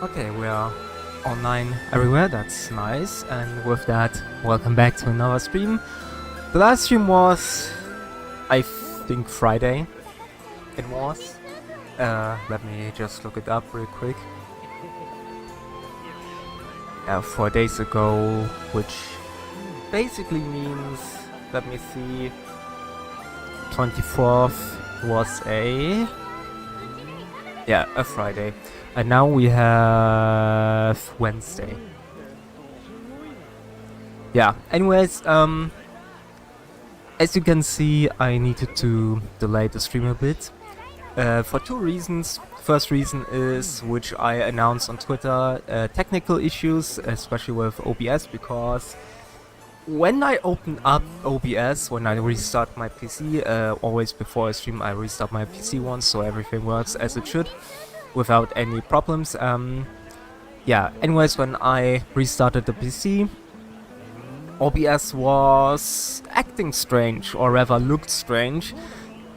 Okay, we are online everywhere, that's nice. And with that, welcome back to another stream. The last stream was, I think, Friday. It was. Let me just look it up real quick. 4 days ago, which basically means, let me see, 24th was a Friday. And now we have Wednesday. Yeah, anyways, as you can see, I needed to delay the stream a bit. For two reasons. First reason is, which I announced on Twitter, technical issues, especially with OBS, because when I open up OBS, when I restart my PC, always before I stream I restart my PC once, so everything works as it should, without any problems. Yeah, anyways, when I restarted the PC, OBS was acting strange, or rather looked strange,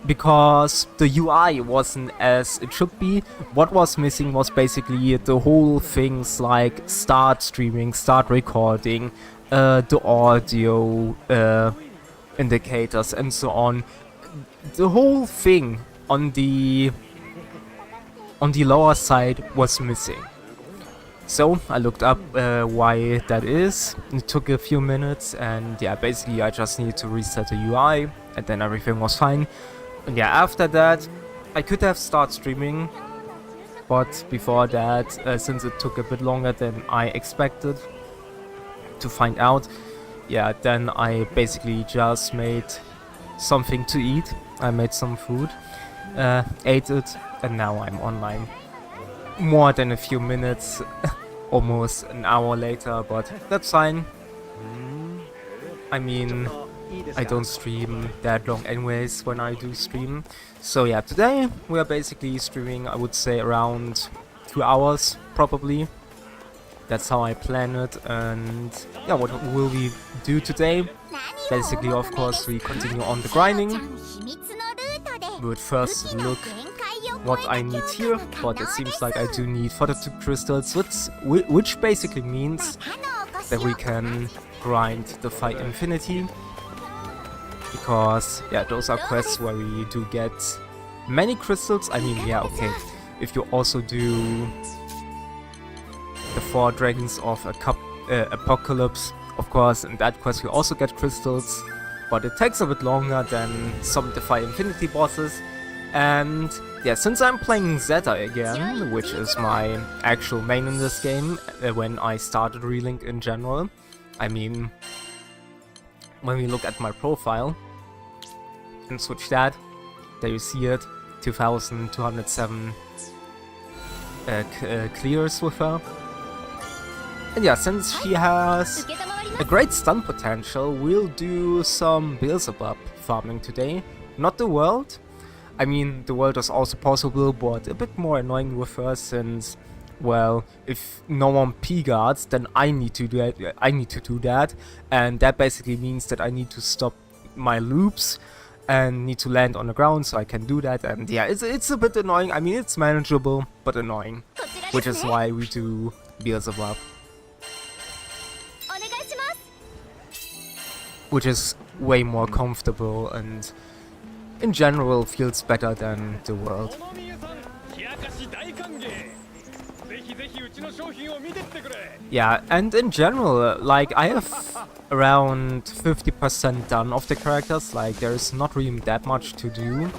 because the UI wasn't as it should be. What was missing was basically the whole things like start streaming, start recording, the audio indicators and so on. The whole thing on the lower side was missing. So I looked up why that is. It took a few minutes, and yeah, basically I just needed to reset the UI, and then everything was fine. And yeah, after that I could have started streaming, but before that, since it took a bit longer than I expected to find out, yeah, then I basically just made something to eat. I made some food, ate it, and now I'm online. More than a few minutes, almost an hour later, but that's fine. I mean, I don't stream that long anyways when I do stream. So yeah, today we are basically streaming, I would say, around 2 hours probably. That's how I plan it. And yeah, what will we do today? Basically, of course, we continue on the grinding. We would first look what I need here, but it seems like I do need fortitude crystals, which basically means that we can grind the fight infinity. Because, yeah, those are quests where we do get many crystals. I mean, yeah, okay, if you also do the 4 Dragons of Apocalypse, of course, in that quest we also get crystals, but it takes a bit longer than some Defy Infinity bosses. And yeah, since I'm playing Zeta again, which is my actual main in this game, when I started Relink in general, I mean, when we look at my profile and switch that, there you see it, 2207 clears with her. And yeah, since she has a great stun potential, we'll do some Beelzebub farming today. Not the world. I mean, the world is also possible, but a bit more annoying with her, since, well, if no one P-guards, then I need to do that, and that basically means that I need to stop my loops and need to land on the ground so I can do that. And yeah, it's a bit annoying. I mean, it's manageable, but annoying, which is why we do Beelzebub, which is way more comfortable and in general feels better than the world. Yeah, and in general, like, I have around 50% done of the characters. Like, there's not really that much to do.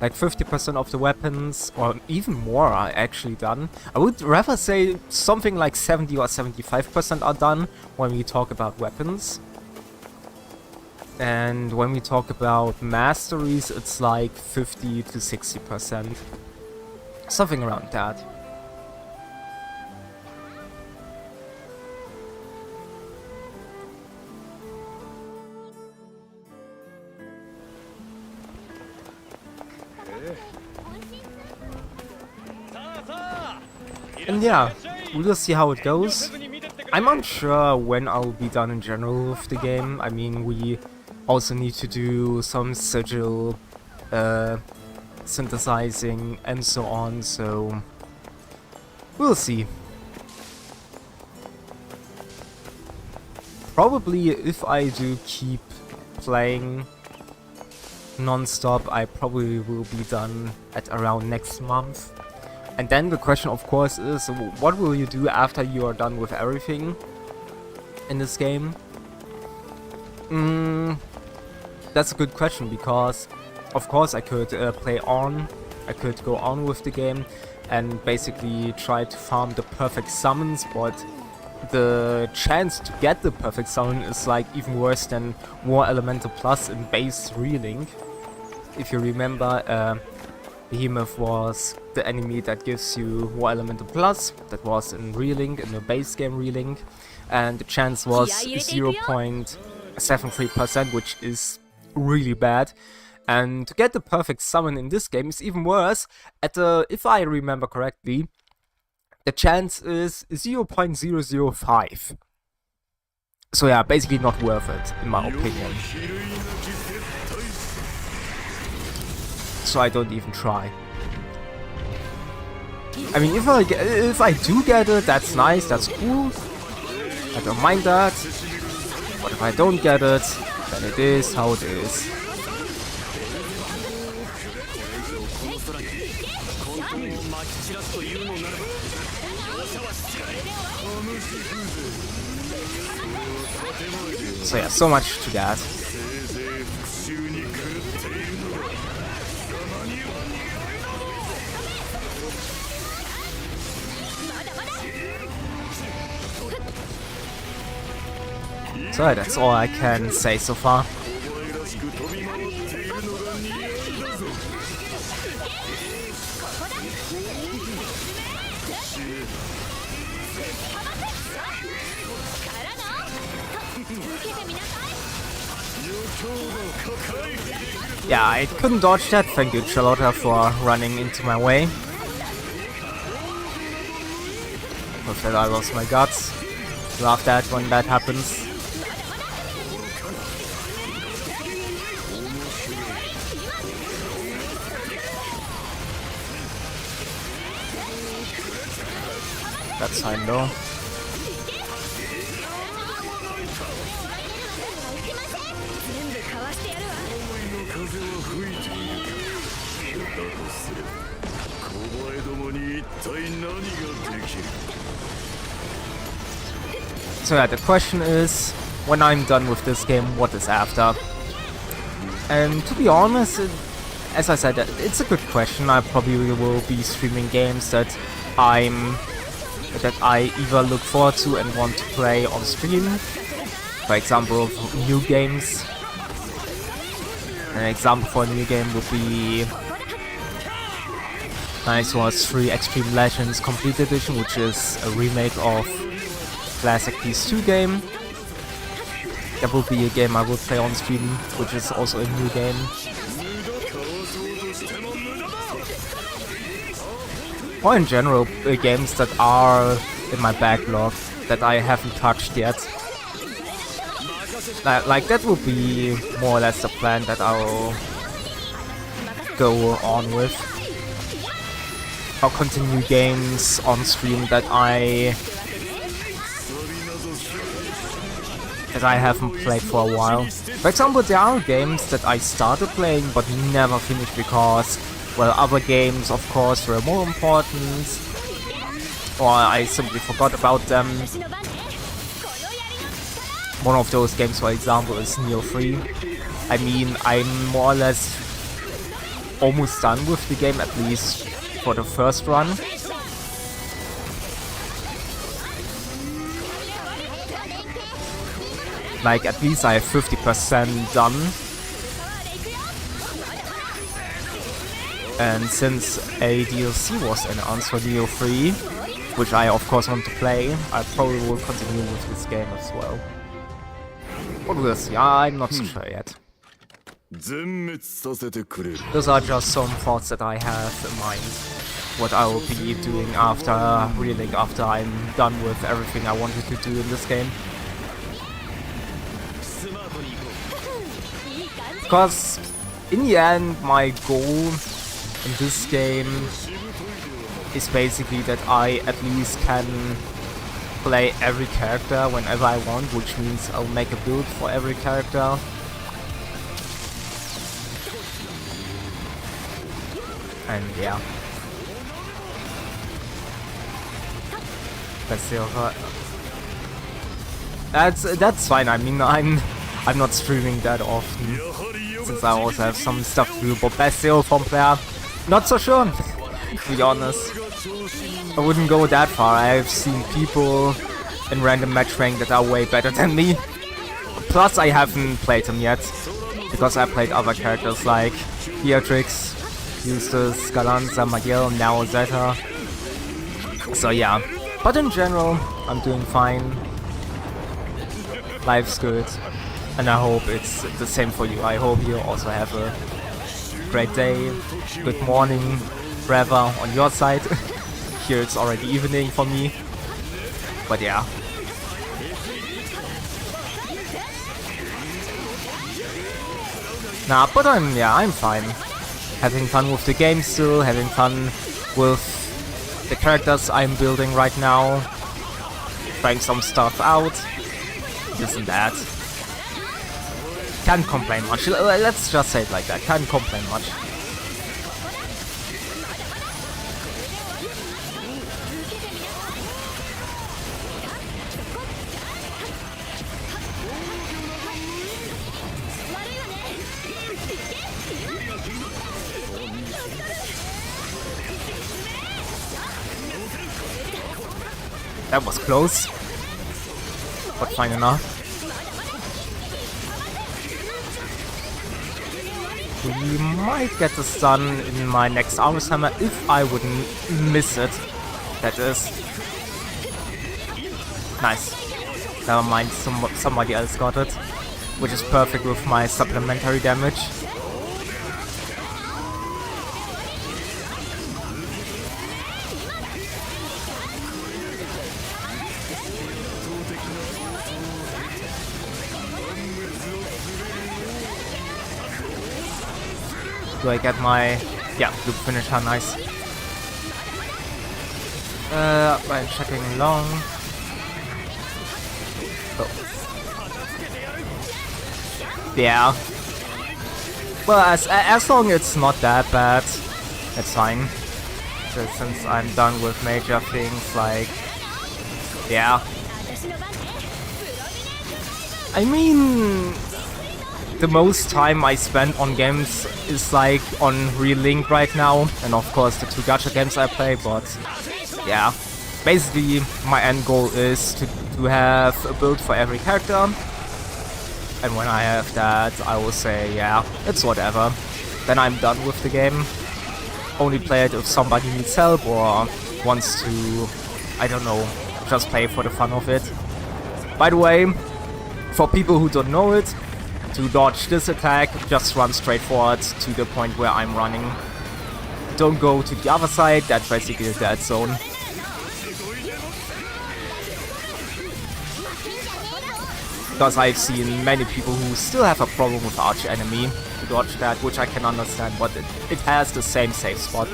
Like, 50% of the weapons, or even more, are actually done. I would rather say something like 70 or 75% are done when we talk about weapons. And when we talk about masteries, it's like 50 to 60%. Something around that. And yeah, we'll see how it goes. I'm unsure when I'll be done in general with the game. I mean, we also need to do some sigil synthesizing and so on, so we'll see. Probably if I do keep playing non-stop, I probably will be done at around next month. And then the question of course is, what will you do after you are done with everything in this game? That's a good question, because of course I could play on, I could go on with the game and basically try to farm the perfect summons, but the chance to get the perfect summon is like even worse than War Elemental Plus in base Relink. If you remember, Behemoth was the enemy that gives you War Elemental Plus, that was in Relink, in the base game Relink, and the chance was 0.73%, which is really bad. And to get the perfect summon in this game is even worse. At the, if I remember correctly, the chance is 0.005. So yeah, basically not worth it, in my opinion. So I don't even try. I mean, if I do get it, that's nice, that's cool. I don't mind that. But if I don't get it, then it is how it is. So yeah, so much to that. So yeah, that's all I can say so far. Yeah, I couldn't dodge that. Thank you, Charlotta, for running into my way. With that, I lost my guts. Love that when that happens. That's fine though. So yeah, the question is, when I'm done with this game, what is after? And to be honest, as I said, it's a good question. I probably will be streaming games that I either look forward to and want to play on stream. For example, new games. An example for a new game would be Nice was 3 Extreme Legends Complete Edition, which is a remake of classic PS2 game. That would be a game I would play on stream, which is also a new game. Or in general, games that are in my backlog that I haven't touched yet. Like that would be more or less the plan that I'll go on with. I'll continue games on stream that I haven't played for a while. For example, there are games that I started playing but never finished because, well, other games of course were more important, or I simply forgot about them. One of those games, for example, is Neo 3. I mean, I'm more or less almost done with the game, at least for the first run. Like, at least I have 50% done. And since a DLC was announced for Neo 3, which I of course want to play, I probably will continue with this game as well. But we'll see, I'm not so sure yet. Those are just some thoughts that I have in mind. What I will be doing after Relink, after I'm done with everything I wanted to do in this game. Because in the end, my goal in this game is basically that I at least can play every character whenever I want, which means I'll make a build for every character. And yeah. That's fine. I mean, I'm not streaming that often, since I also have some stuff to do. But best from player, not so sure. To be honest, I wouldn't go that far. I've seen people in random matchmaking that are way better than me. Plus, I haven't played them yet, because I played other characters like Beatrix, Eustace, Galanza, Magiel, now Zeta. So yeah, but in general, I'm doing fine. Life's good, and I hope it's the same for you. I hope you also have a great day, good morning, wherever on your side. Here it's already evening for me, but yeah. Nah, but I'm fine. Having fun with the game still, having fun with the characters I'm building right now, trying some stuff out, this and that. Can't complain much, let's just say it like that, can't complain much. That was close, but fine enough. We might get the stun in my next Arvess hammer if I wouldn't miss it. That is nice. Never mind, somebody else got it, which is perfect with my supplementary damage. Do I get my... yeah, loop finisher, nice. I'm checking long. Oh. Yeah. Well, as long as it's not that bad, it's fine. Just since I'm done with major things like... yeah. I mean... the most time I spend on games is like on Relink right now, and of course the 2 gacha games I play, but yeah. Basically my end goal is to have a build for every character, and when I have that I will say yeah, it's whatever. Then I'm done with the game. Only play it if somebody needs help or wants to, I don't know, just play for the fun of it. By the way, for people who don't know it, to dodge this attack, just run straight forward to the point where I'm running. Don't go to the other side, that's basically the dead zone. Because I've seen many people who still have a problem with arch enemy to dodge that, which I can understand, but it has the same safe spot.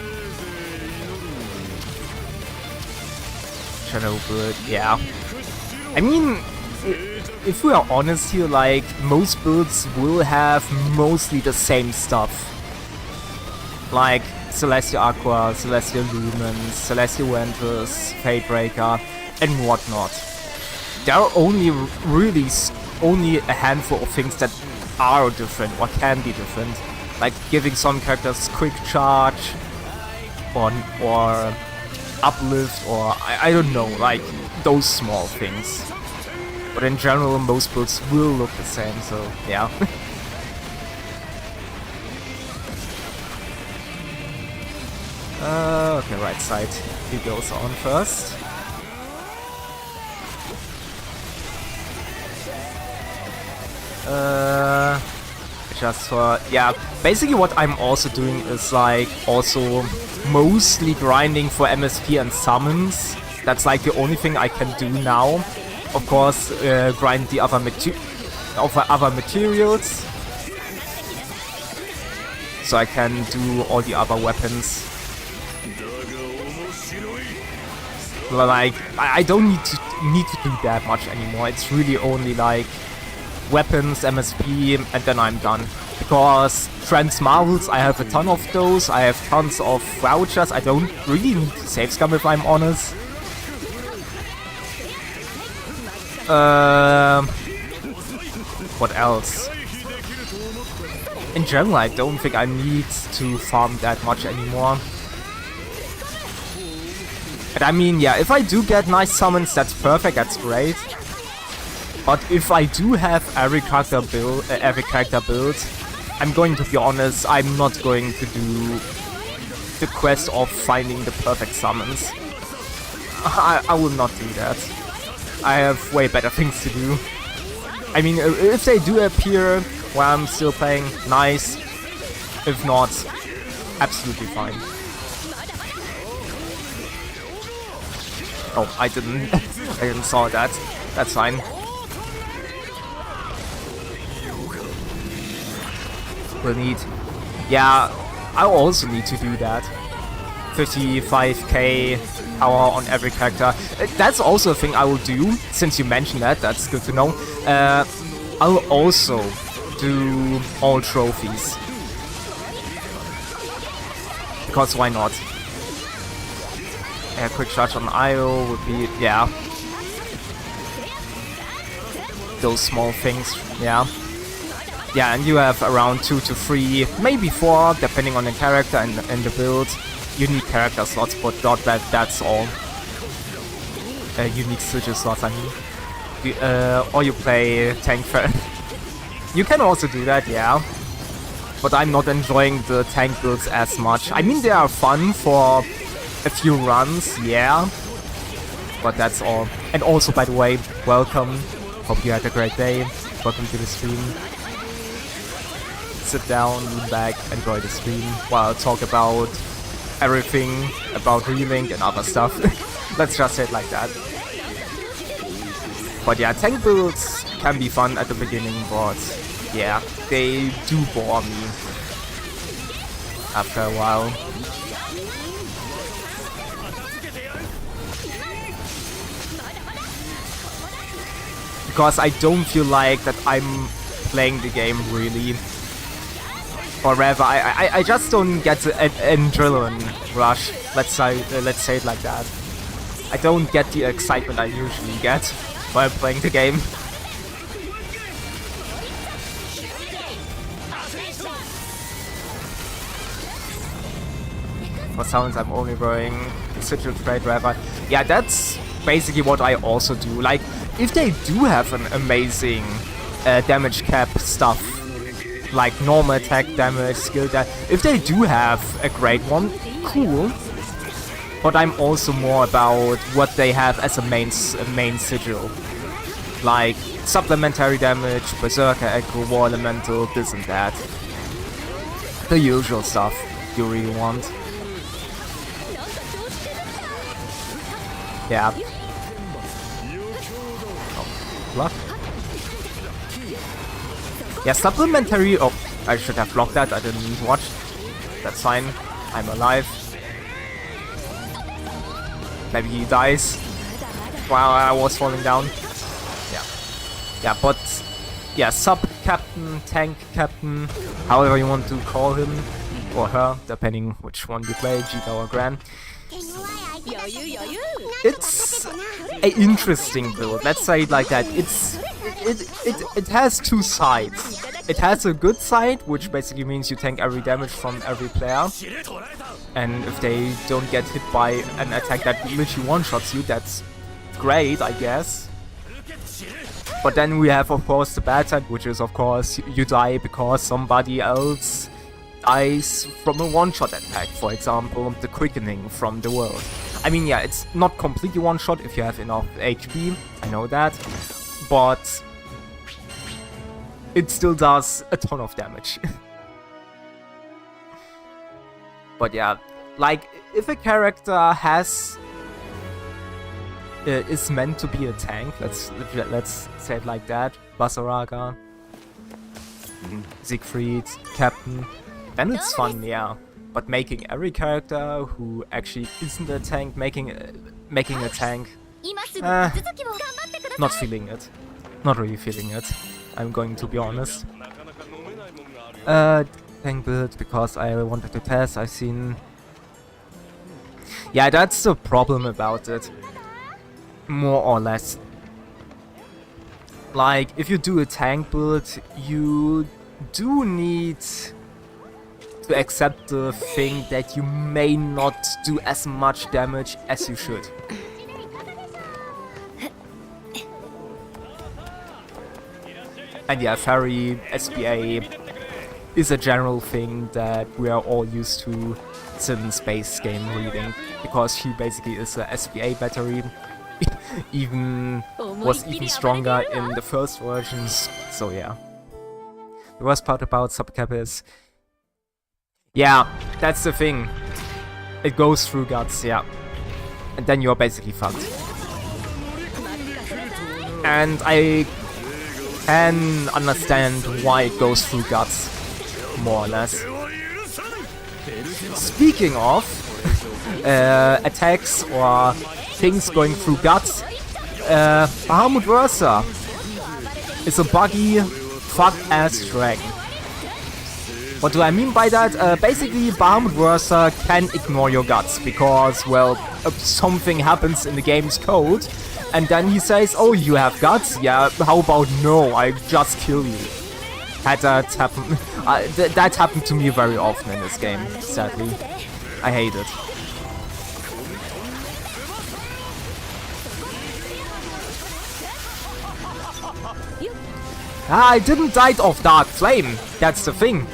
Chernobyl, yeah. I mean, if we are honest here, like, most builds will have mostly the same stuff. Like Celestial Aqua, Celestial Lumens, Celestial Ventus, Fatebreaker, and whatnot. There are only really only a handful of things that are different or can be different. Like giving some characters quick charge, or uplift, or I don't know, like those small things. But in general, most builds will look the same, so yeah. Okay, right side. He goes on first. Just for... yeah, basically what I'm also doing is like also mostly grinding for MSP and summons. That's like the only thing I can do now. Of course, grind the other materials, so I can do all the other weapons. Like, I don't need to need to do that much anymore. It's really only like weapons, MSP, and then I'm done. Because Trans Marvels, I have a ton of those. I have tons of vouchers. I don't really need to save scum if I'm honest. What else? In general, I don't think I need to farm that much anymore. And I mean, yeah, if I do get nice summons, that's perfect, that's great. But if I do have every character build, I'm going to be honest, I'm not going to do the quest of finding the perfect summons. I will not do that. I have way better things to do. I mean, if they do appear while I'm still playing, nice. If not, absolutely fine. Oh, I didn't saw that. That's fine. We'll need... Yeah, I also need to do that. 55k power on every character. That's also a thing I will do, since you mentioned that, that's good to know. I'll also do all trophies. Because why not? A quick charge on IO would be, yeah. Those small things, yeah. Yeah, and you have around 2 to 3, maybe 4, depending on the character and the build. Unique character slots, but not that's all. Unique sigil slots, I mean. Or you play tank first. You can also do that, yeah. But I'm not enjoying the tank builds as much. I mean, they are fun for a few runs, yeah. But that's all. And also, by the way, welcome. Hope you had a great day. Welcome to the stream. Sit down, lean back, enjoy the stream while I talk about everything about Relink and other stuff. Let's just say it like that. But yeah, tank builds can be fun at the beginning, but yeah, they do bore me after a while. Because I don't feel like that I'm playing the game really. Or rather, I just don't get an adrenaline rush. Let's say it like that. I don't get the excitement I usually get while playing the game. For sounds, I'm only wearing the sigil trade rather. Yeah, that's basically what I also do. Like, if they do have an amazing damage cap stuff, like normal attack damage, skill damage, if they do have a great one, cool. But I'm also more about what they have as a main sigil. Like supplementary damage, berserker, echo, war elemental, this and that. The usual stuff you really want. Yeah. Oh, block. Yeah, supplementary... Oh, I should have blocked that, I didn't watch. That's fine, I'm alive. Maybe he dies while I was falling down. Yeah. Yeah, but... Yeah, sub-captain, tank captain, however you want to call him. Or her, depending which one you play, Zeta or Gran. It's an interesting build, let's say it like that. It has two sides. It has a good side, which basically means you tank every damage from every player. And if they don't get hit by an attack that literally one-shots you, that's great, I guess. But then we have, of course, the bad side, which is, of course, you die because somebody else dies from a one-shot attack, for example, the quickening from the world. I mean, yeah, it's not completely one-shot if you have enough HP, I know that, but it still does a ton of damage. But yeah, like, if a character is meant to be a tank, let's say it like that, Basaraga, Siegfried, Captain, then it's fun, yeah. But making every character who actually isn't a tank making a tank, Not feeling it. Not really feeling it. I'm going to be honest. Tank build because I wanted to test. I've seen. Yeah, that's the problem about it. More or less. Like, if you do a tank build, you do need to accept the thing that you may not do as much damage as you should. And yeah, Fairy SPA is a general thing that we are all used to since base game reading, because she basically is a SPA battery. Was even stronger in the first versions, so yeah. The worst part about Subcap is, yeah, that's the thing. It goes through guts, yeah. And then you're basically fucked. And I can understand why it goes through guts, more or less. Speaking of attacks or things going through guts, Bahamut Versa is a buggy, fuck-ass dragon. What do I mean by that? Basically, Bahamut Versa can ignore your guts because, well, something happens in the game's code, and then he says, oh, you have guts? Yeah, how about no, I just kill you. Had that happen. That happened to me very often in this game, sadly. I hate it. I didn't die of Dark Flame, that's the thing.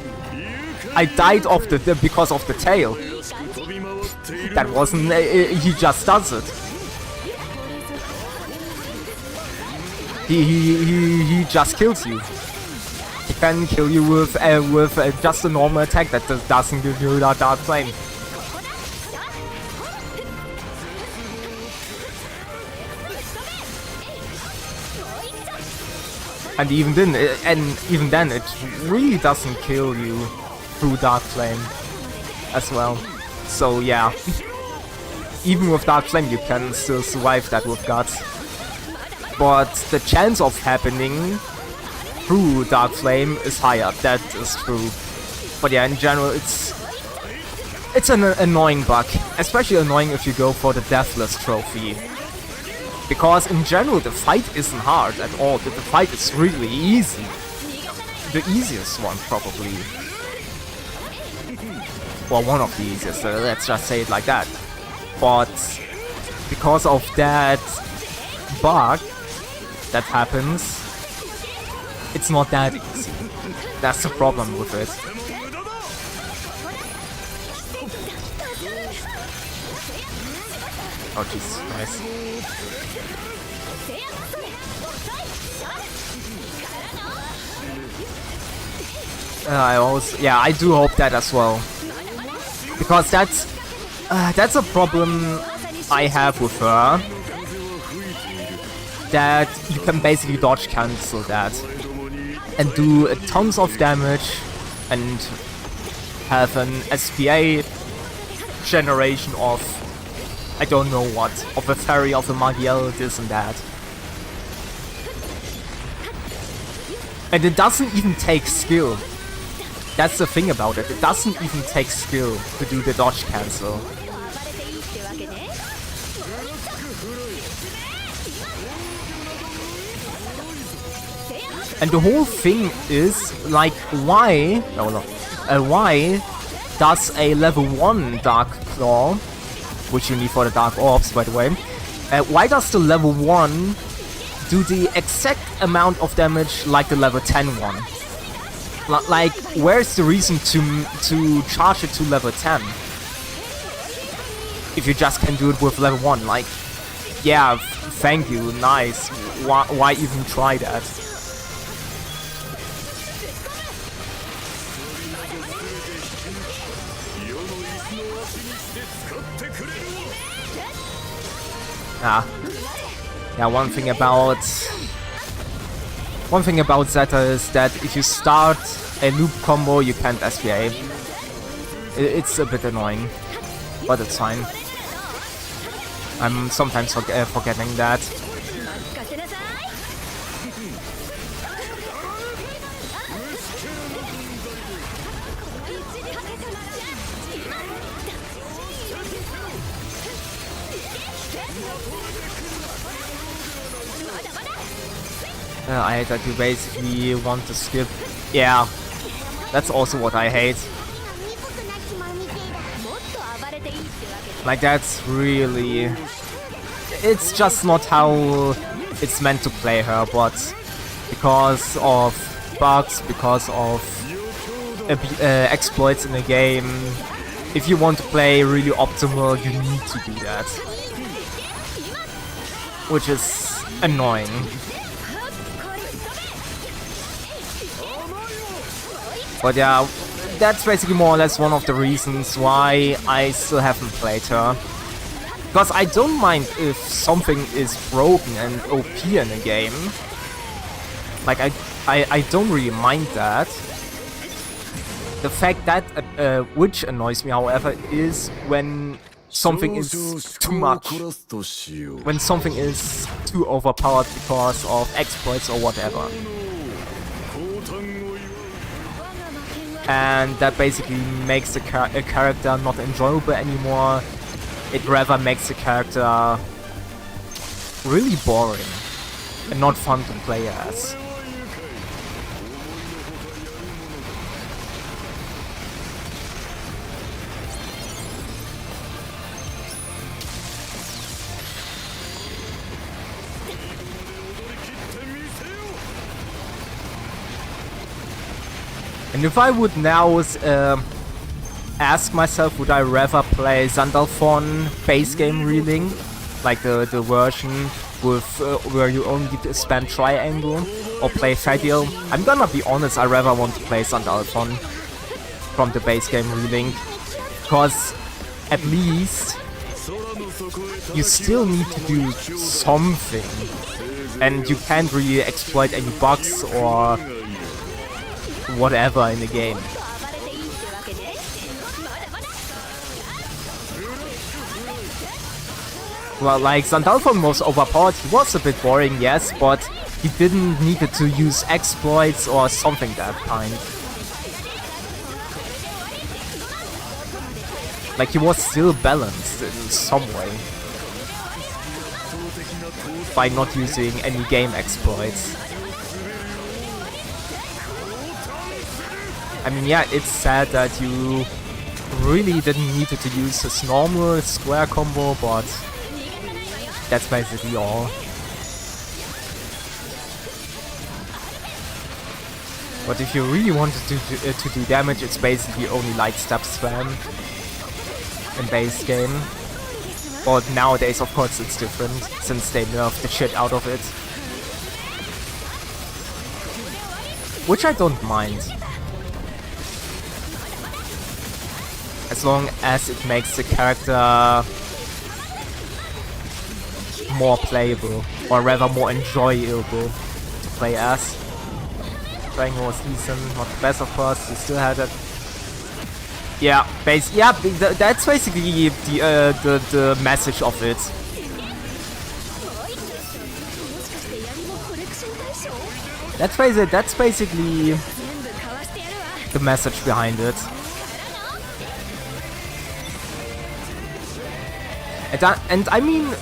I died of because of the tail. That wasn't... he just does it. He just kills you. He can kill you with just a normal attack that doesn't give you that Dark Flame. And even then, it really doesn't kill you through Dark Flame as well. So yeah, even with Dark Flame, you can still survive that with guts. But the chance of happening through Dark Flame is higher. That is true. But yeah, in general, it's an annoying bug, especially annoying if you go for the Deathless trophy. Because in general, the fight isn't hard at all. The fight is really easy. The easiest one, probably. Well, one of the easiest, let's just say it like that. But because of that bug that happens, it's not that easy. That's the problem with it. Oh, Jesus Christ. I do hope that as well, because that's a problem I have with her, that you can basically dodge cancel that and do tons of damage and have an SPA generation of I don't know what, of a fairy, of a Magiel, this and that. And it doesn't even take skill. That's the thing about it. It doesn't even take skill to do the dodge cancel. And the whole thing is, like, why does a level 1 Dark Claw, which you need for the Dark Orbs, by the way, why does the level 1 do the exact amount of damage like the level 10 one? Like, where's the reason to charge it to level 10? If you just can do it with level 1, like, yeah, thank you, nice. Why even try that? Yeah, one thing about Zeta is that if you start a loop combo, you can't SPA. It's a bit annoying, but it's fine. I'm sometimes forgetting that. I hate that you basically want to skip. Yeah, that's also what I hate. Like, that's really... It's just not how it's meant to play her, but because of bugs, because of exploits in the game, if you want to play really optimal, you need to do that. Which is annoying. But yeah, that's basically more or less one of the reasons why I still haven't played her. Because I don't mind if something is broken and OP in a game. Like, I don't really mind that. The fact that, which annoys me, however, is when something is too much. When something is too overpowered because of exploits or whatever. And that basically makes a character not enjoyable anymore. It rather makes the character really boring and not fun to play as. And if I would now ask myself, would I rather play Sandalphon base game Relink, like the version with where you only spam triangle, or play Fadiel? I'm gonna be honest, I rather want to play Sandalphon from the base game Relink, because at least you still need to do something, and you can't really exploit any bugs or whatever in the game. Well, like, Sandalphon was overpowered, he was a bit boring, yes, but he didn't need to use exploits or something that kind. Like, he was still balanced in some way. By not using any game exploits. I mean, yeah, it's sad that you really didn't need to use his normal square combo, but that's basically all. But if you really wanted to do damage, it's basically only light step spam in base game. But nowadays, of course, it's different, since they nerfed the shit out of it. Which I don't mind. As long as it makes the character more playable, or rather more enjoyable to play as. Triangle was decent, not the best of course, you still had it. Yeah, that's basically the message of it. That's basically the message behind it. And I mean,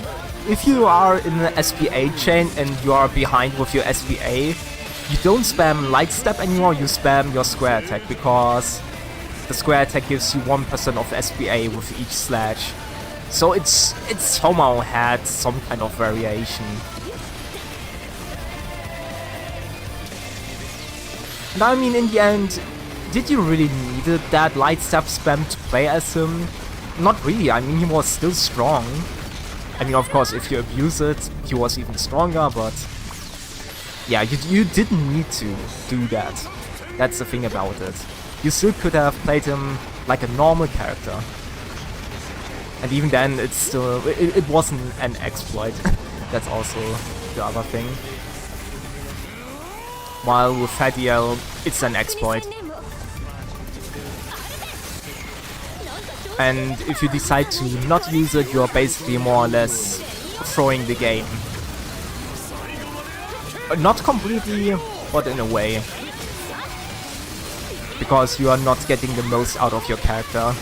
if you are in the SPA chain and you are behind with your SPA, you don't spam light step anymore, you spam your square attack, because the square attack gives you 1% of SPA with each slash. So it's somehow had some kind of variation. And I mean, in the end, did you really need that light step spam to play as him? Not really, I mean, he was still strong. I mean, of course, if you abuse it, he was even stronger, but... yeah, you didn't need to do that. That's the thing about it. You still could have played him like a normal character. And even then, it's still... it wasn't an exploit. That's also the other thing. While with Fadiel, it's an exploit. And if you decide to not use it, you're basically more or less throwing the game. Not completely, but in a way. Because you are not getting the most out of your character.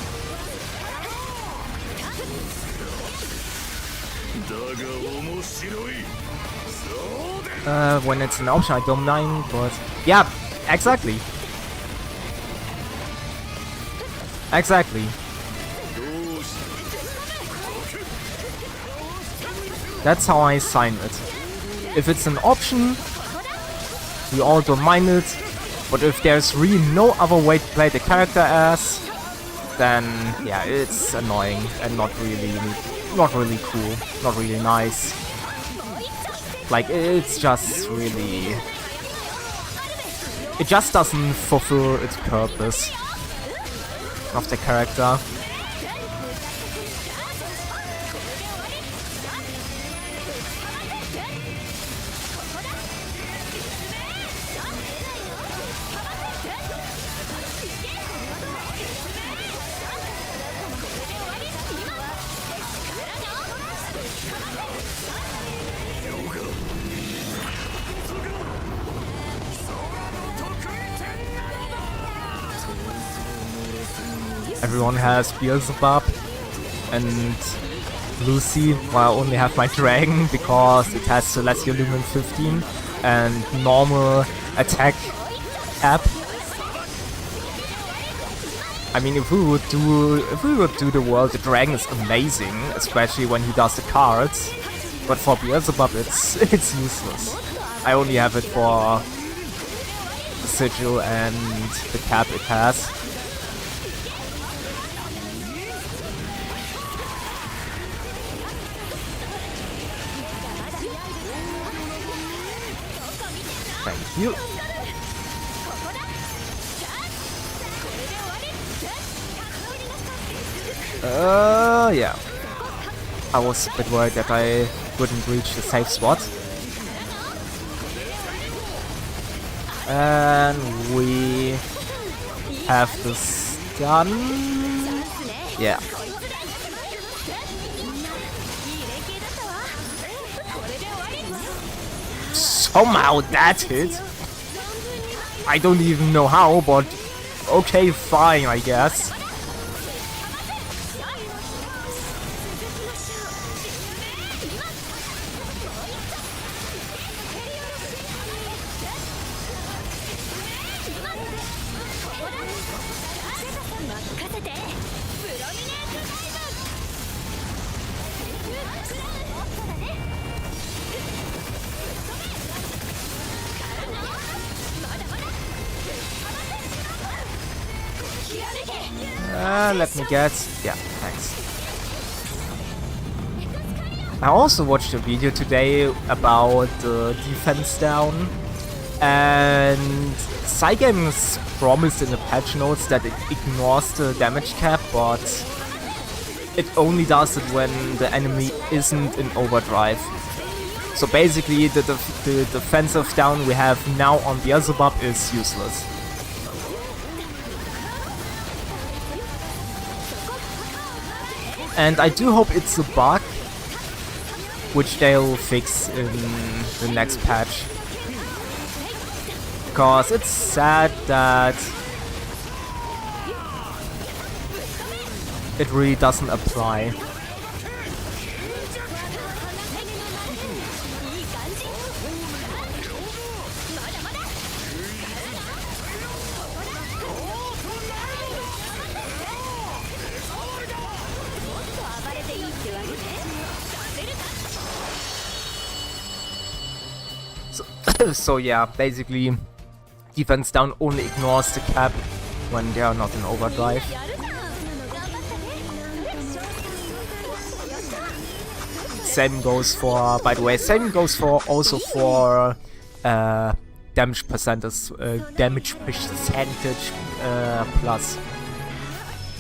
When it's an option, I don't mind, but... Yeah, exactly. Exactly. That's how I sign it. If it's an option, we all don't mind it. But if there's really no other way to play the character as, then yeah, it's annoying and not really cool, not really nice. Like, it's just really... It just doesn't fulfill its purpose of the character. Everyone has Beelzebub and Lucy, while I only have my Dragon because it has Celestial Lumen 15 and normal attack cap. I mean, if we would do the world, the Dragon is amazing, especially when he does the cards. But for Beelzebub, it's useless. I only have it for the sigil and the cap it has. Thank you. Yeah. I was a bit worried that I wouldn't reach the safe spot. And we have this done. Yeah. Somehow that hit. I don't even know how, but okay, fine, I guess. Let me get... Yeah, thanks. I also watched a video today about the defense down, and Cygames promised in the patch notes that it ignores the damage cap, but it only does it when the enemy isn't in overdrive. So basically the defensive down we have now on Beelzebub is useless. And I do hope it's a bug, which they'll fix in the next patch. Because it's sad that it really doesn't apply. So yeah, basically defense down only ignores the cap when they are not in overdrive. Same goes for, by the way, also for damage percentage plus.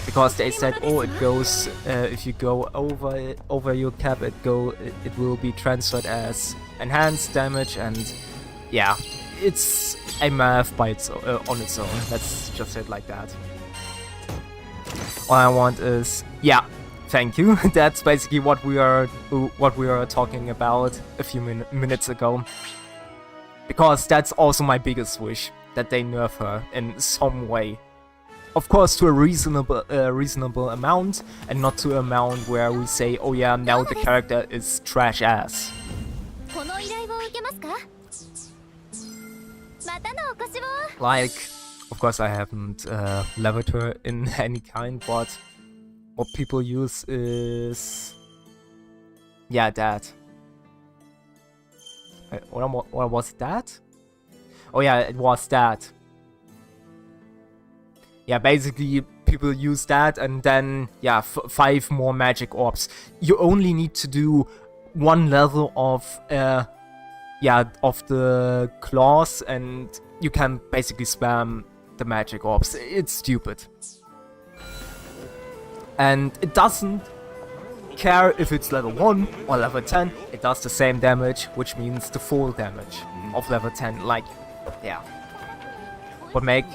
Because they said, oh, it goes if you go over your cap, it will be transferred as enhanced damage, and yeah, it's a math by on its own. Let's just say it like that. All I want is, yeah, thank you. That's basically what we are talking about a few minutes ago. Because that's also my biggest wish, that they nerf her in some way. Of course, to a reasonable amount, and not to an amount where we say, oh yeah, now the character is trash ass. Like, of course I haven't leveled her in any kind, but what people use is... yeah, that. Or was it that? Oh yeah, it was that. Yeah, basically people use that and then, yeah, 5 more magic orbs. You only need to do 1 level of, yeah, of the claws and you can basically spam the magic orbs. It's stupid. And it doesn't care if it's level 1 or level 10, it does the same damage, which means the full damage of level 10. Like, yeah. Would make,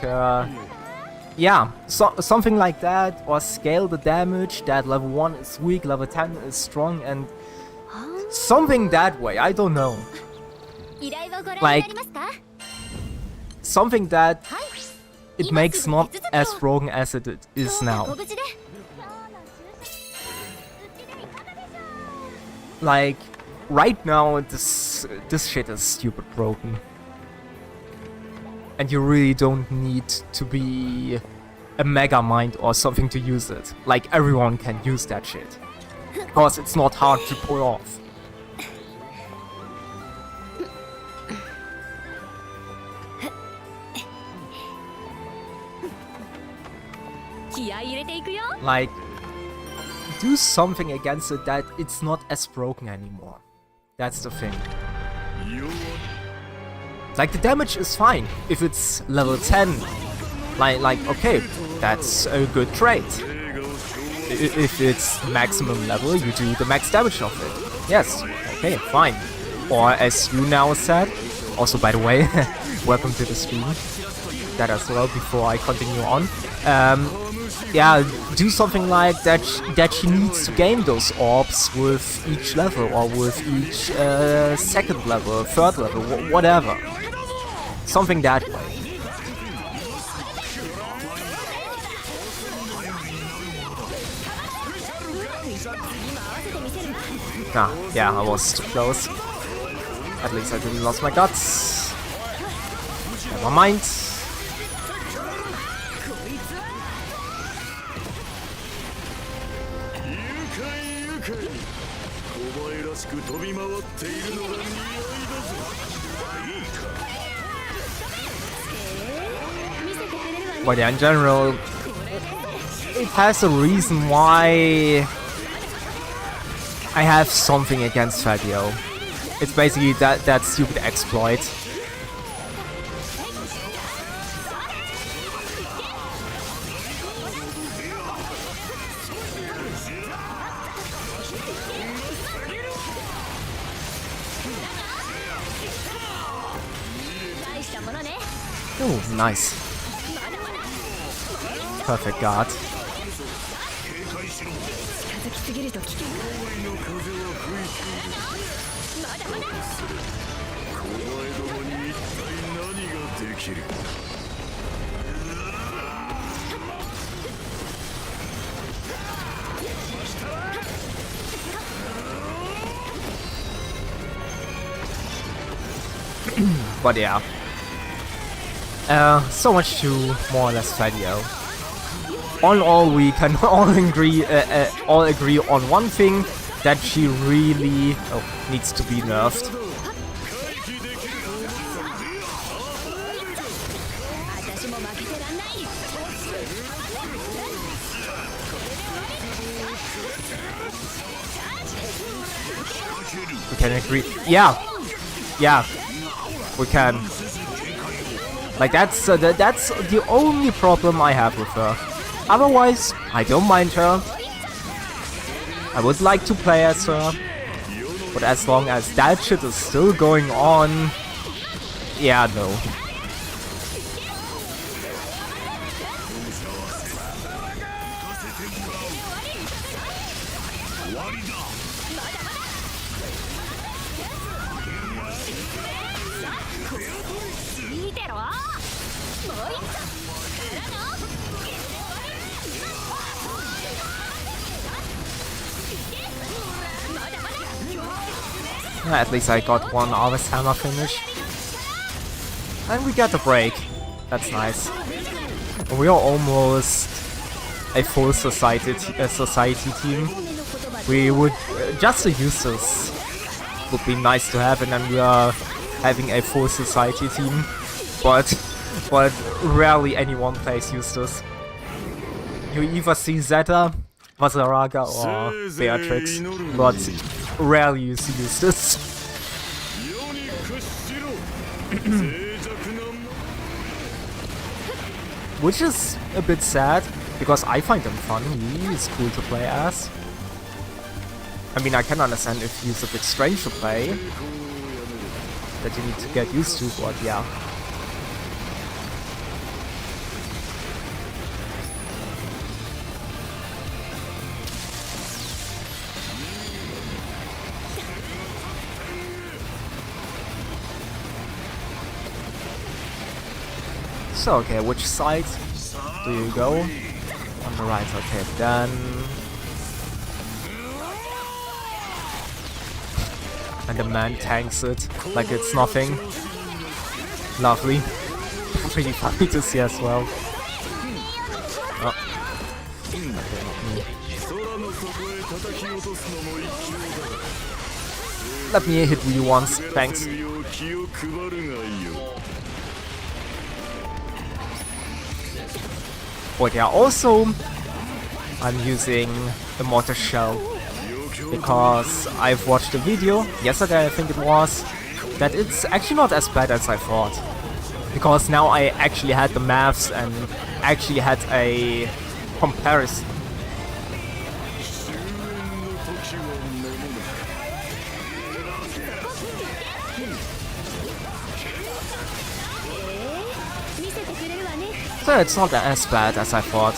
yeah, something like that, or scale the damage that level 1 is weak, level 10 is strong, and something that way, I don't know. Like, something that it makes not as broken as it is now. Like, right now, this shit is stupid broken. And you really don't need to be a mega mind or something to use it. Like, everyone can use that shit. Because it's not hard to pull off. Like, do something against it that it's not as broken anymore. That's the thing. Like, the damage is fine if it's level 10. Like, okay, that's a good trait. If it's maximum level, you do the max damage of it. Yes, okay, fine. Or as you now said, also by the way, welcome to the stream. That as well before I continue on. Yeah, do something like that she needs to gain those orbs with each level or with each second level, third level, whatever. Something that way. Ah, yeah, I was too close. At least I didn't lose my guts. Never mind. But yeah, in general, it has a reason why I have something against Fadio. It's basically that stupid exploit. Oh, nice. Perfect guard. But yeah. So much to more or less Fadio. All we can all agree on one thing, that she really needs to be nerfed. We can agree. Yeah, we can. Like, that's the only problem I have with her. Otherwise, I don't mind her. I would like to play as her. But as long as that shit is still going on, yeah, no. At least I got one Arvess hammer finish. And we get a break. That's nice. We are almost a full society team. We would just the users would be nice to have, and then we are having a full society team. But rarely anyone plays Eustace. You either see Zeta, Vasaraga, or Beatrix, but rarely you see Eustace. Which is a bit sad, because I find him fun. He is cool to play as. I mean, I can understand if he's a bit strange to play, that you need to get used to, but yeah. So, okay, which side do you go? On the right, okay, then... And the man tanks it like it's nothing. Lovely. Pretty funny to see as well. Oh. Okay, not me. Let me hit you once, thanks. But yeah, also I'm using a mortar shell because I've watched a video yesterday, I think it was, that it's actually not as bad as I thought. Because now I actually had the maths and actually had a comparison. So it's not as bad as I thought.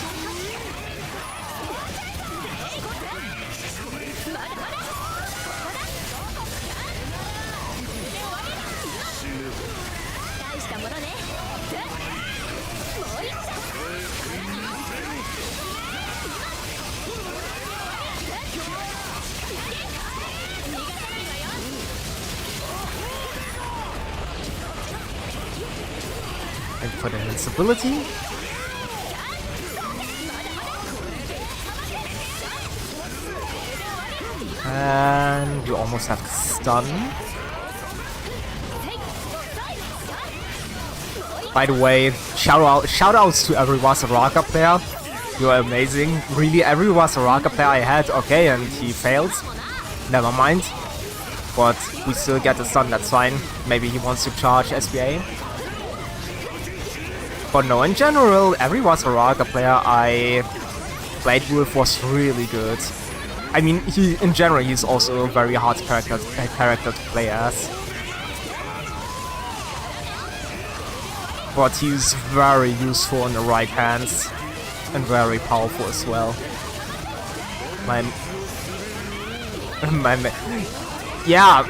And for the invincibility. And you almost have to stun. By the way, shoutouts to every Vasaraga player. You are amazing. Really, every Vasaraga player I had, okay, and he failed. Never mind. But we still get the stun, that's fine. Maybe he wants to charge SBA. But no, in general, every Vasaraga player I played with was really good. I mean, in general, he's also a very hard character to play as. But he's very useful in the right hands. And very powerful as well. Yeah.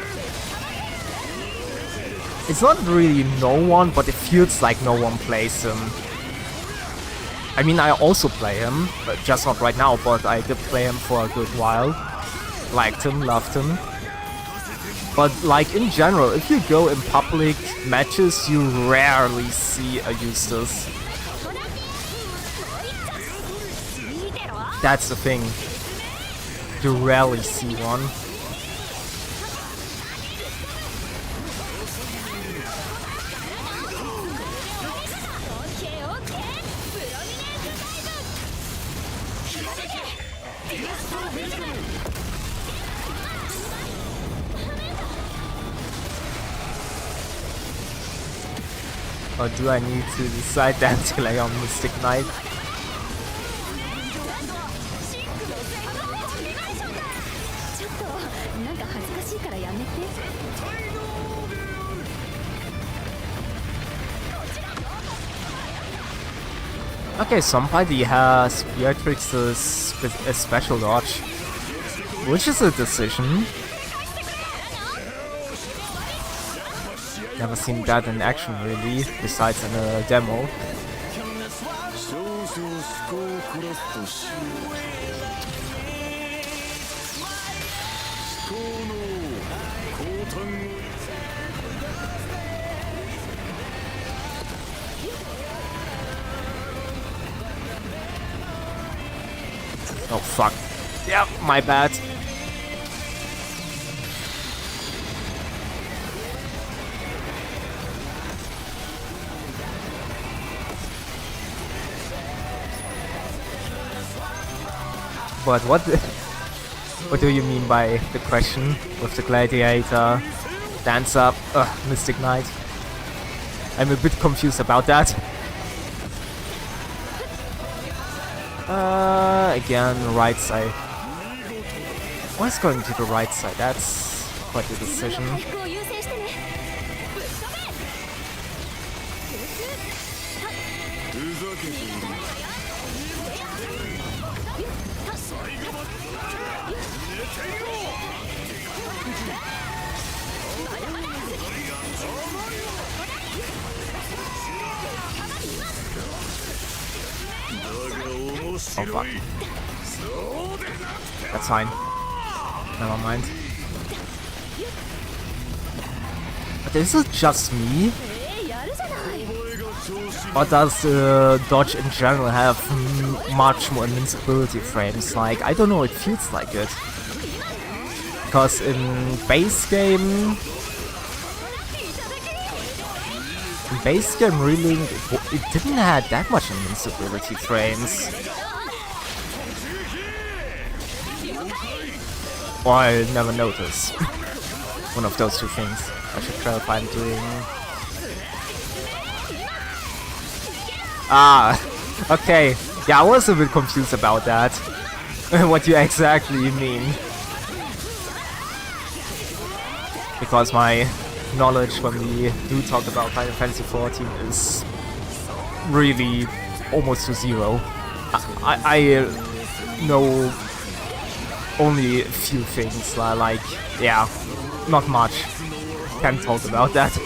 It's not really no one, but it feels like no one plays him. I mean, I also play him, but just not right now, but I did play him for a good while. Liked him, loved him. But like in general, if you go in public matches, you rarely see a Eustace. That's the thing. You rarely see one. Or do I need to decide that till I on Mystic Knight? Okay, somebody has Beatrix's special dodge, which is a decision. Never seen that in action really, besides in a demo. Oh fuck. Yeah, my bad. But what do you mean by the question with the gladiator, dance up, Mystic Knight? I'm a bit confused about that. Again, right side. What's going to the right side? That's quite a decision. Oh fuck. That's fine. Never mind. But is it just me? Or does dodge in general have much more invincibility frames? Like, I don't know, it feels like it. Because in base game Relink, it didn't have that much invincibility frames. Or I never noticed. One of those two things. I should clarify I'm doing. Ah, okay. Yeah, I was a bit confused about that. What you exactly mean. Because my knowledge when we do talk about Final Fantasy XIV is really almost to zero. I know only a few things, like, yeah, not much. Can't talk about that.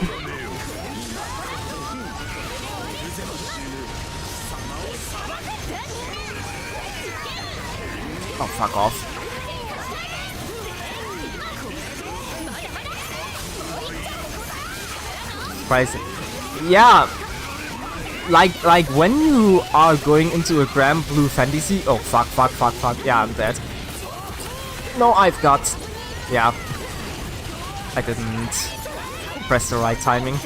Oh, fuck off. Yeah, like when you are going into a Granblue fantasy. Oh fuck, yeah, I'm dead. No, I've got. Yeah, I didn't press the right timing.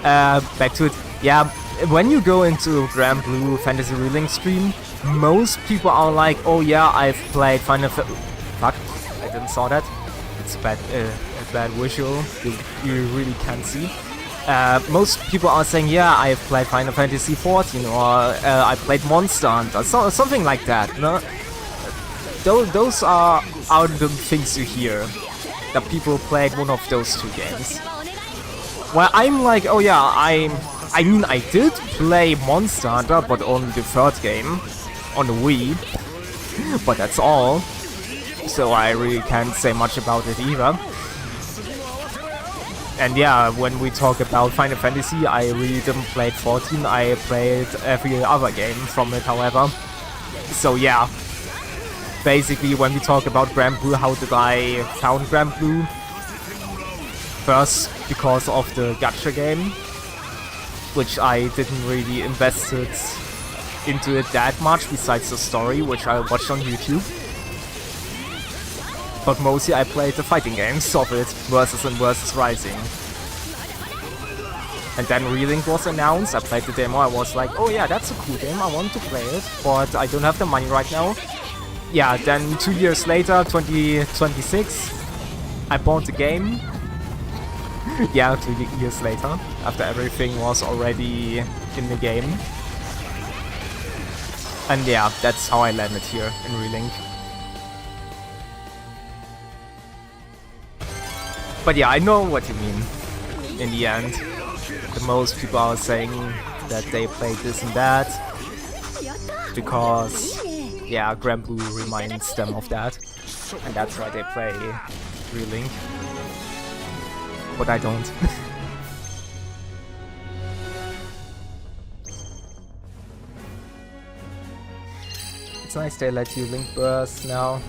Back to it. Yeah, when you go into a Granblue Fantasy Relink stream, most people are like, oh yeah, I've played Final Fantasy. Fuck, I didn't saw that. It's a bad visual. You really can't see. Most people are saying, yeah, I have played Final Fantasy XIV, or I played Monster Hunter, something like that. No? Those are the things you hear, that people played one of those two games. Well, I'm like, oh yeah, I mean, I did play Monster Hunter, but on the third game, on the Wii, but that's all. So I really can't say much about it either. And yeah, when we talk about Final Fantasy, I really didn't play 14, I played every other game from it, however. So yeah, basically when we talk about Granblue, how did I found Granblue? First, because of the gacha game, which I didn't really invest into it that much, besides the story, which I watched on YouTube. But mostly I played the fighting games of it, Versus and Versus Rising. And then Relink was announced, I played the demo, I was like, oh yeah, that's a cool game, I want to play it, but I don't have the money right now. Yeah, then 2 years later, 2026, I bought the game. Yeah, 2 years later, after everything was already in the game. And yeah, that's how I landed here in Relink. But yeah, I know what you mean. In the end, the most people are saying that they played this and that because, yeah, Granblue reminds them of that, and that's why they play Relink. But I don't. It's nice they let you link burst now.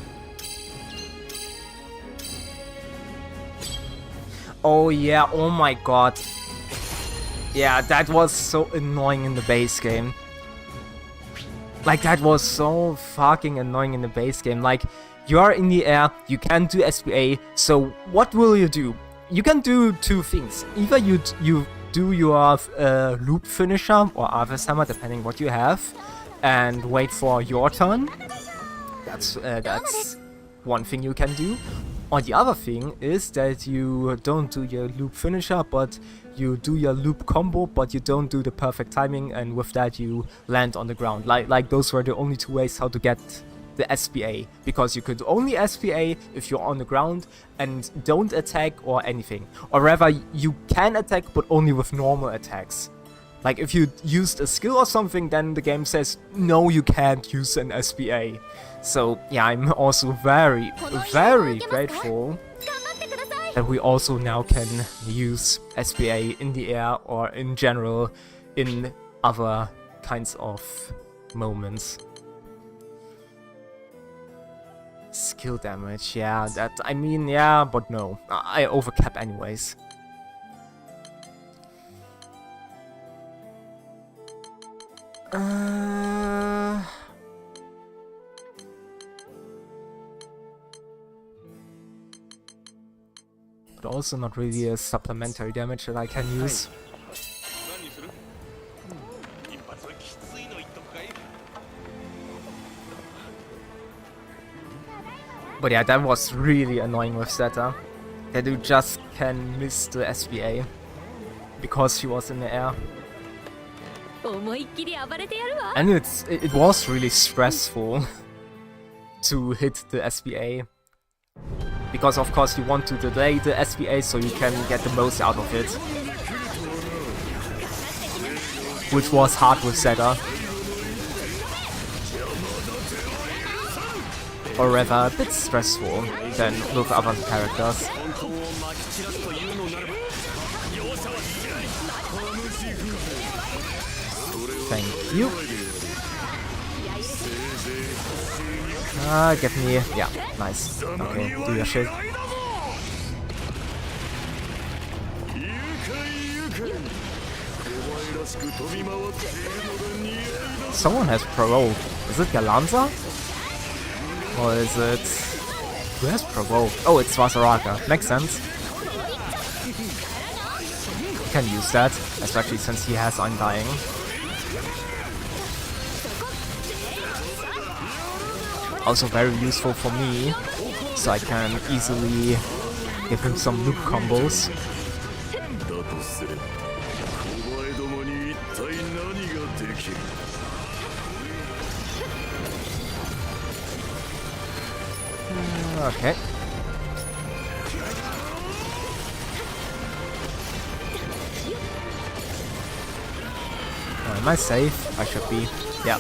Oh yeah, oh my god. Yeah, that was so annoying in the base game. Like, that was so fucking annoying in the base game. Like, you are in the air, you can't do SBA, so what will you do? You can do two things. Either you do your loop finisher or Arvess hammer, depending what you have, and wait for your turn. That's one thing you can do. Or the other thing is that you don't do your loop finisher, but you do your loop combo, but you don't do the perfect timing, and with that you land on the ground. Like those were the only two ways how to get the SBA, because you could only SBA if you're on the ground and don't attack or anything. Or rather, you can attack, but only with normal attacks. Like, if you used a skill or something, then the game says, no, you can't use an SBA. So, yeah, I'm also very, very grateful that we also now can use SBA in the air or in general in other kinds of moments. Skill damage, yeah, that, I mean, yeah, but no. I overcap anyways. But also not really a supplementary damage that I can use. But yeah, that was really annoying with Zeta. That you just can miss the SBA because she was in the air. And it was really stressful to hit the SBA. Because of course you want to delay the SBA so you can get the most out of it. Which was hard with Zeta. Or rather, a bit stressful than with other characters. Thank you. Get me... yeah, nice. Okay, do your shit. Someone has provoked. Is it Galanza? Or is it... who has provoked? Oh, it's Ragnarok. Makes sense. Can use that, especially since he has Undying. Also very useful for me, so I can easily give him some loop combos. Okay. Am I safe? I should be. Yeah.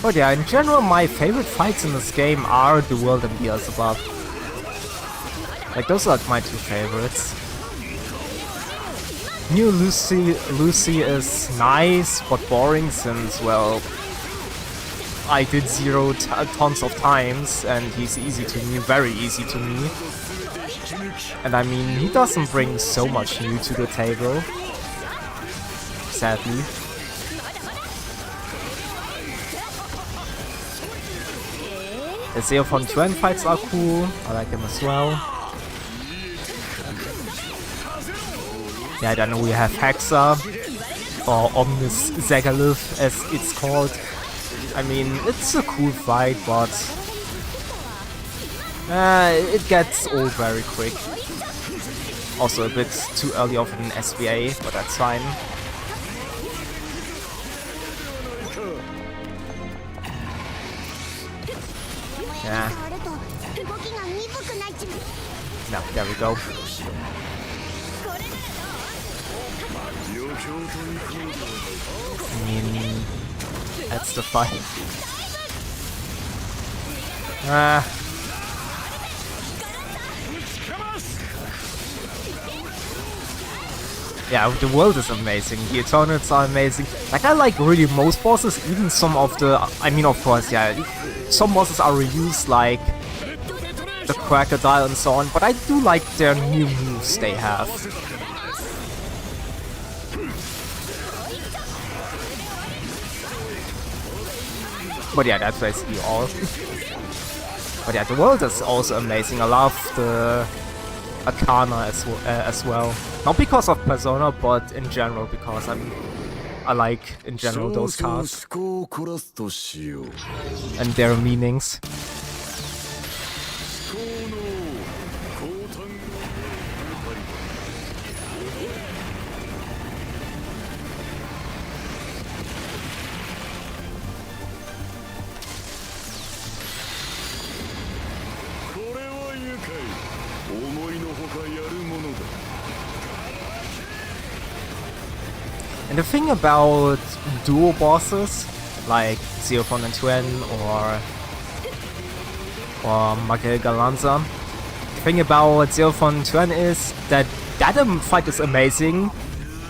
But yeah, in general, my favorite fights in this game are the World and Beelzebub. Like, those are my two favorites. New Lucy is nice, but boring since, well, I did zero tons of times, and he's easy to me, very easy to me. And I mean, he doesn't bring so much new to the table, sadly. The Zeo von Twen fights are cool, I like them as well. Yeah, then we have Hexa, or Omnis Zagalith as it's called. I mean, it's a cool fight, but it gets old very quick. Also a bit too early of an SBA, but that's fine. Yeah. No, there we go. I mean, that's the fight. Yeah, the world is amazing. The Eternals are amazing. Like, I like really most bosses, even some of the... I mean, of course, yeah, some bosses are reused, like the Crocodile and so on, but I do like their new moves they have. But yeah, that's basically all. But yeah, the world is also amazing. I love the Arcana as well. Not because of Persona, but in general, because I like, in general, those cards. And their meanings. And the thing about duo bosses, like Zeophon and Twen or Miguel Galanza, the thing about Zeophon and Twen is that fight is amazing,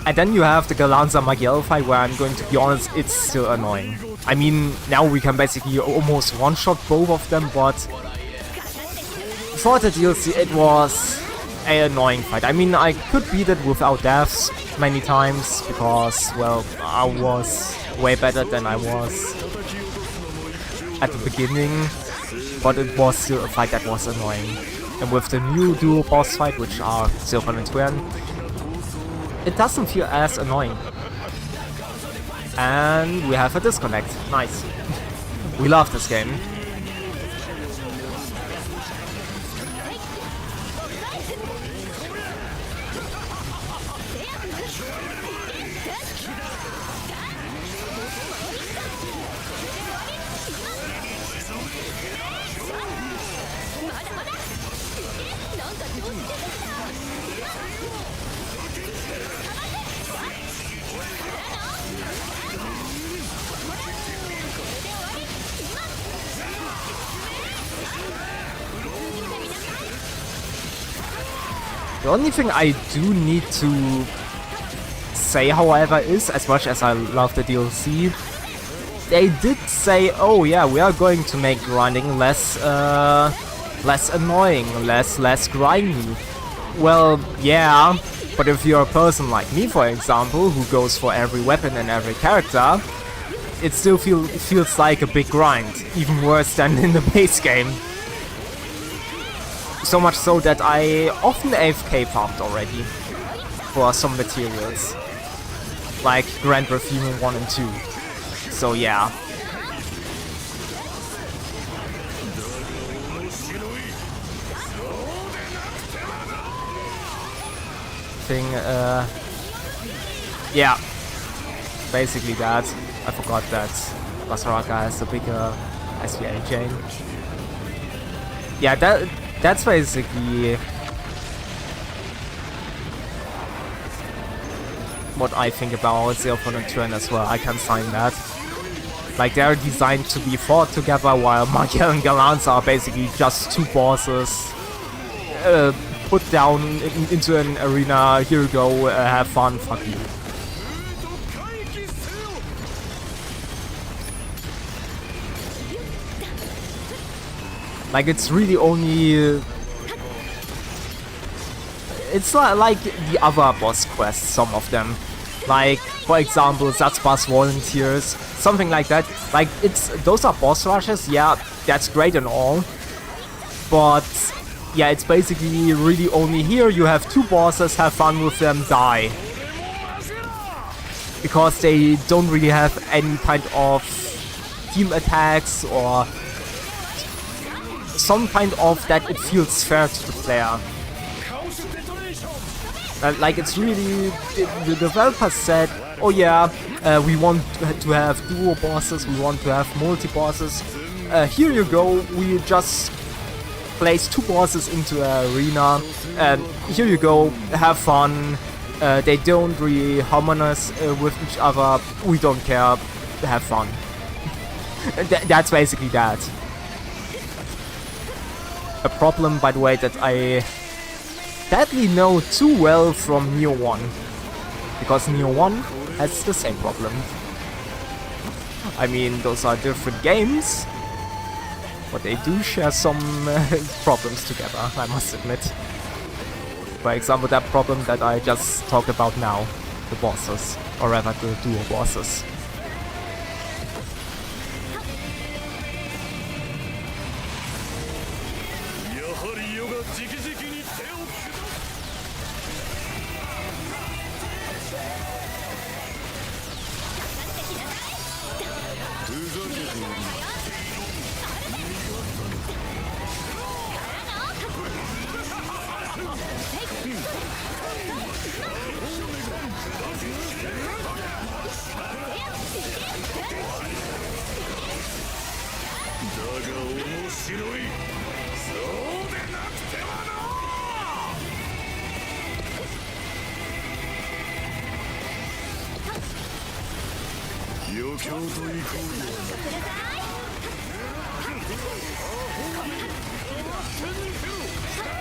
and then you have the Galanza Miguel fight where I'm going to be honest, it's still annoying. I mean, now we can basically almost one-shot both of them, but for the DLC it was an annoying fight. I mean, I could beat it without deaths many times because, well, I was way better than I was at the beginning, but it was still a fight that was annoying. And with the new dual boss fight, which are Zeophon and Twen, it doesn't feel as annoying. And we have a disconnect. Nice. We love this game. The only thing I do need to say, however, is, as much as I love the DLC, they did say, oh yeah, we are going to make grinding less annoying, less grindy. Well, yeah, but if you're a person like me, for example, who goes for every weapon and every character, it still feels like a big grind, even worse than in the base game. So much so that I often AFK farmed already for some materials, like Granblue 1 and 2. So yeah. Yeah, basically that. I forgot that Basaraka has a bigger SVA chain. Yeah, that's basically what I think about Zeophon and Twen as well. I can sign that. Like, they're designed to be fought together, while Miguel and Galanza are basically just two bosses put down into an arena. Here you go, have fun, fuck you. Like, it's really only... It's like the other boss quests, some of them. Like, for example, Zatzba's Volunteers, something like that. Like, those are boss rushes, yeah, that's great and all. But, yeah, it's basically really only here you have two bosses, have fun with them, die. Because they don't really have any kind of team attacks or some kind of that it feels fair to the player. Like, it's really... The developers said, oh yeah, we want to have duo bosses, we want to have multi-bosses. Here you go, we just place two bosses into an arena, and here you go, have fun. They don't really harmonize with each other, we don't care, have fun. That's basically that. A problem, by the way, that I sadly know too well from Neo 1. Because Neo 1 has the same problem. I mean, those are different games, but they do share some problems together, I must admit. For example, that problem that I just talked about now, the bosses, or rather the dual bosses.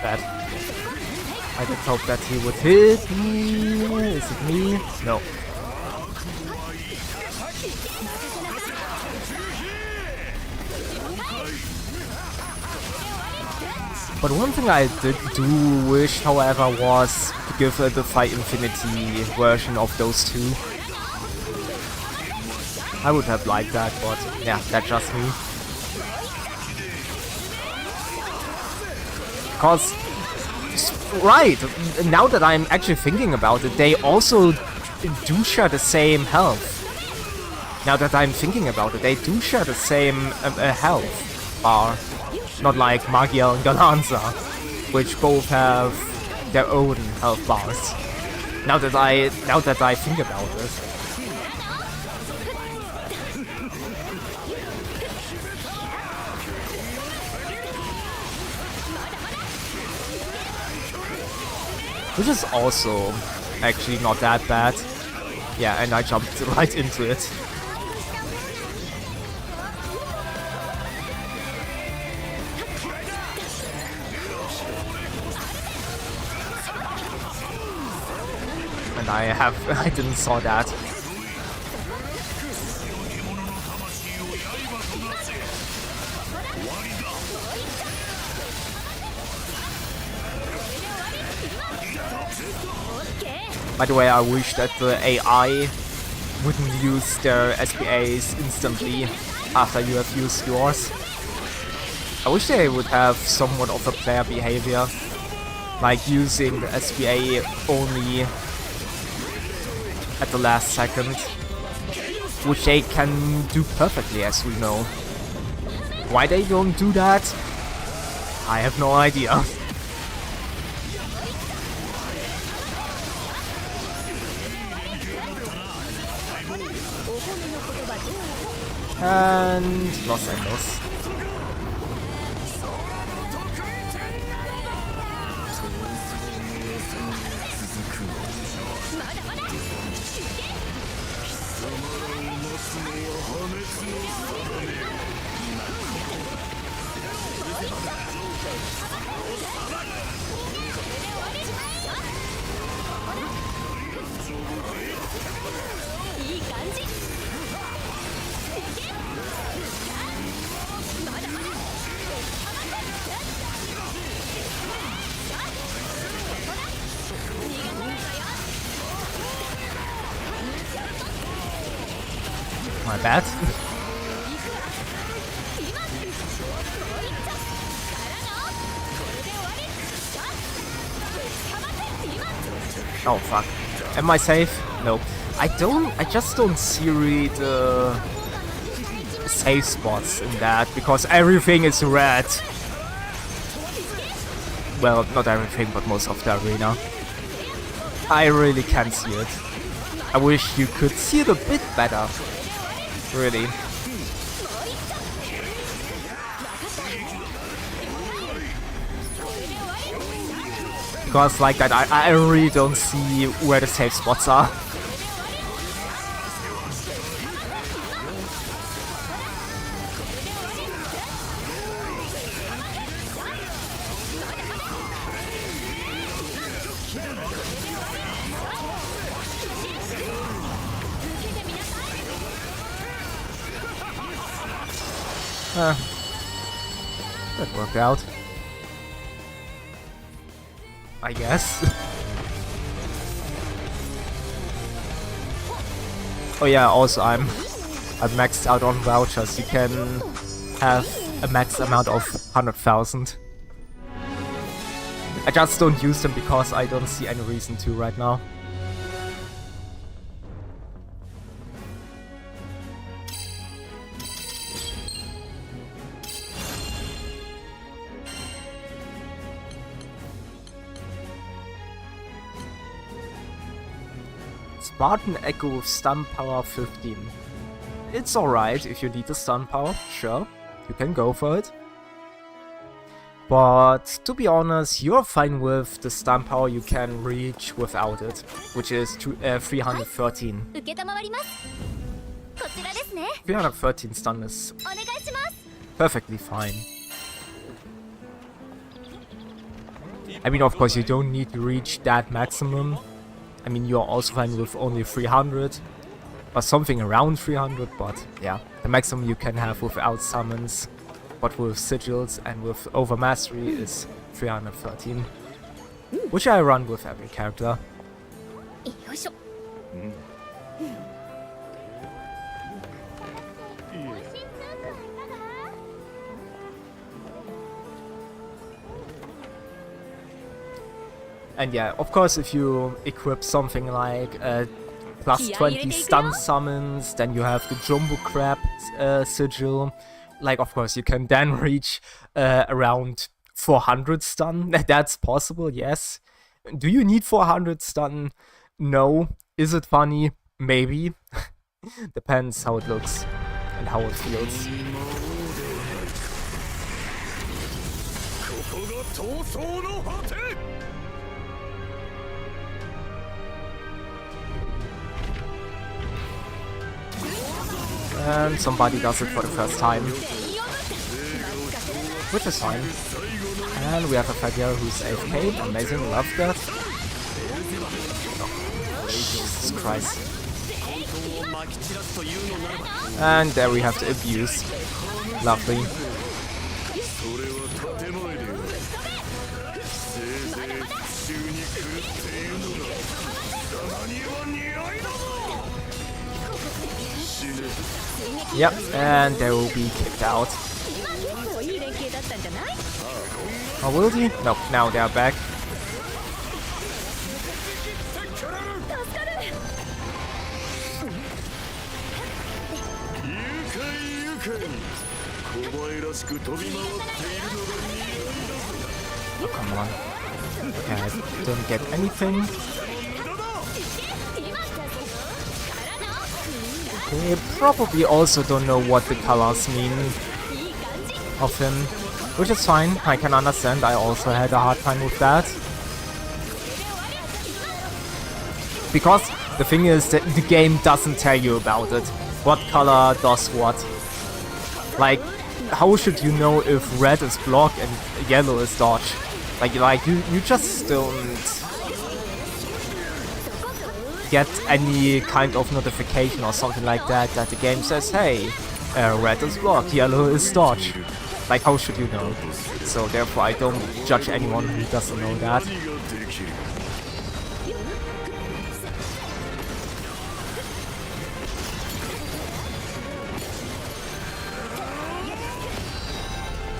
Bad. I did hope that he would hit me. Is it me? No. But one thing I do wish, however, was to give the Fight Infinity version of those two. I would have liked that, but yeah, that's just me. Because, right, now that I'm actually thinking about it, they also do share the same health. Now that I'm thinking about it, they do share the same health bar. Not like Magiel and Galanza, which both have their own health bars. Now that I think about it. Which is also actually not that bad. Yeah, and I jumped right into it. And I didn't saw that. By the way, I wish that the AI wouldn't use their SPAs instantly after you have used yours. I wish they would have somewhat of a player behavior, like using the SPA only at the last second, which they can do perfectly, as we know. Why they don't do that, I have no idea. And Los Angeles. My bad. Oh fuck. Am I safe? No. I just don't see the safe spots in that because everything is red. Well, not everything, but most of the arena. I really can't see it. I wish you could see it a bit better. Really. Because like that, I really don't see where the safe spots are. That worked out. I guess. Oh yeah, also I'm maxed out on vouchers. You can have a max amount of 100,000. I just don't use them because I don't see any reason to right now. Spartan Echo with stun power 15. It's alright if you need the stun power, sure, you can go for it. But to be honest, you're fine with the stun power you can reach without it, which is 313. 313 stun is perfectly fine. I mean, of course, you don't need to reach that maximum. I mean, you're also fine with only 300, or something around 300, but yeah, the maximum you can have without summons, but with sigils and with overmastery is 313, which I run with every character. And yeah, of course, if you equip something like plus 20 stun summons, then you have the Jumbo Crab sigil. Like, of course, you can then reach around 400 stun. That's possible, yes. Do you need 400 stun? No. Is it funny? Maybe. Depends how it looks and how it feels. And somebody does it for the first time, which is fine. And we have a Fagia who's AFK, amazing, love that. Oh, Jesus Christ. And there we have the abuse, lovely. Yep, and they will be kicked out. Or will they? Nope, now they are back. Oh, come on. Okay, I don't get anything. They probably also don't know what the colors mean of him, which is fine, I can understand, I also had a hard time with that. Because the thing is that the game doesn't tell you about it, what color does what. Like, how should you know if red is block and yellow is dodge? Like you just don't get any kind of notification or something like that the game says, hey, red is block, yellow is dodge. Like, how should you know? So therefore I don't judge anyone who doesn't know that.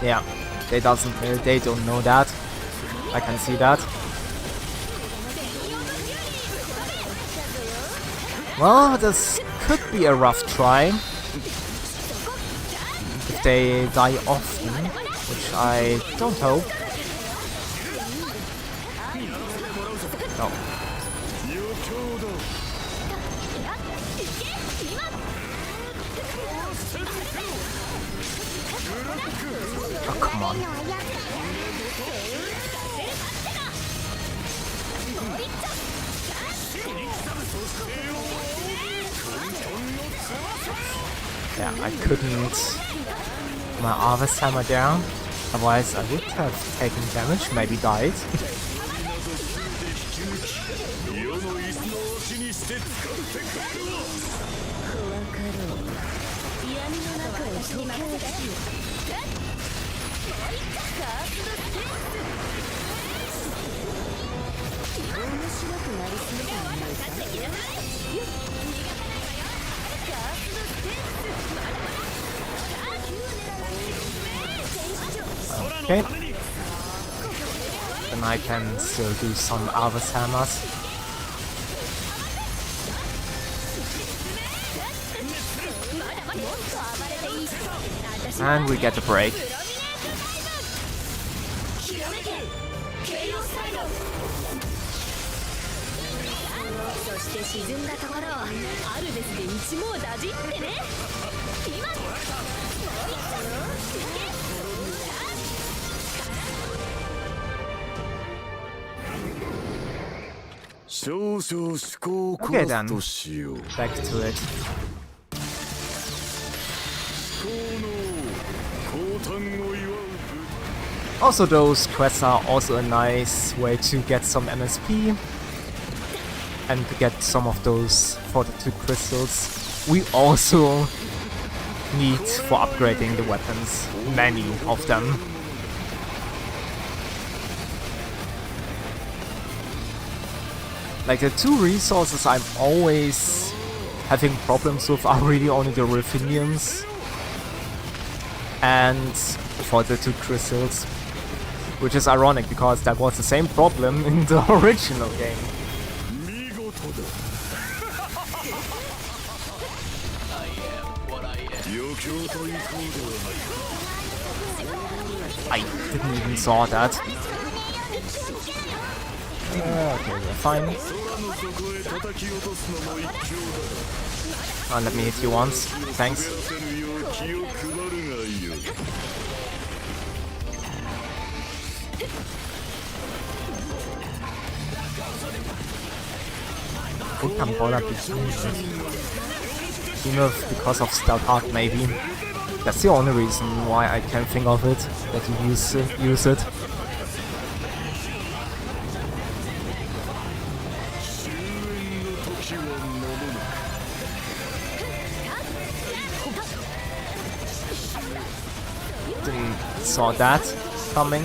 Yeah, they don't know that. I can see that. Well, this could be a rough try if they die often, which I don't hope. No. Oh, come on. Yeah, I couldn't my Arvess hammer down, otherwise I would have taken damage, maybe died. Okay. Then I can still do some Arvess hammers. And we get the break. Okay then, back to it. Also those quests are also a nice way to get some MSP and to get some of those fortitude crystals we also need for upgrading the weapons, many of them. Like the two resources I'm always having problems with are really only the Ruthenians and fortitude crystals, which is ironic because that was the same problem in the original game. I didn't even saw that. Okay, we're fine. Let me hit you once. Thanks. I think I'm bothered because of Stealth Heart, maybe. That's the only reason why I can think of it, that you use it. Didn't saw that coming.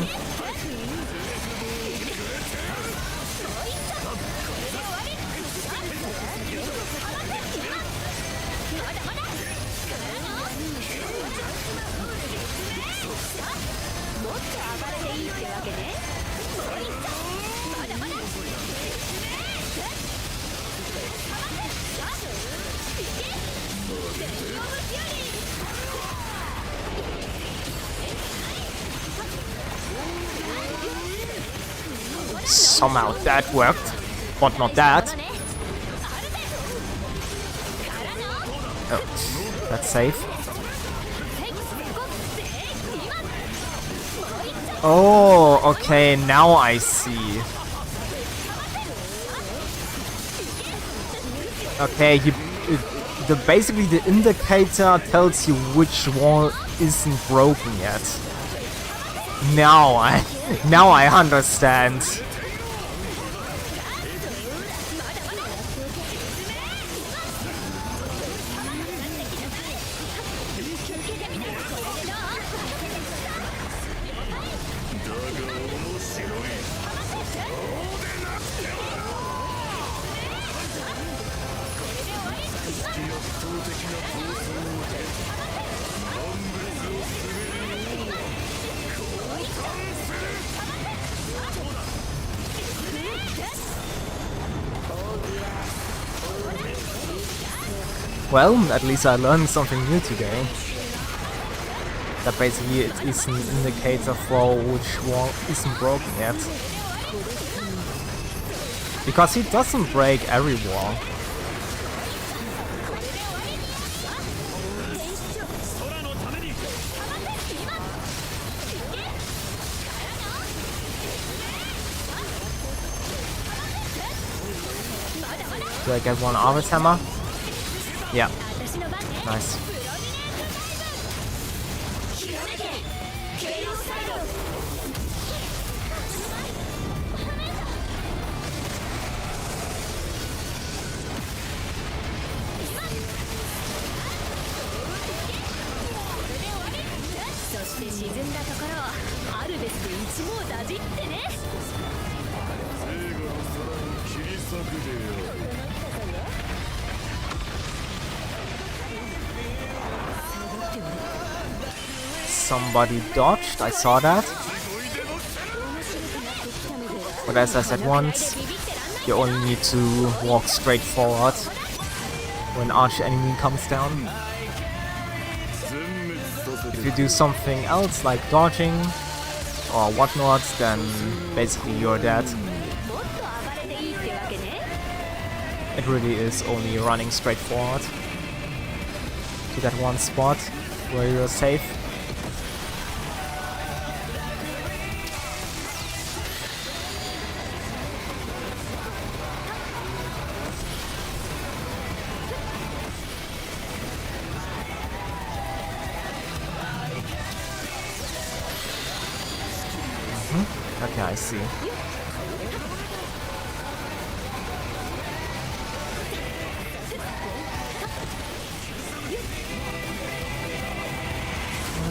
Somehow that worked, but not that. Oh, that's safe. Oh, okay, now I see. Okay, basically the indicator tells you which wall isn't broken yet. Now I understand. Well, at least I learned something new today. That basically it is an indicator for which wall isn't broken yet. Because he doesn't break every wall. Do I get one Arvess hammer? Yeah. Nice. 沈んだところをアルベスで一網打尽ってね。Somebody dodged, I saw that. But as I said once, you only need to walk straight forward when arch enemy comes down. If you do something else like dodging or whatnot, then basically you're dead. It really is only running straight forward to that one spot where you're safe. Okay, I see.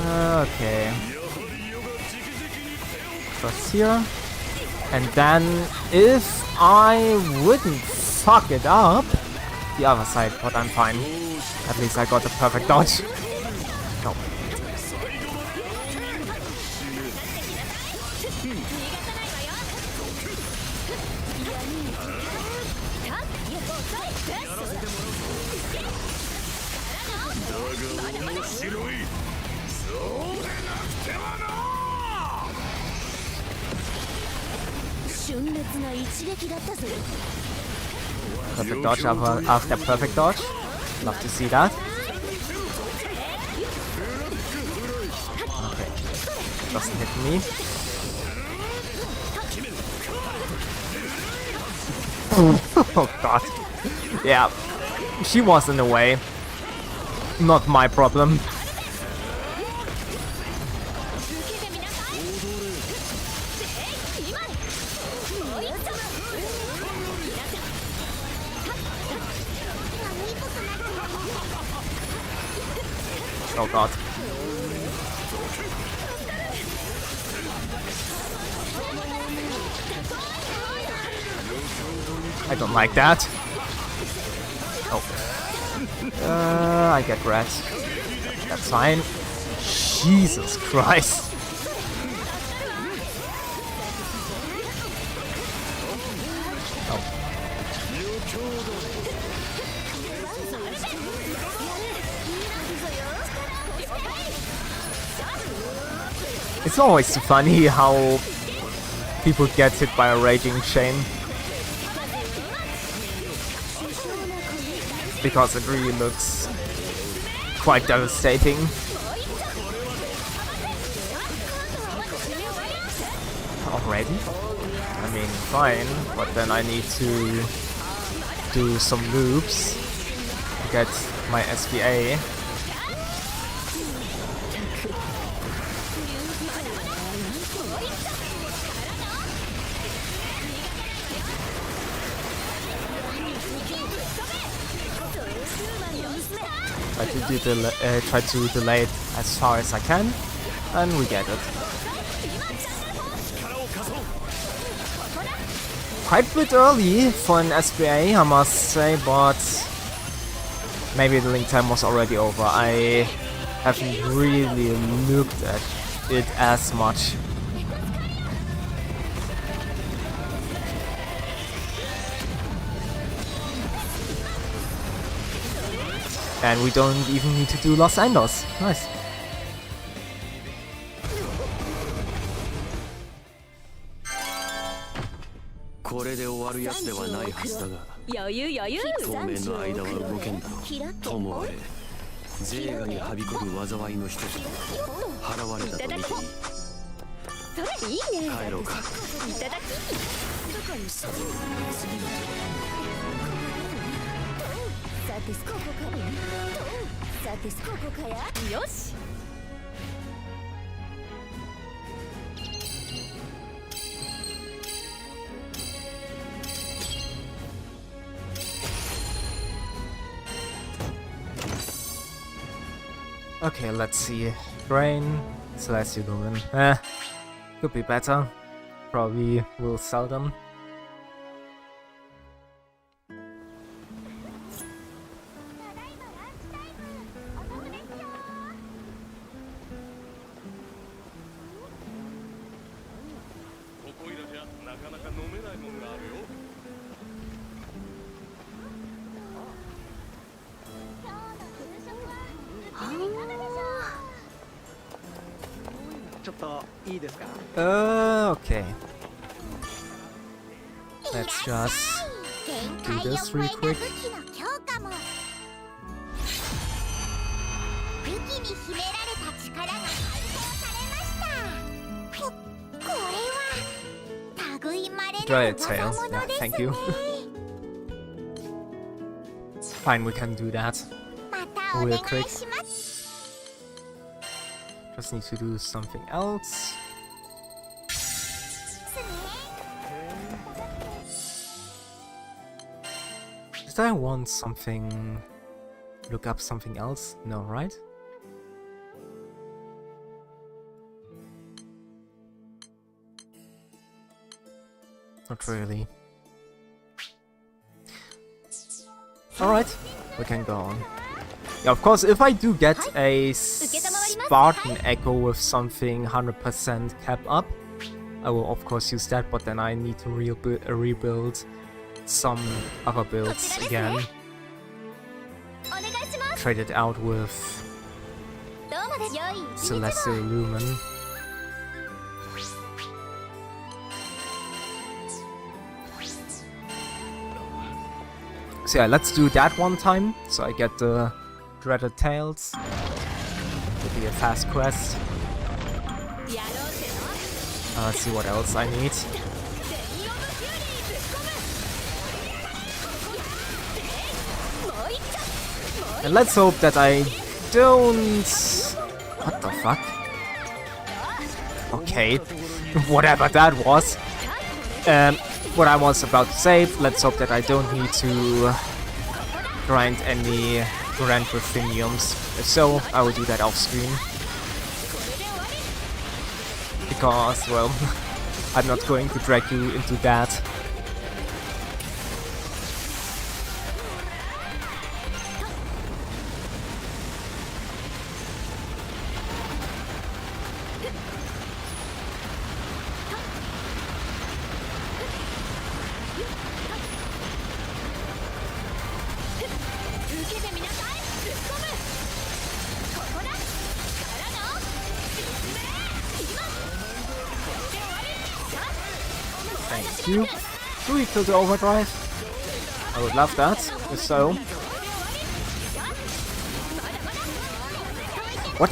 Okay. Just here. And then, if I wouldn't fuck it up, the other side, but I'm fine. At least I got the perfect dodge. No. Perfect dodge after perfect dodge. Love to see that. Okay. Doesn't hit me. Oh god. Yeah. She was in the way. Not my problem. Oh god. I don't like that. Oh. I get red. That's fine. Jesus Christ. Oh. It's always so funny how people get hit by a raging chain. Because it really looks quite devastating. Already? I mean, fine, but then I need to do some loops to get my SVA. Try to delay it as far as I can, and we get it. Quite a bit early for an SBA, I must say, but maybe the link time was already over. I haven't really looked at it as much. And we don't even need to do Los Angeles. Nice. Okay, let's see. Brain, Celestial Lumen. Could be better. Probably will sell them. Okay. Let's just do this real quick. Giant tail. Yeah, thank you. Fine, we can do that real quick. Just need to do something else. Did I want something... look up something else? No, right? Not really. Alright, we can go on. Yeah, of course, if I do get a Spartan Echo with something 100% cap up, I will of course use that, but then I need to rebuild some other builds again. Trade it out with Celestial Lumen. So yeah, let's do that one time, so I get the dreaded tails. Could be a fast quest. Let's see what else I need. And let's hope that I don't... What the fuck? Okay, whatever that was. What I was about to say, let's hope that I don't need to grind any Grand Rutheniums. If so, I will do that off screen. Because, well, I'm not going to drag you into that. Thank you. Do we kill the overdrive? I would love that, if so. What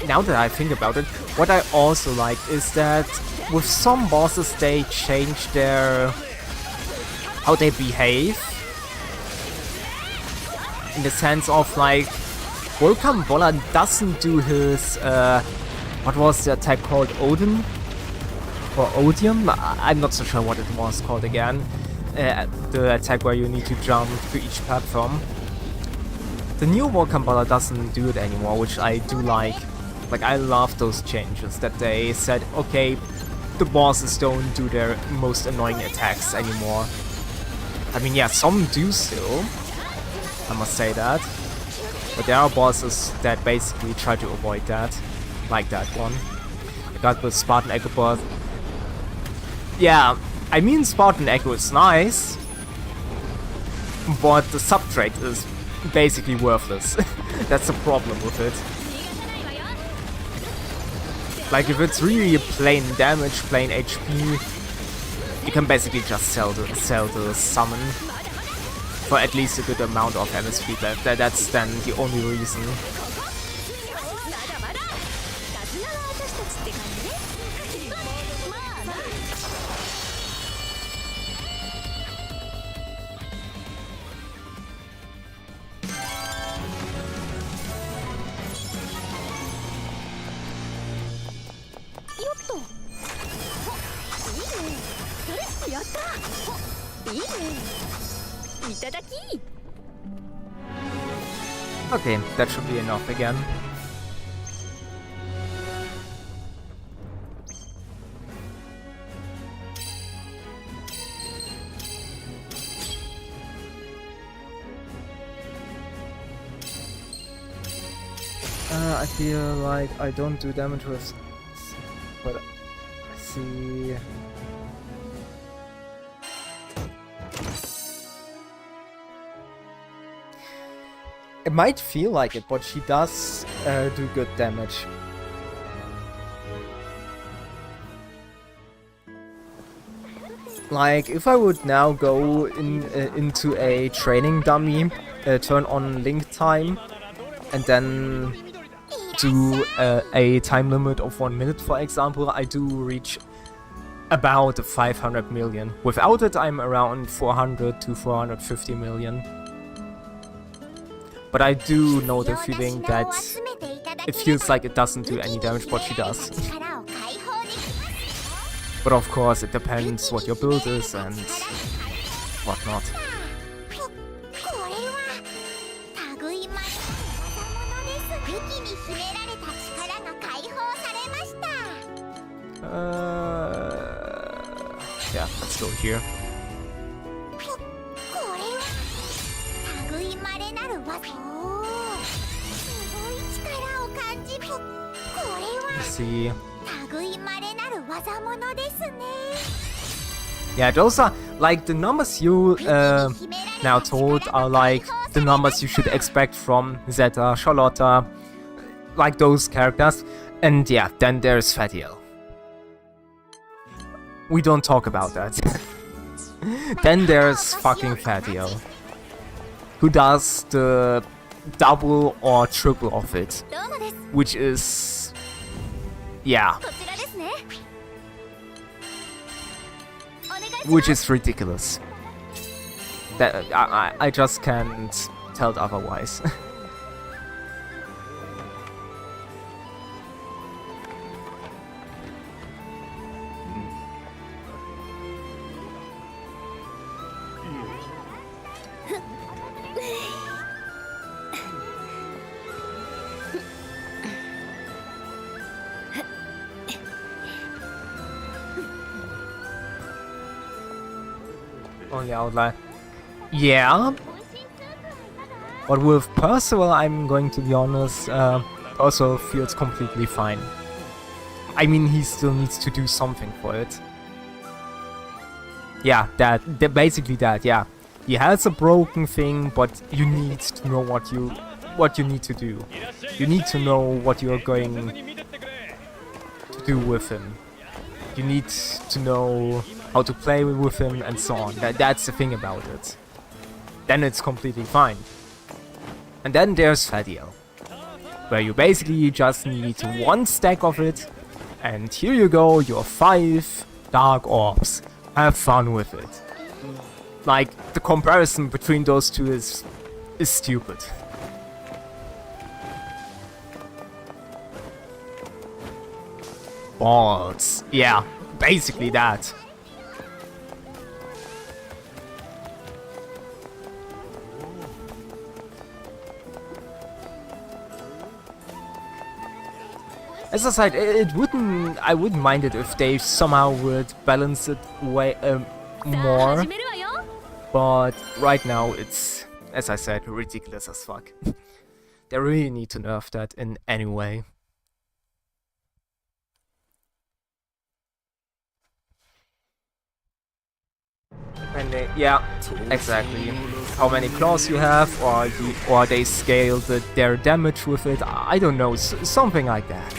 now that I think about it, what I also like is that with some bosses they change their... how they behave. In the sense of like, Volcan Bola doesn't do his, what was the attack called, Odin? Or Odium? I'm not so sure what it was called again. The attack where you need to jump to each platform. The new Volcan Bola doesn't do it anymore, which I do like. Like, I love those changes, that they said, okay, the bosses don't do their most annoying attacks anymore. I mean, yeah, some do still, I must say that. But there are bosses that basically try to avoid that, like that one. I got the Spartan Echo boss. Yeah, I mean Spartan Echo is nice, but the subtrade is basically worthless. That's the problem with it. Like, if it's really plain damage, plain HP, you can basically just sell the summon for at least a good amount of MSP left. That's then the only reason. Okay, that should be enough again. I feel like I don't do damage with... But... see... It might feel like it, but she does do good damage. Like, if I would now go into a training dummy, turn on link time, and then do a time limit of 1 minute, for example, I do reach about 500 million. Without it, I'm around 400 to 450 million. But I do know the feeling that it feels like it doesn't do any damage, what she does. But of course, it depends what your build is and whatnot. Yeah, let's go here. Let's see. Yeah, those are like the numbers you now told are like the numbers you should expect from Zeta, Charlotta, like those characters. And yeah, then there's Fatiel. We don't talk about that. Then there's fucking Fatiel, who does the double or triple of it, which is... yeah. Which is ridiculous. That I just can't tell otherwise. Only outline. Yeah. But with Percival, I'm going to be honest, Percival feels completely fine. I mean, he still needs to do something for it. Yeah, basically that, yeah. He has a broken thing, but you need to know what you need to do. You need to know what you're going to do with him. You need to know how to play with him and so on. That's the thing about it. Then it's completely fine. And then there's Fatiel, where you basically just need 1 stack of it, and here you go, your 5 dark orbs. Have fun with it. Like, the comparison between those two is stupid. Balls. Yeah, basically that. As I said, I wouldn't mind it if they somehow would balance it way more. But right now it's, as I said, ridiculous as fuck. They really need to nerf that in any way. And yeah, exactly. How many claws you have, or they scale their damage with it. I don't know, something like that.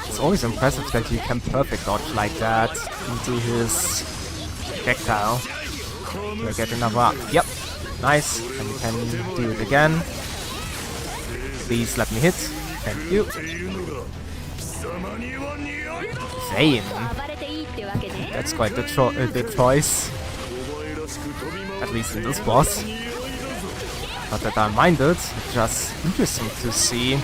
It's always impressive that you can perfect dodge like that into his projectile. We'll get another. Yep. Nice, and you can do it again. Please let me hit. Thank you. Vayne. That's quite the choice. At least in this boss. Not that I minded, it's just interesting to see.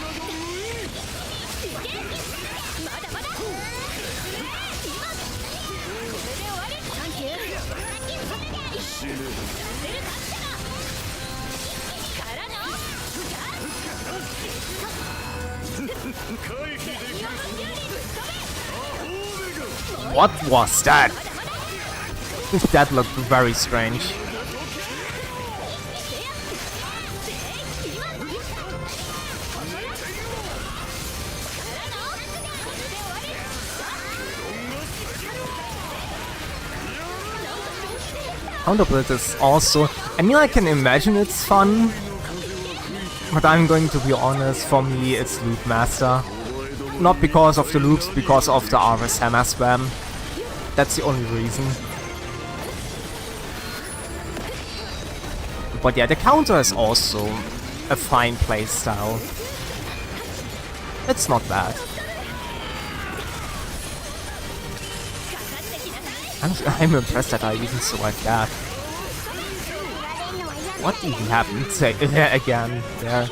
What was that? That looked very strange. Counterblade is also... I mean, I can imagine it's fun, but I'm going to be honest, for me it's Loop Master. Not because of the loops, because of the Arvess hammer spam. That's the only reason. But yeah, the counter is also a fine playstyle. It's not bad. I'm impressed that I even survived that. What even happened again there?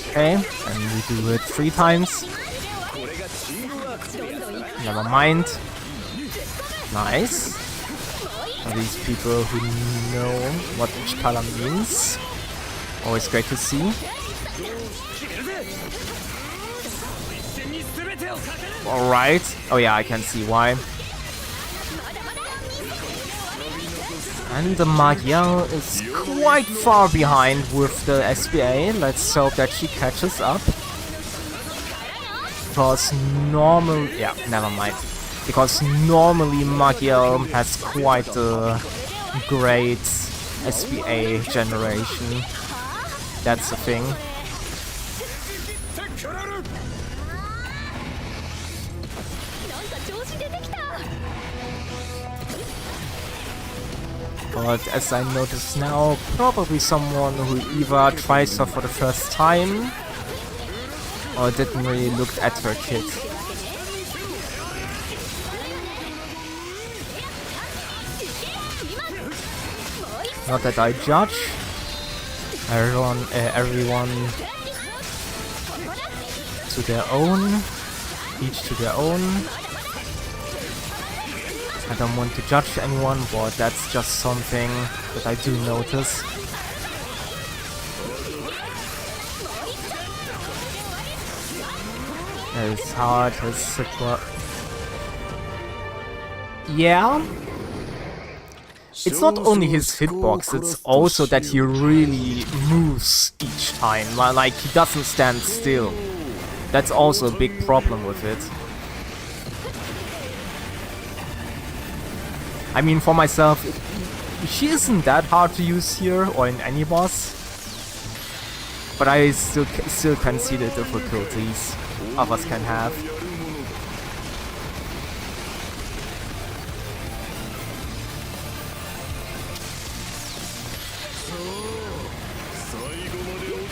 Okay, and we do it 3 times. Never mind. Nice. For these people who know what each color means. Always great to see. Alright. Oh yeah, I can see why. And the Magiel is quite far behind with the SBA. Let's hope that she catches up. Because yeah, never mind. Because normally Magiel has quite a great SBA generation. That's the thing. But as I notice now, probably someone who either tries her for the first time or didn't really look at her kit. Not that I judge. Everyone to their own. Each to their own. I don't want to judge anyone, but that's just something that I do notice. It's hard, it's yeah. It's not only his hitbox, it's also that he really moves each time. Like, he doesn't stand still. That's also a big problem with it. I mean, for myself, she isn't that hard to use here, or in any boss. But I still can see the difficulties others can have.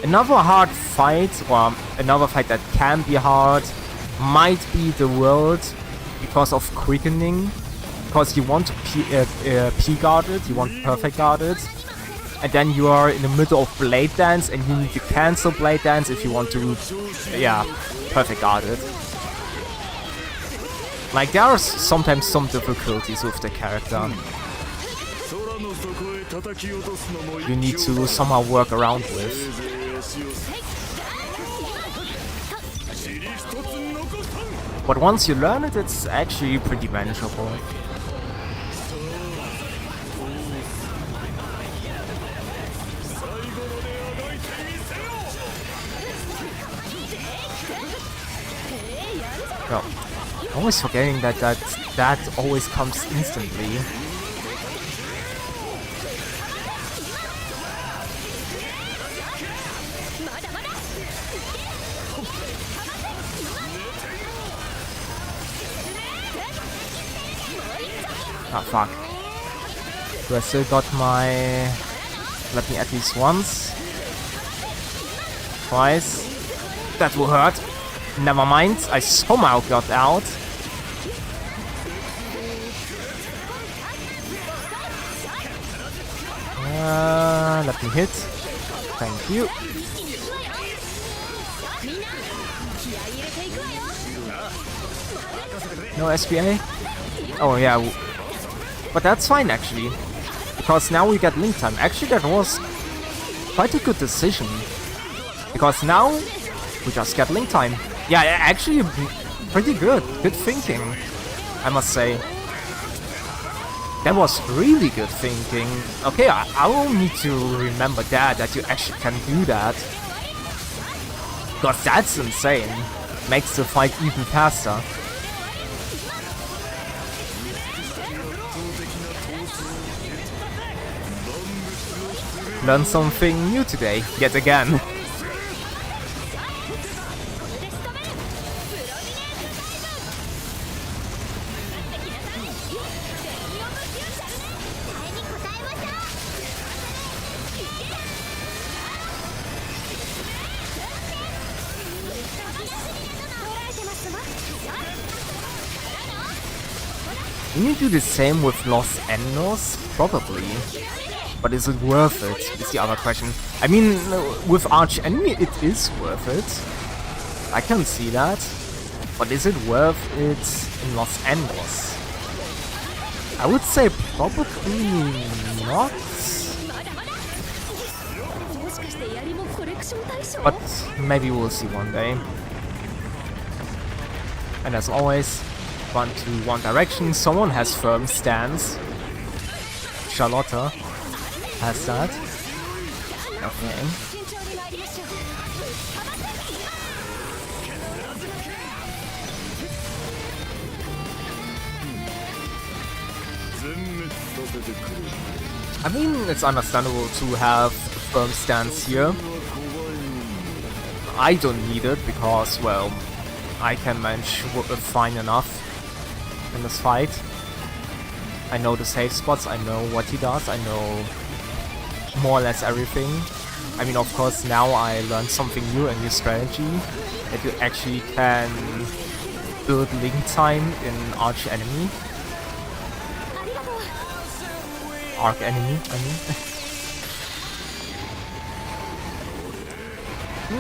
Another hard fight, or another fight that can be hard, might be the world because of quickening. Because you want to P-guard it, you want perfect guard it, and then you are in the middle of Blade Dance and you need to cancel Blade Dance if you want to, yeah, perfect guard it. Like, there are sometimes some difficulties with the character. You need to somehow work around with. But once you learn it, it's actually pretty manageable. Oh, always forgetting that always comes instantly. Ah, fuck. Do I still got my... Let me at least once. Twice. That will hurt. Never mind, I somehow got out. Let me hit. Thank you. No SBA? Oh yeah, but that's fine actually, because now we get link time. Actually, that was quite a good decision, because now we just get link time. Yeah, actually, pretty good. Good thinking, I must say. That was really good thinking. Okay, I will need to remember that you actually can do that. Because that's insane. Makes the fight even faster. Learned something new today, yet again. Can you do the same with Los Endos? Probably. But is it worth it? Is the other question. I mean, with Arch Enemy it is worth it. I can see that. But is it worth it in Los Endos? I would say probably not. But maybe we'll see one day. And as always, run to one direction. Someone has firm stance. Charlotta has that. Okay. I mean, it's understandable to have a firm stance here. I don't need it because, well, I can manage fine enough in this fight. I know the safe spots, I know what he does, I know more or less everything. I mean, of course, now I learned something new, a new strategy, that you actually can build link time in Arch Enemy. Arc Enemy, I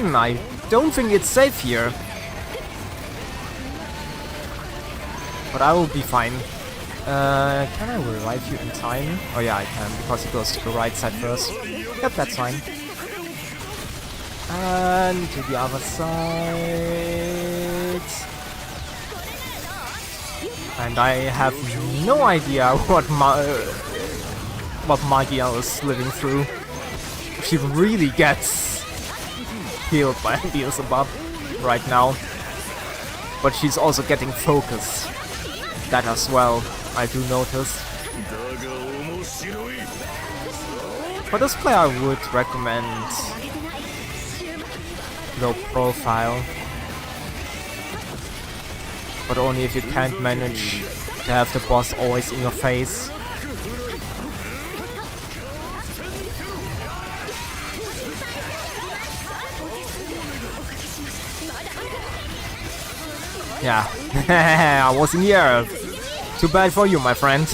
mean. I don't think it's safe here. But I will be fine. Can I revive you in time? Oh yeah, I can, because he goes to the right side first. Yep, that's fine. And to the other side. And I have no idea what Magia is living through. She really gets healed by Beelzebub right now. But she's also getting focused. That as well, I do notice. For this player I would recommend low profile. But only if you can't manage to have the boss always in your face. Yeah, I wasn't here. Too bad for you, my friend.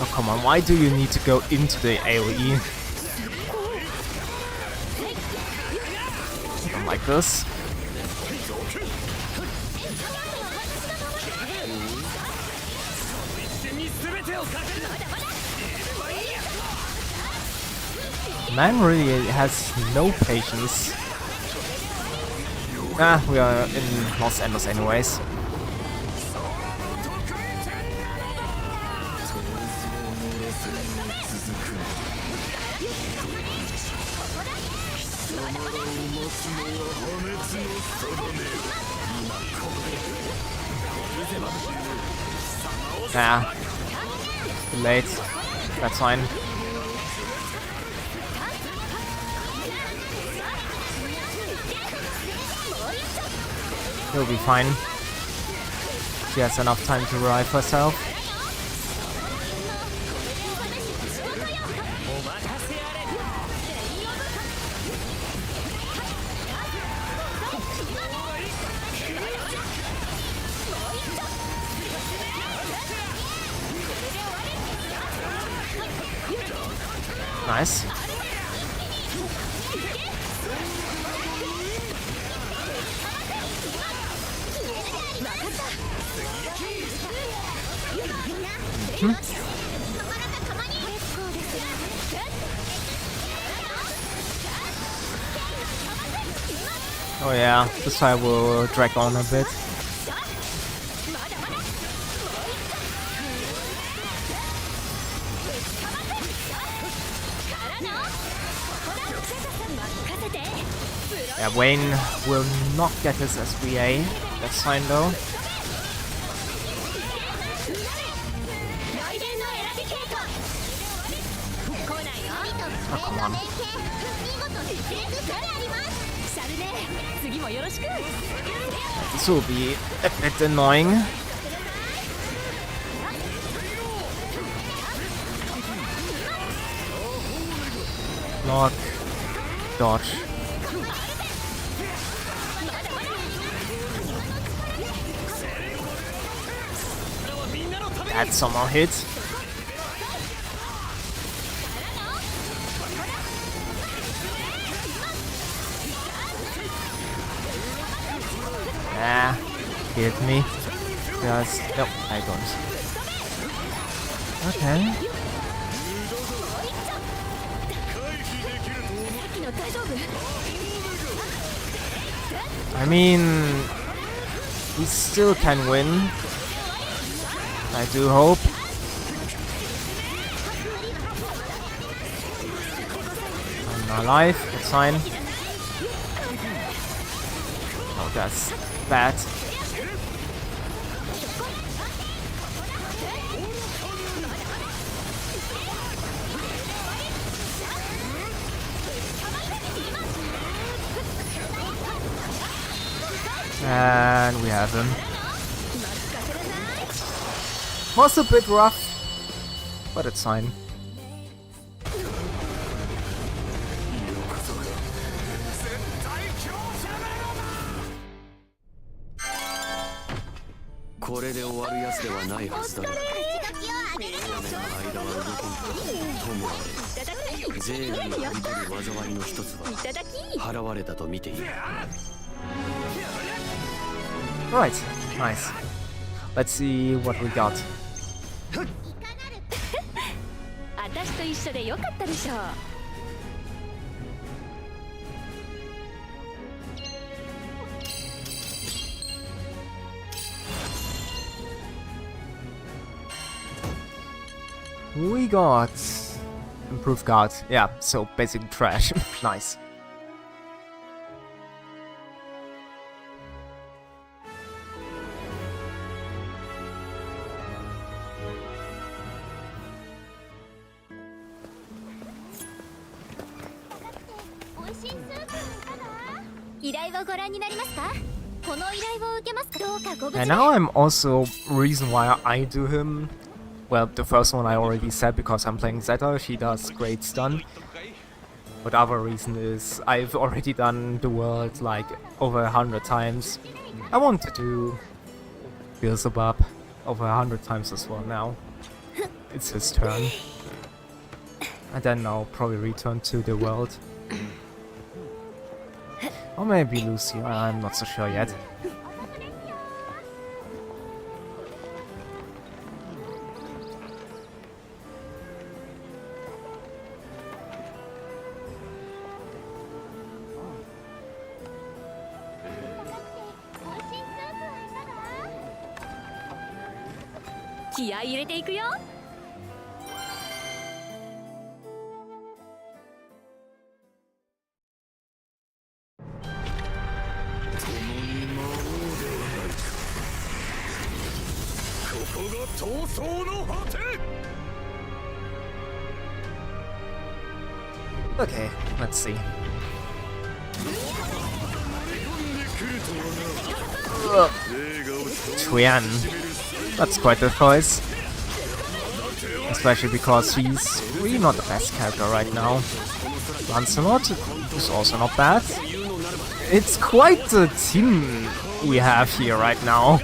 Oh, come on, why do you need to go into the AoE? I don't like this. Man really has no patience. Ah, we are in Los Endos anyways. Nah, too late. That's fine. He'll be fine. She has enough time to revive herself. Nice. Oh yeah, this fight will drag on a bit. Yeah, Wayne will not get his SBA. That's fine though. Oh, come on. This will be a bit annoying. Block. Dodge. That's somehow hit. Ah, hit me. Just nope, I don't. Okay. I mean, we still can win. I do hope. I'm alive, it's fine. Oh, that's bad. And we have him. Was a bit rough, but it's fine. Right, nice. Let's see what we got. We got improved guard. Yeah, so basically trash. Nice. And now I'm also reason why I do him. Well, the first one I already said because I'm playing Zeta, she does great stun. But other reason is I've already done the world like over 100 times. I want to do Beelzebub over 100 times as well now. It's his turn. And then I'll probably return to the world. Or maybe Lucy, I'm not so sure yet. Okay, let's see. Trian. That's quite the choice. Especially because he's really not the best character right now. Lancelot is also not bad. It's quite the team we have here right now.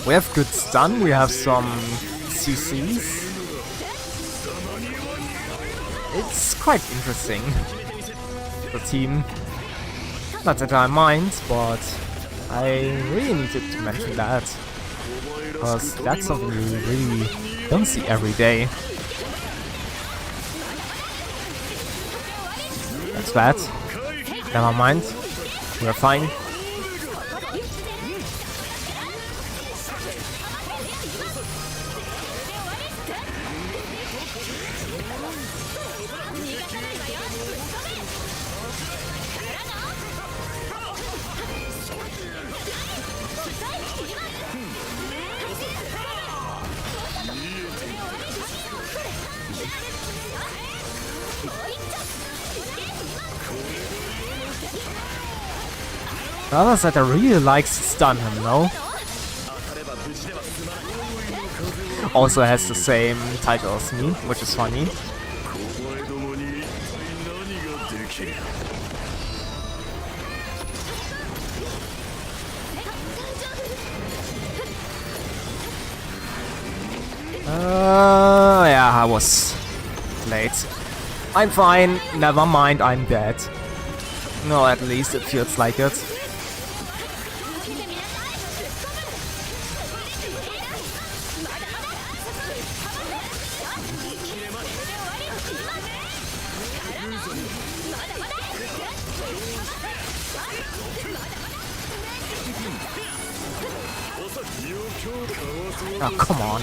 We have good stun, we have some CCs. It's quite interesting, the team. Not that I mind, but I really needed to mention that. Because that's something you really don't see every day. That's bad. Never mind. We're fine. Zeta really likes to stun him, no? Also has the same title as me, which is funny. Yeah, I was late. I'm fine, never mind, I'm dead. No, at least it feels like it. Oh, come on.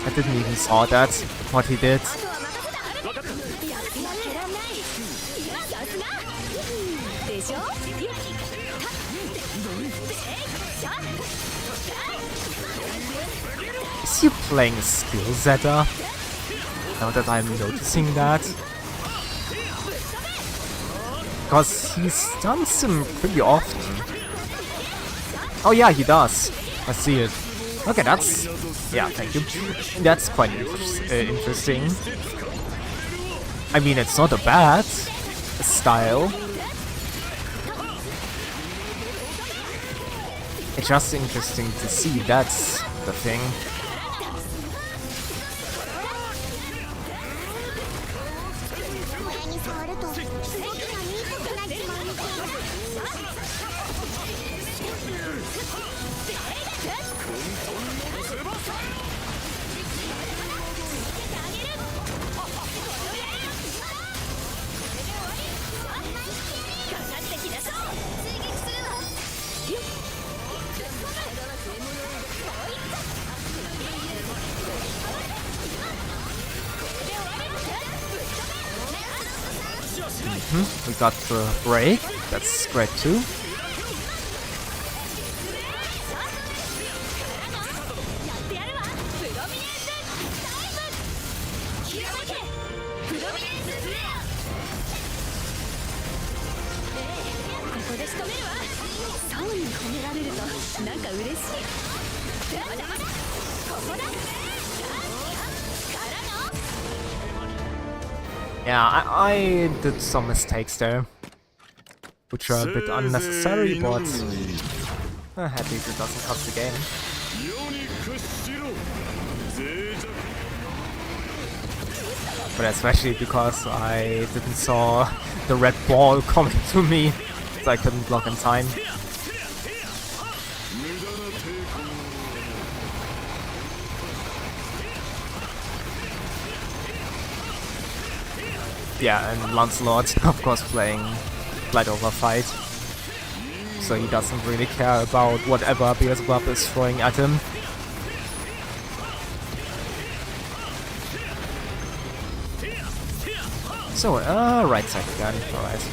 I didn't even saw that, what he did. Is he playing skill Zeta? Now that I'm noticing that. Because he stuns him pretty often. Oh yeah, he does. I see it. Okay, that's... yeah, thank you. That's quite interesting. I mean, it's not a bad style. It's just interesting to see, that's the thing. We got the break, that's great too. Yeah, I did some mistakes there, which are a bit unnecessary, but at least it doesn't cost the game. But especially because I didn't saw the red ball coming to me, so I couldn't block in time. Yeah, and Lancelot, of course, playing Flight Over Fight. So he doesn't really care about whatever Beelzebub is throwing at him. So, right side again, alright.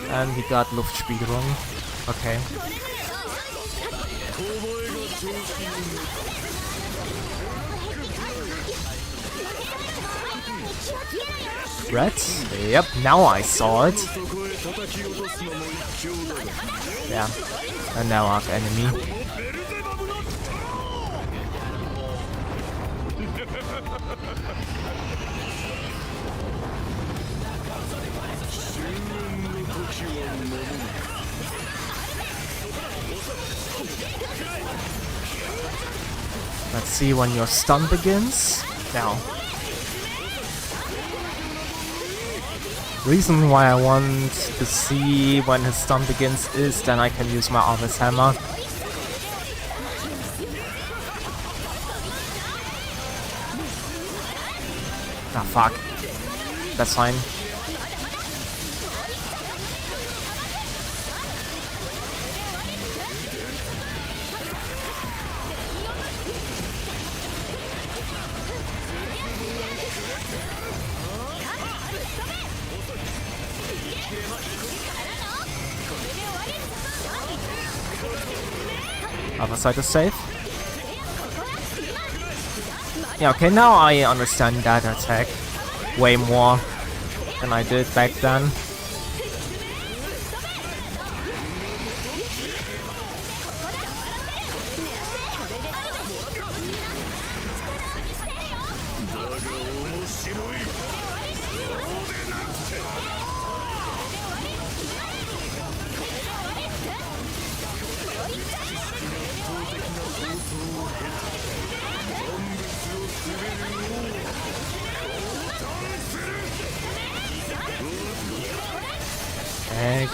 And we got Luftspiegelung. Okay. Red? Yep, now I saw it. Yeah, a Narok enemy. Let's see when your stun begins. Now. Reason why I want to see when his stun begins is then I can use my Arvess hammer. Ah fuck. That's fine. Other side is safe. Yeah, okay, now I understand that attack way more than I did back then.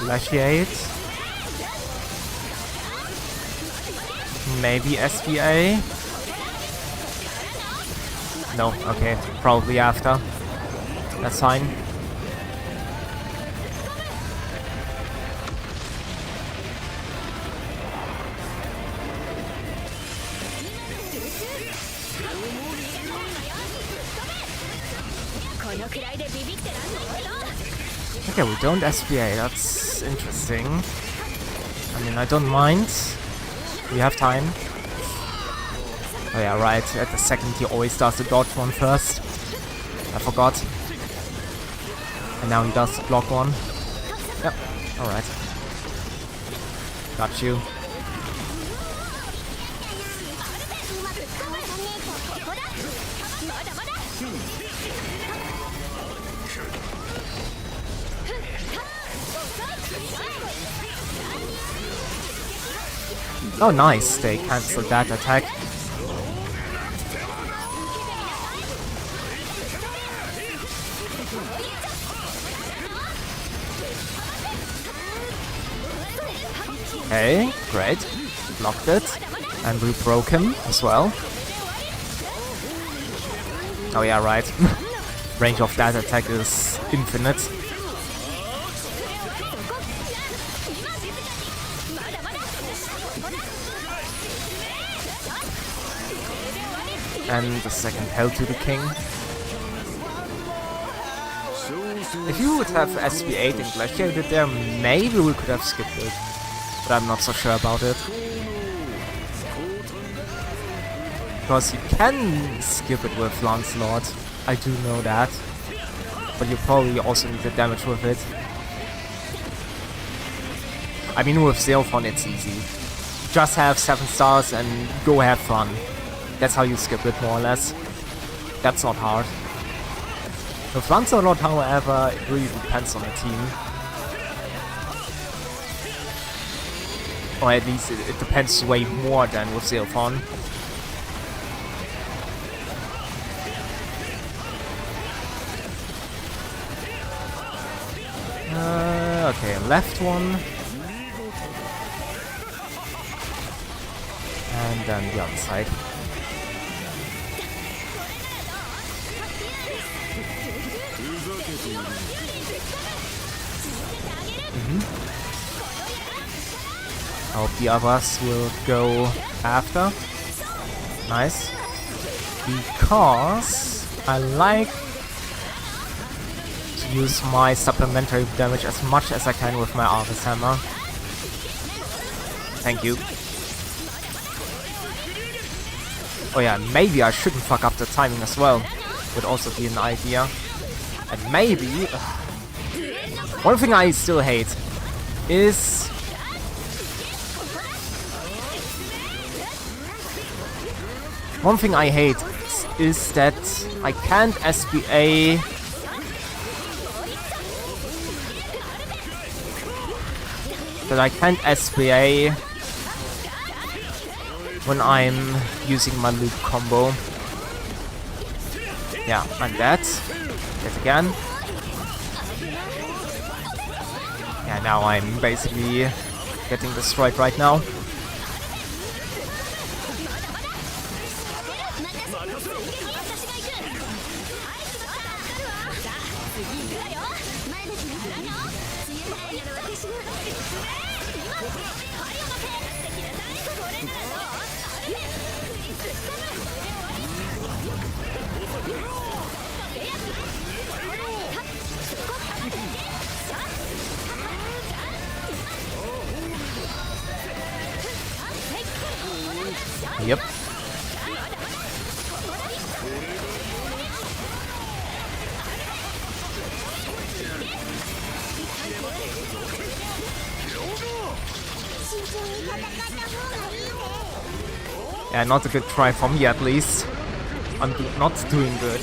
Glaciate. Maybe SVA? No, okay, probably after. That's fine. Okay, we don't SBA, that's interesting. I mean, I don't mind. We have time. Oh yeah, right, at the second he always does the dodge one first. I forgot. And now he does the block one. Yep, alright. Got you. Oh nice, they cancelled that attack. Okay, great. Blocked it. And we broke him as well. Oh yeah, right. Range of that attack is infinite. And the second Hell to the King. If you would have SV8 and Glaciated there, maybe we could have skipped it. But I'm not so sure about it. Because you can skip it with Lancelot. I do know that. But you probably also need the damage with it. I mean, with Xeophon it's easy. Just have 7 stars and go have fun. That's how you skip it, more or less. That's not hard. With Lancelot, however, it really depends on the team. Or at least it depends way more than with Xeophon. Okay, left one. And then the other side. I hope the others will go after. Nice. Because I like to use my supplementary damage as much as I can with my Arvess hammer. Thank you. Oh yeah, maybe I shouldn't fuck up the timing as well. would also be an idea. And maybe... one thing I still hate is... one thing I hate is that I can't SBA... that I can't SBA when I'm using my loop combo. Yeah, and that. Yet again. Yeah, now I'm basically getting destroyed right now. Yep. Yeah, not a good try for me at least. I'm not doing good.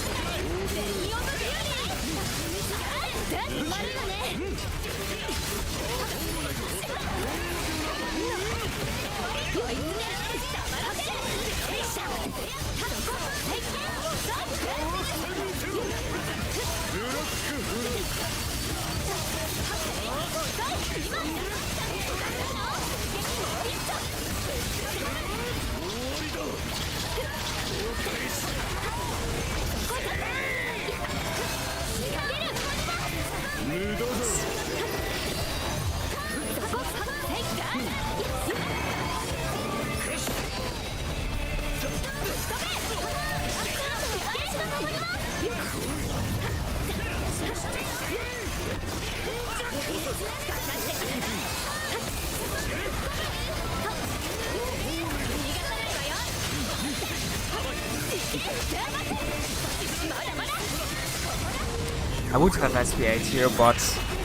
I would have SB8 here, but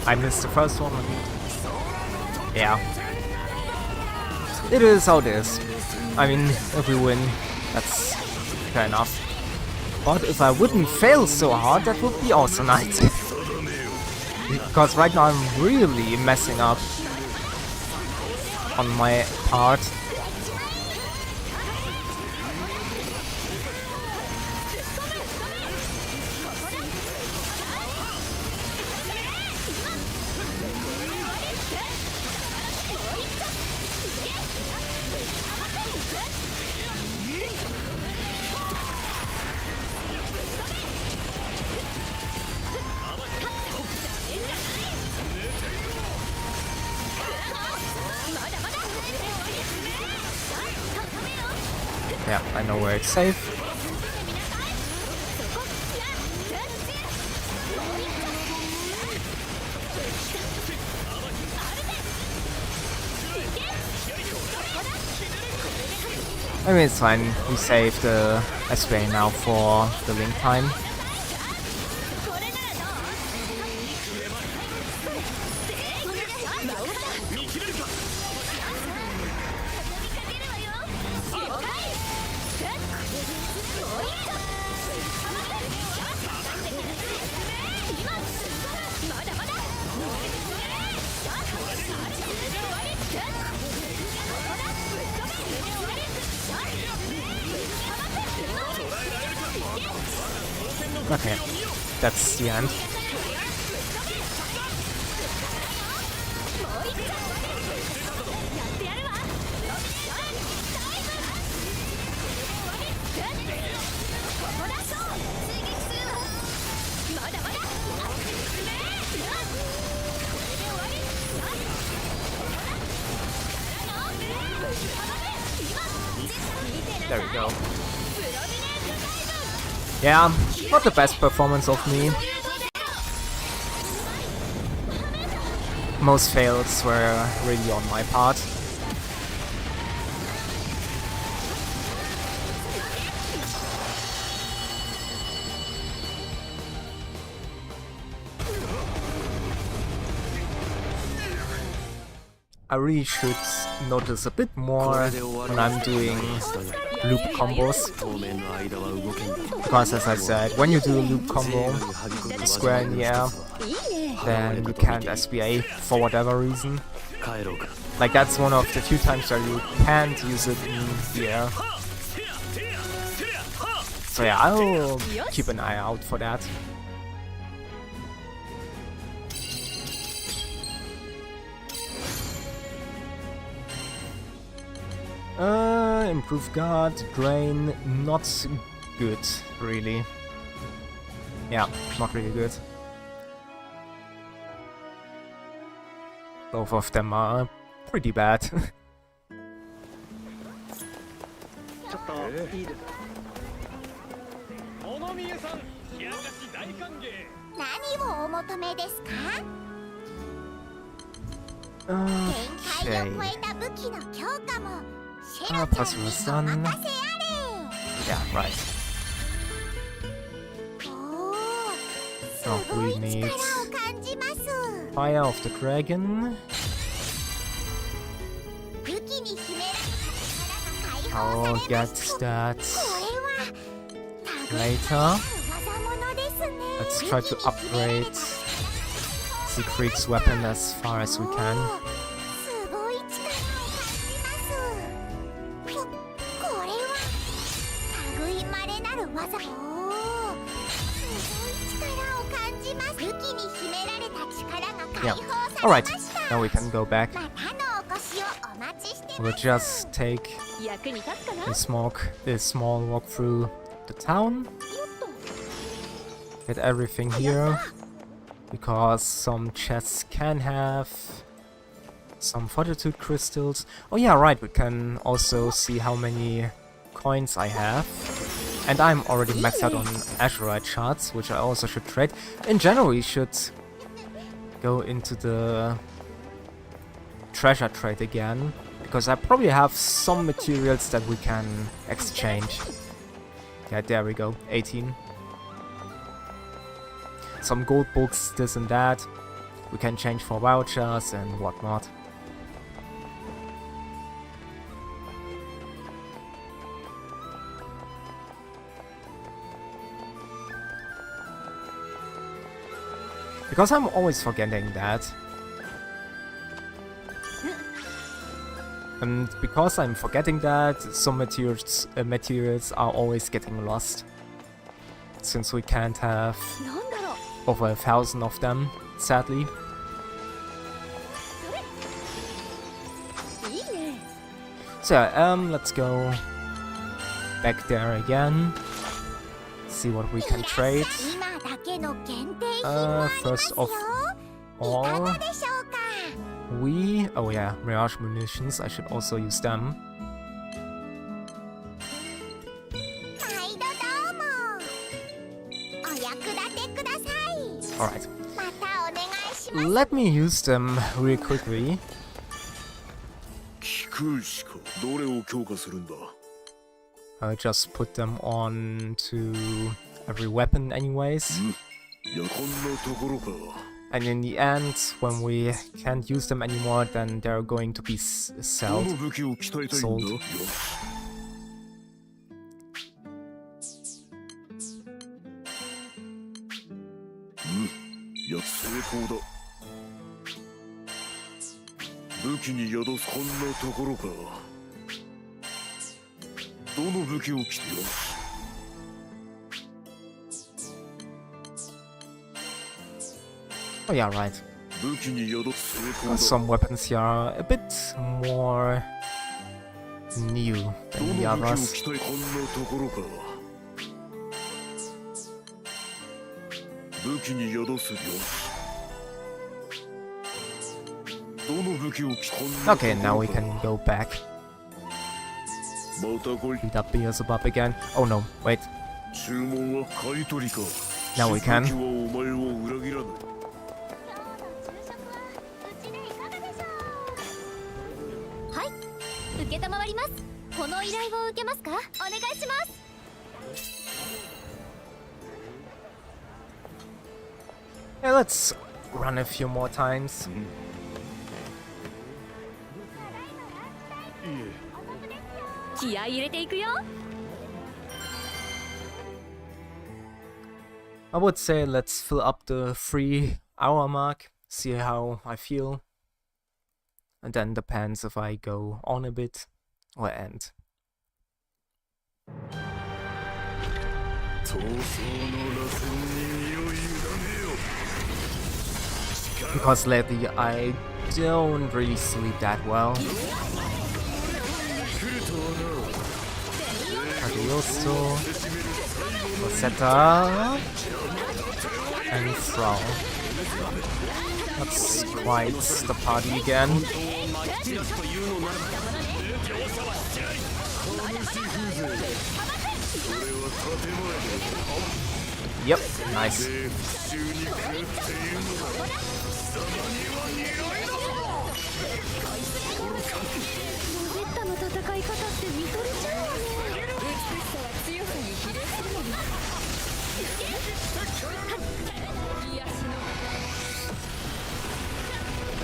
I missed the first one. Yeah. It is how it is. I mean, if we win, that's fair enough. But if I wouldn't fail so hard, that would be also nice. Because right now I'm really messing up on my part. Yeah, I know where it's safe. I mean, it's fine. We saved the SPA now for the link time. Okay, that's the end. There we go. Yeah, not the best performance of me. Most fails were really on my part. I really should notice a bit more when I'm doing loop combos. Because as I said, when you do a loop combo, the square in the air, then you can't SBA for whatever reason. Like that's one of the few times where you can't use it in the air. So yeah, I'll keep an eye out for that. Improved guard, drain, not good, really. Yeah, not really good. Both of them are pretty bad. 何をお求めですか？ 限界を超えた武器の強化もシェラちゃんにお任せあれ。 Yeah, right. おー、す Oh, ご we い need 力を感じます。 Fire of the Dragon. 武器に秘められた力が解放 I'll されま get した。 that これは later. 技物ですね。 Let's try to upgrade Siegfried's weapon as far as we can. すごい力を感じます。これは類まれなる技。すごい力を感じます。武器に秘められた力が解 Yeah. 放さ Alright, れました。 now we can go back. またのお越しをお待ちしてま We'll す。 just take 役に立つかな？ a small walk through the town. Get everything here. Because some chests can have some fortitude crystals. Oh yeah, right, we can also see how many coins I have. And I'm already maxed out on Azurite shards, which I also should trade. In general, we should go into the treasure trade again, because I probably have some materials that we can exchange. Yeah, there we go, 18. Some gold books, this and that. We can change for vouchers and whatnot. Because I'm always forgetting that. And because I'm forgetting that, some materials are always getting lost. Since we can't have なんだろう。 over 1,000 of them, sadly. いいね。 So let's go back there again. See what we can trade. 今だけの限定品もあります First よ。 of いか all, がでしょうか。 oh yeah, Mirage munitions, I should also use them. 毎度どうも。お役立てください。 Alright, またお願いします。 let me use them really quickly. 聞くしかどれを強化するんだ。 I'll just put them on to every weapon anyways. いやこんなところか。 And in the end, when we can't use them anymore, then they're going to be ど sold. の武器を鍛えたいんだ。 Sold. よや成功だ。武器に宿すこんなところか。どの武器を着てよ。 Oh yeah, right. 武器に宿す成功だ。 Some weapons here are a bit more new ど than the の武器を others. 着たいこんなところか。武器に宿すよ。どの武器を着こんなところ Okay, か。 now we can go back. また来い。 Beat up Beelzebub again. Oh no, wait. 注文は買い取りか。 Now we can. 武器はお前を裏切らない。 はい。受けたまわります。この依頼を受けますか？お願いします。 Yeah, let's run a few more times. 気合い入れていくよ。 I would say let's fill up the 3-hour mark, see how I feel, and then depends if I go on a bit or end. Because lately I don't really sleep that well. Adioso, Zeta, and Frau. That's quite the party again. Yep, nice.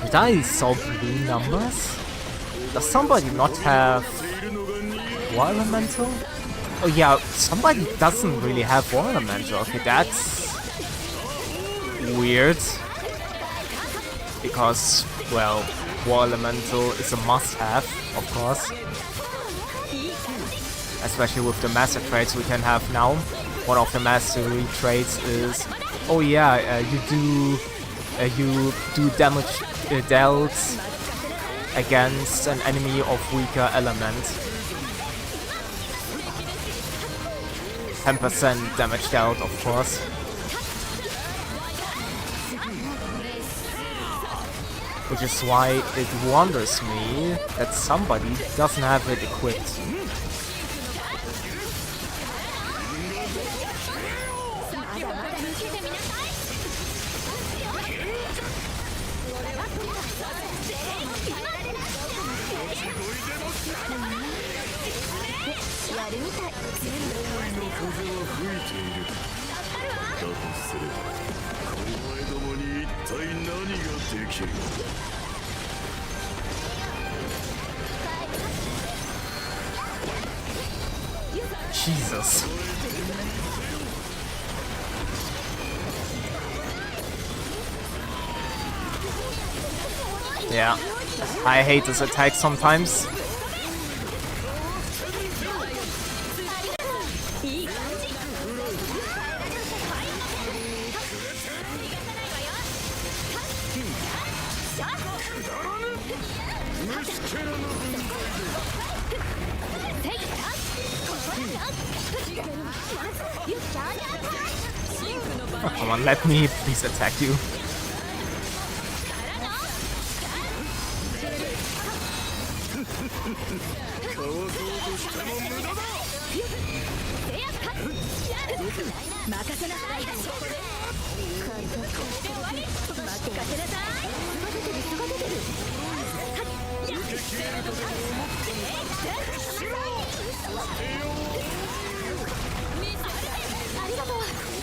Did I saw blue numbers? Does somebody not have War Elemental? Oh yeah, somebody doesn't really have War Elemental. Okay, that's weird. Because, well, War Elemental is a must-have, of course. Especially with the master traits we can have now. One of the mastery traits is, oh yeah, you do damage dealt against an enemy of weaker element. 10% damage dealt, of course. Which is why it wonders me that somebody doesn't have it equipped. Jesus. Yeah, I hate this attack sometimes. Oh, come on, let me please attack you.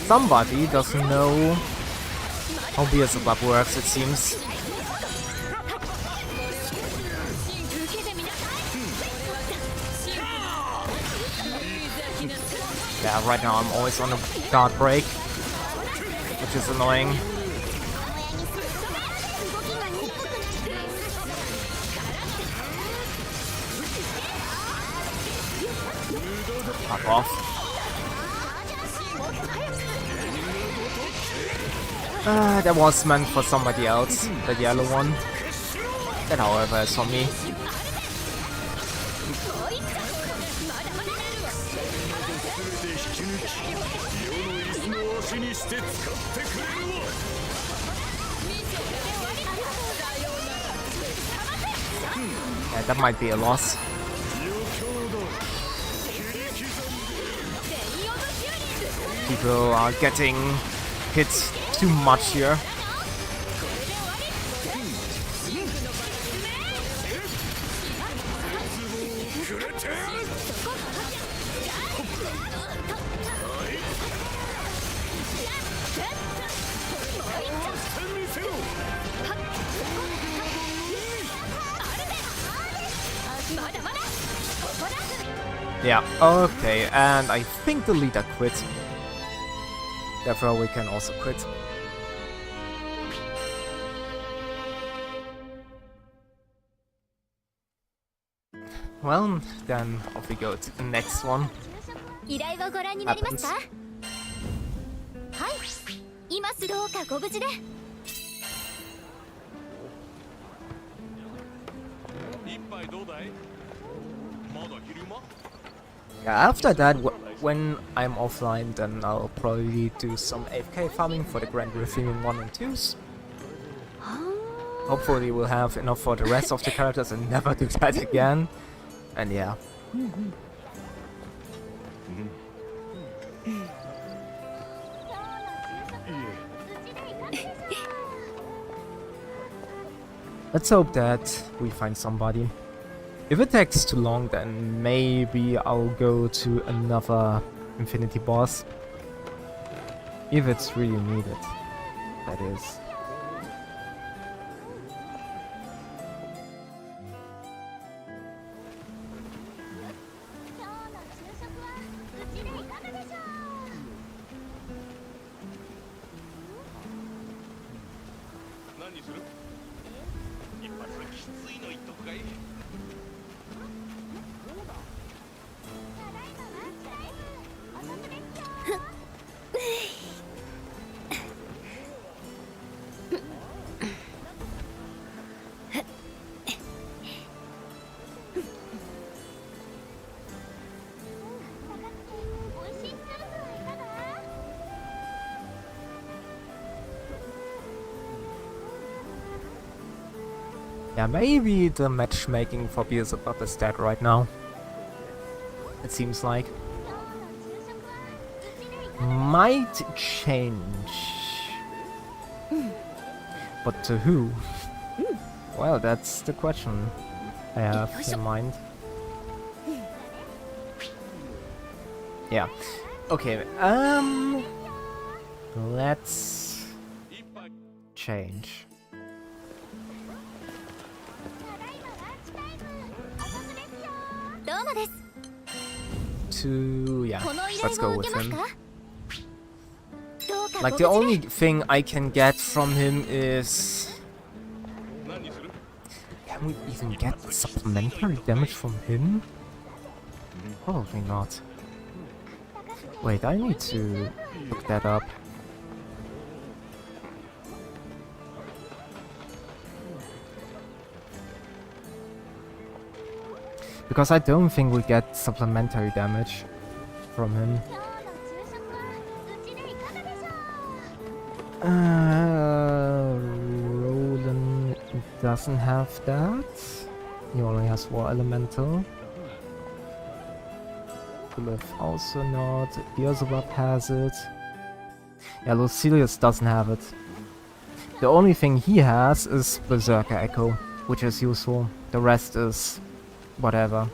Somebody doesn't know how Beelzebub works, it seems. Yeah, right now I'm always on a guard break, which is annoying. Fuck off. That was meant for somebody else, the yellow one. That, however, is for me. Yeah, that might be a loss. People are getting hit too much here. Yeah, okay, and I think the leader quit. Therefore we can also quit. Well, then off we go to the next one. 依頼をご覧になりますか？はい、今すぐどうかご無事で。一杯どうだい？まだ昼間？ Yeah, after that, when I'm offline, then I'll probably do some AFK farming for the Granblue Theming 1 and 2s. Hopefully we'll have enough for the rest of the characters and never do that again. And yeah. Let's hope that we find somebody. If it takes too long, then maybe I'll go to another Infinity boss. If it's really needed, that is. Yeah, maybe the matchmaking for Beelzebub is dead right now. It seems like. Might change. But to who? Well, that's the question I have in mind. Yeah. Okay, let's change. To, yeah, let's go with him. Like, the only thing I can get from him is... Can we even get supplementary damage from him? Probably not. Wait, I need to look that up. Because I don't think we get supplementary damage from him. Roland doesn't have that. He only has War Elemental. Glyph also not. Beelzebub has it. Yeah, Lucilius doesn't have it. The only thing he has is Berserker Echo, which is useful. The rest is whatever.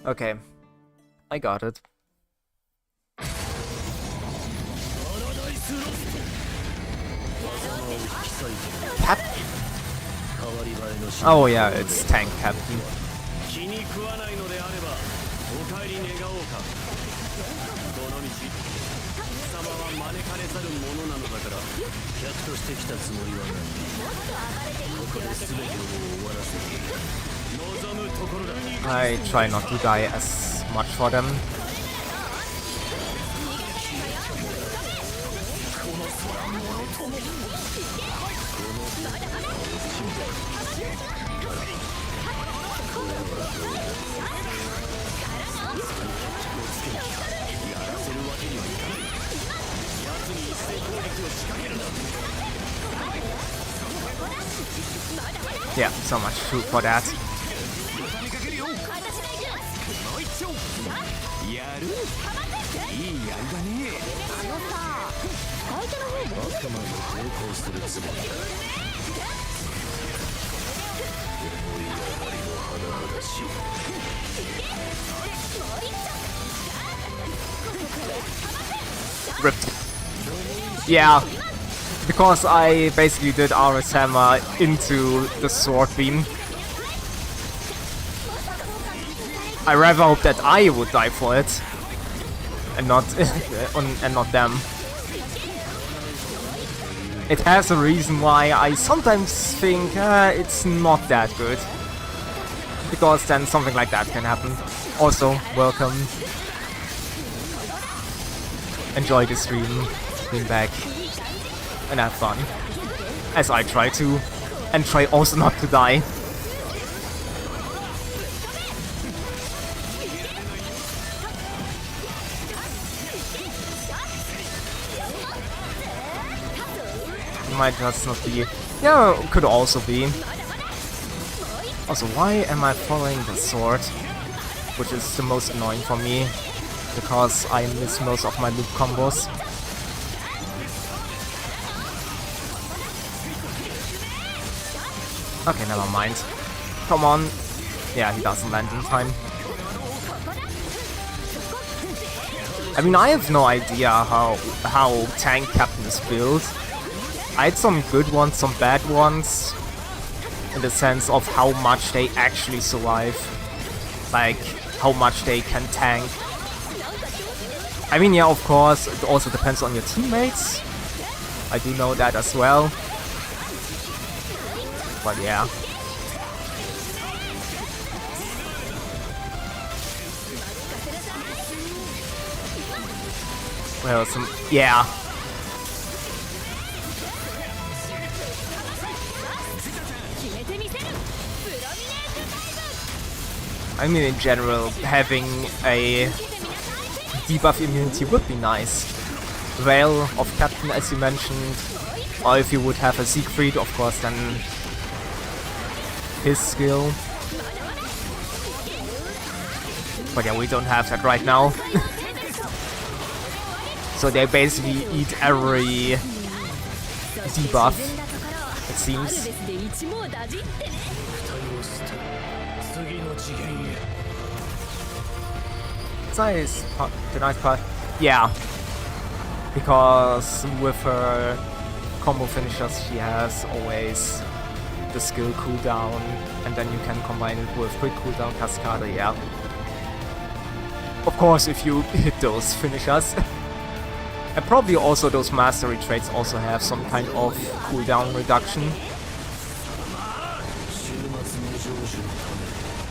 Okay, I got it. Captain? Oh yeah, it's Tank Captain. I try not to die as much for them. Yeah, so much food for that. Ripped. Yeah, because I basically did Arvess hammer into the sword beam. I rather hope that I would die for it, and not and not them. It has a reason why I sometimes think it's not that good, because then something like that can happen. Also, welcome. Enjoy the stream, being back, and have fun, as I try to, and try also not to die. Might just not be. Yeah, could also be. Also, why am I following the sword? Which is the most annoying for me, because I miss most of my loop combos. Okay, never mind. Come on. Yeah, he doesn't land in time. I mean, I have no idea how Tank Captain is built. I had some good ones, some bad ones, in the sense of how much they actually survive. Like, how much they can tank. I mean, yeah, of course, it also depends on your teammates. I do know that as well. But yeah. Well, yeah. I mean, in general, having a debuff immunity would be nice. Veil of Captain, as you mentioned, or if you would have a Siegfried, of course, then his skill. But yeah, we don't have that right now. So they basically eat every debuff, it seems. Nice. The nice part. Yeah. Because with her combo finishers she has always the skill cooldown, and then you can combine it with quick cooldown Cascada, yeah. Of course, if you hit those finishers. And probably also those mastery traits also have some kind of cooldown reduction.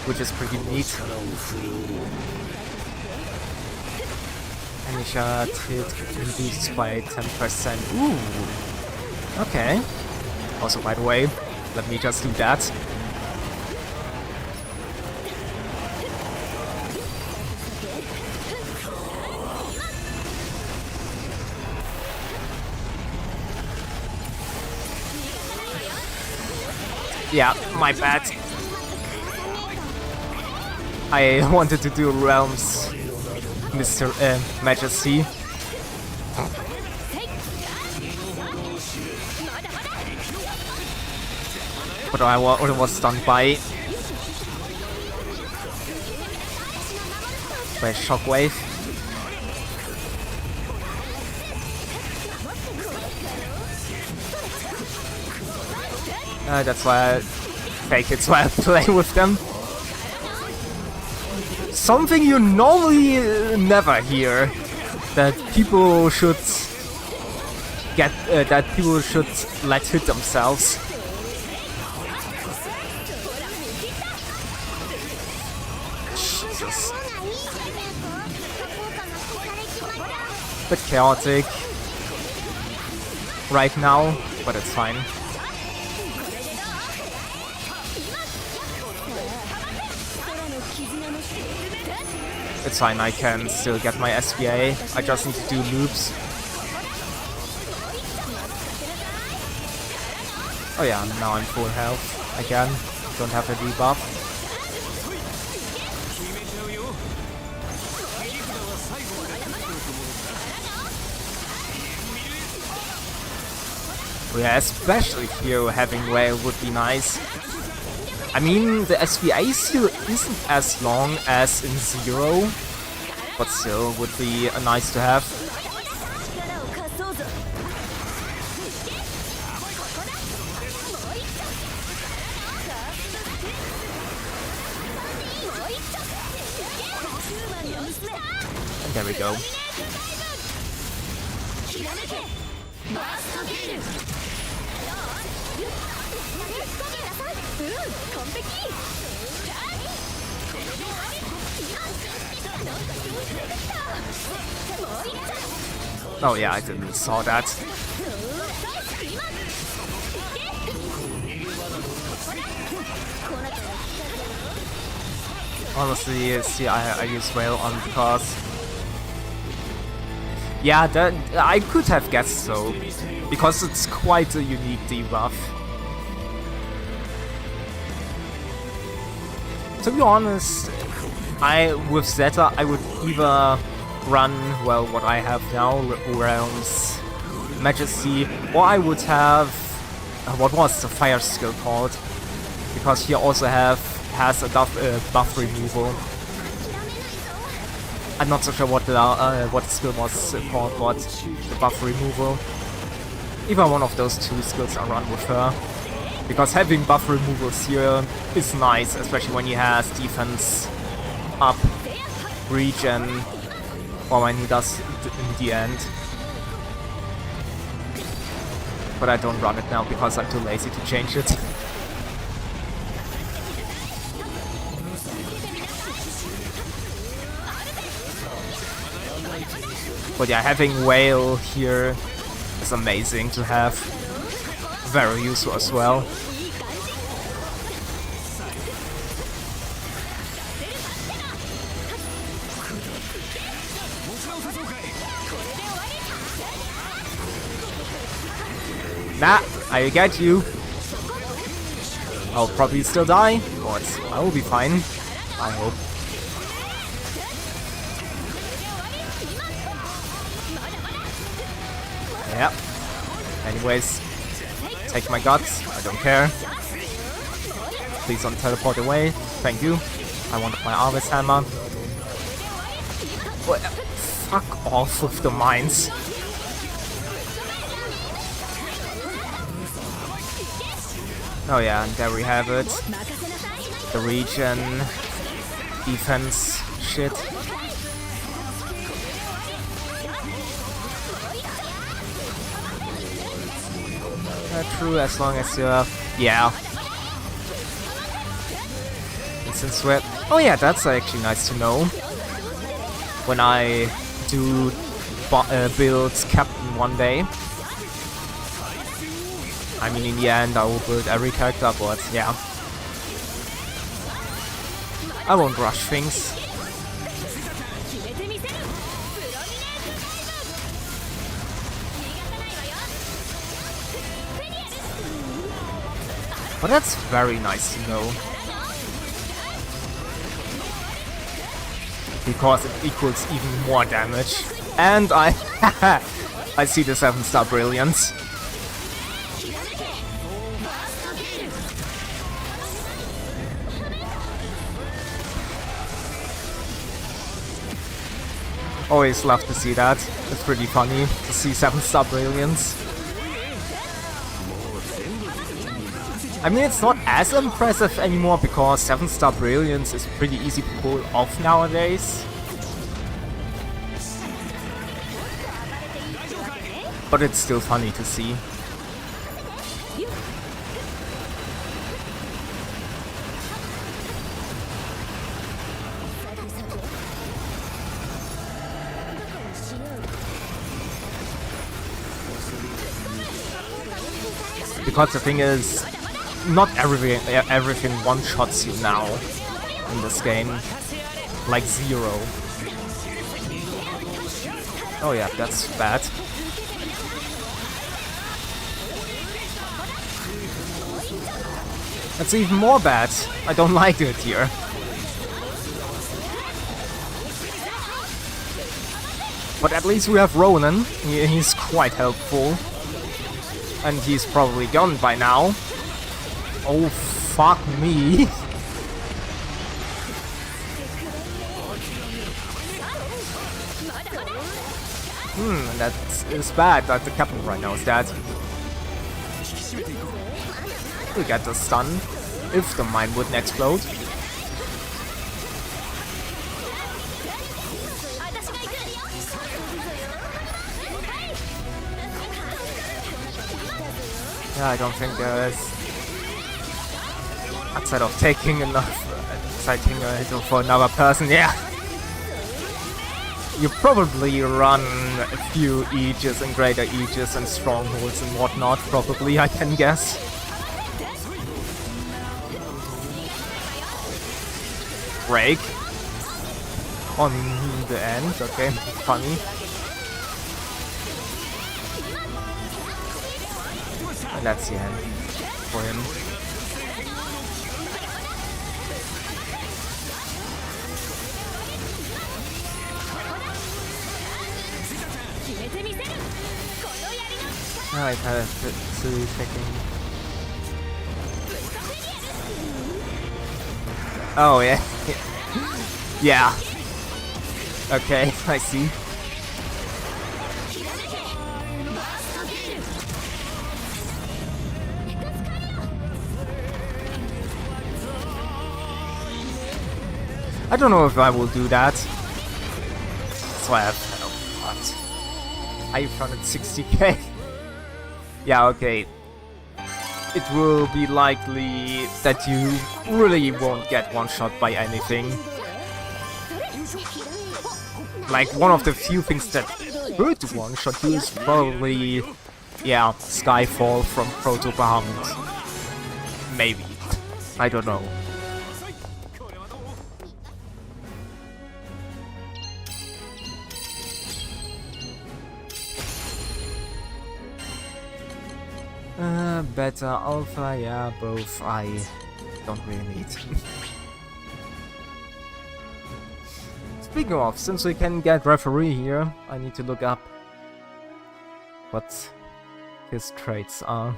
Which is pretty neat. Initial hit reduced by 10%. Ooh. Okay. Also, by the way, let me just do that. Yeah, my bad. I wanted to do Realms Mr. Majesty. But I was stunned by Shockwave. That's why I fake it, so I play with them. Something you normally never hear, that people should let hit themselves. Jesus. Bit chaotic right now, but it's fine. It's fine, I can still get my SBA. I just need to do loops. Oh yeah, now I'm full health again. Don't have a debuff. Yeah, especially here having Whale would be nice. I mean, the SVA still isn't as long as in Zero, but still would be nice to have. we go. Oh yeah, I didn't saw that. Honestly, see, I use Whale on because... Yeah, that, I could have guessed so, because it's quite a unique debuff. To be honest, with Zeta, I would either run, well, what I have now, Realms Majesty, or I would have... what was the fire skill called? Because he also has a buff removal. I'm not so sure what the skill was called, but the buff removal. Either one of those two skills I run with her. Because having buff removals here is nice, especially when he has defense up, regen, or when he does in the end. But I don't run it now because I'm too lazy to change it. But yeah, having Whale here is amazing to have. Very useful as well. Nah, I get you. I'll probably still die, but I will be fine. I hope. Yep. Anyways, take my guts. I don't care. Please don't teleport away. Thank you. I wanted my Arvess hammer. But, fuck off with the mines. Oh yeah, and there we have it. The regen, defense shit. True, as long as you're... yeah. Instant sweat. Oh yeah, that's actually nice to know. When I do build Captain one day. I mean, in the end, I will build every character, but yeah. I won't rush things. But that's very nice to know. Because it equals even more damage. And I I see the 7-star brilliance. Always love to see that. It's pretty funny to see 7-star brilliance. I mean, it's not as impressive anymore because 7-star brilliance is pretty easy to pull off nowadays. But it's still funny to see. Because the thing is, not everything one-shots you now in this game. Like Zero. Oh yeah, that's bad. That's even more bad. I don't like it here. But at least we have Ronan. He's quite helpful. And he's probably gone by now. Oh, fuck me. That is bad that the captain right now is dead. We get the stun if the mine wouldn't explode. Yeah, I don't think there is. Outside of taking enough, taking a hit for another person, yeah. You probably run a few Aegis and greater Aegis and strongholds and whatnot, probably, I can guess. Break. On the end, okay, funny. And that's the end for him. I kind of silly taking. Oh yeah, yeah. Okay, I see. I don't know if I will do that. So I have 560k. Yeah, okay. It will be likely that you really won't get one shot by anything. Like, one of the few things that could one shot you is probably, yeah, Skyfall from Proto Bahamut. Maybe. I don't know. Beta, alpha, yeah, both I don't really need. Speaking of, since we can get referee here, I need to look up what his traits are.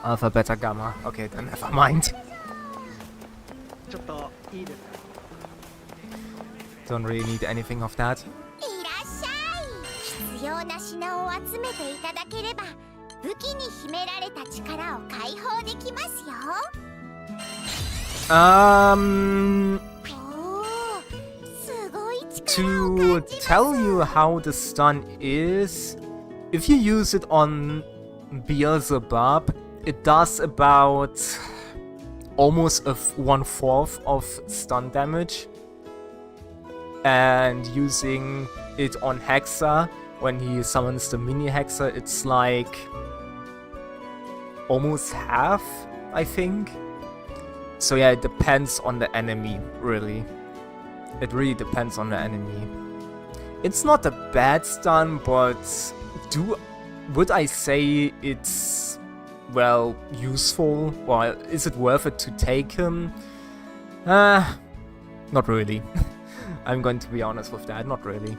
Alpha, beta, gamma. Okay, then never mind. Don't really need anything of that. いらっしゃい。必要な品を集めていただければ、武器に秘められた力を解放できますよ。すごい力を To 感じます。 tell you how the stun is, if you use it on Beelzebub, it does about almost 1/4 of stun damage. And using it on Hexa, when he summons the mini Hexa, it's like almost half, I think. So yeah, it depends on the enemy, really. It really depends on the enemy. It's not a bad stun, but would I say it's, well, useful? Well, is it worth it to take him? Not really. I'm going to be honest with that, not really.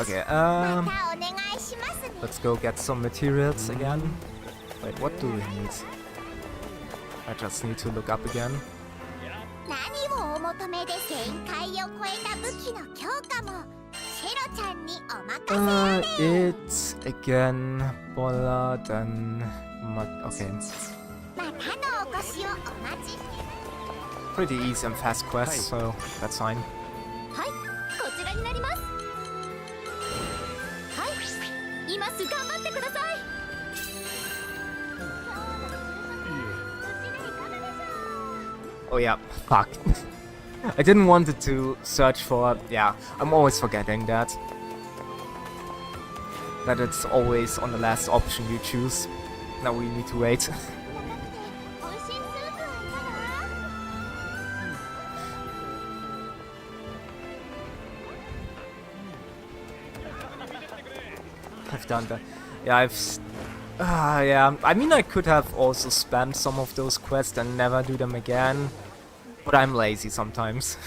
Okay, let's go get some materials again. Wait, what do we need? I just need to look up again. It's again Bollard and okay. Pretty easy and fast quest, so that's fine. Oh yeah, fuck. I didn't want it to search for... Yeah, I'm always forgetting that. That it's always on the last option you choose. Now we need to wait. I've done that. Yeah, yeah, I mean I could have also spammed some of those quests and never do them again. But I'm lazy sometimes.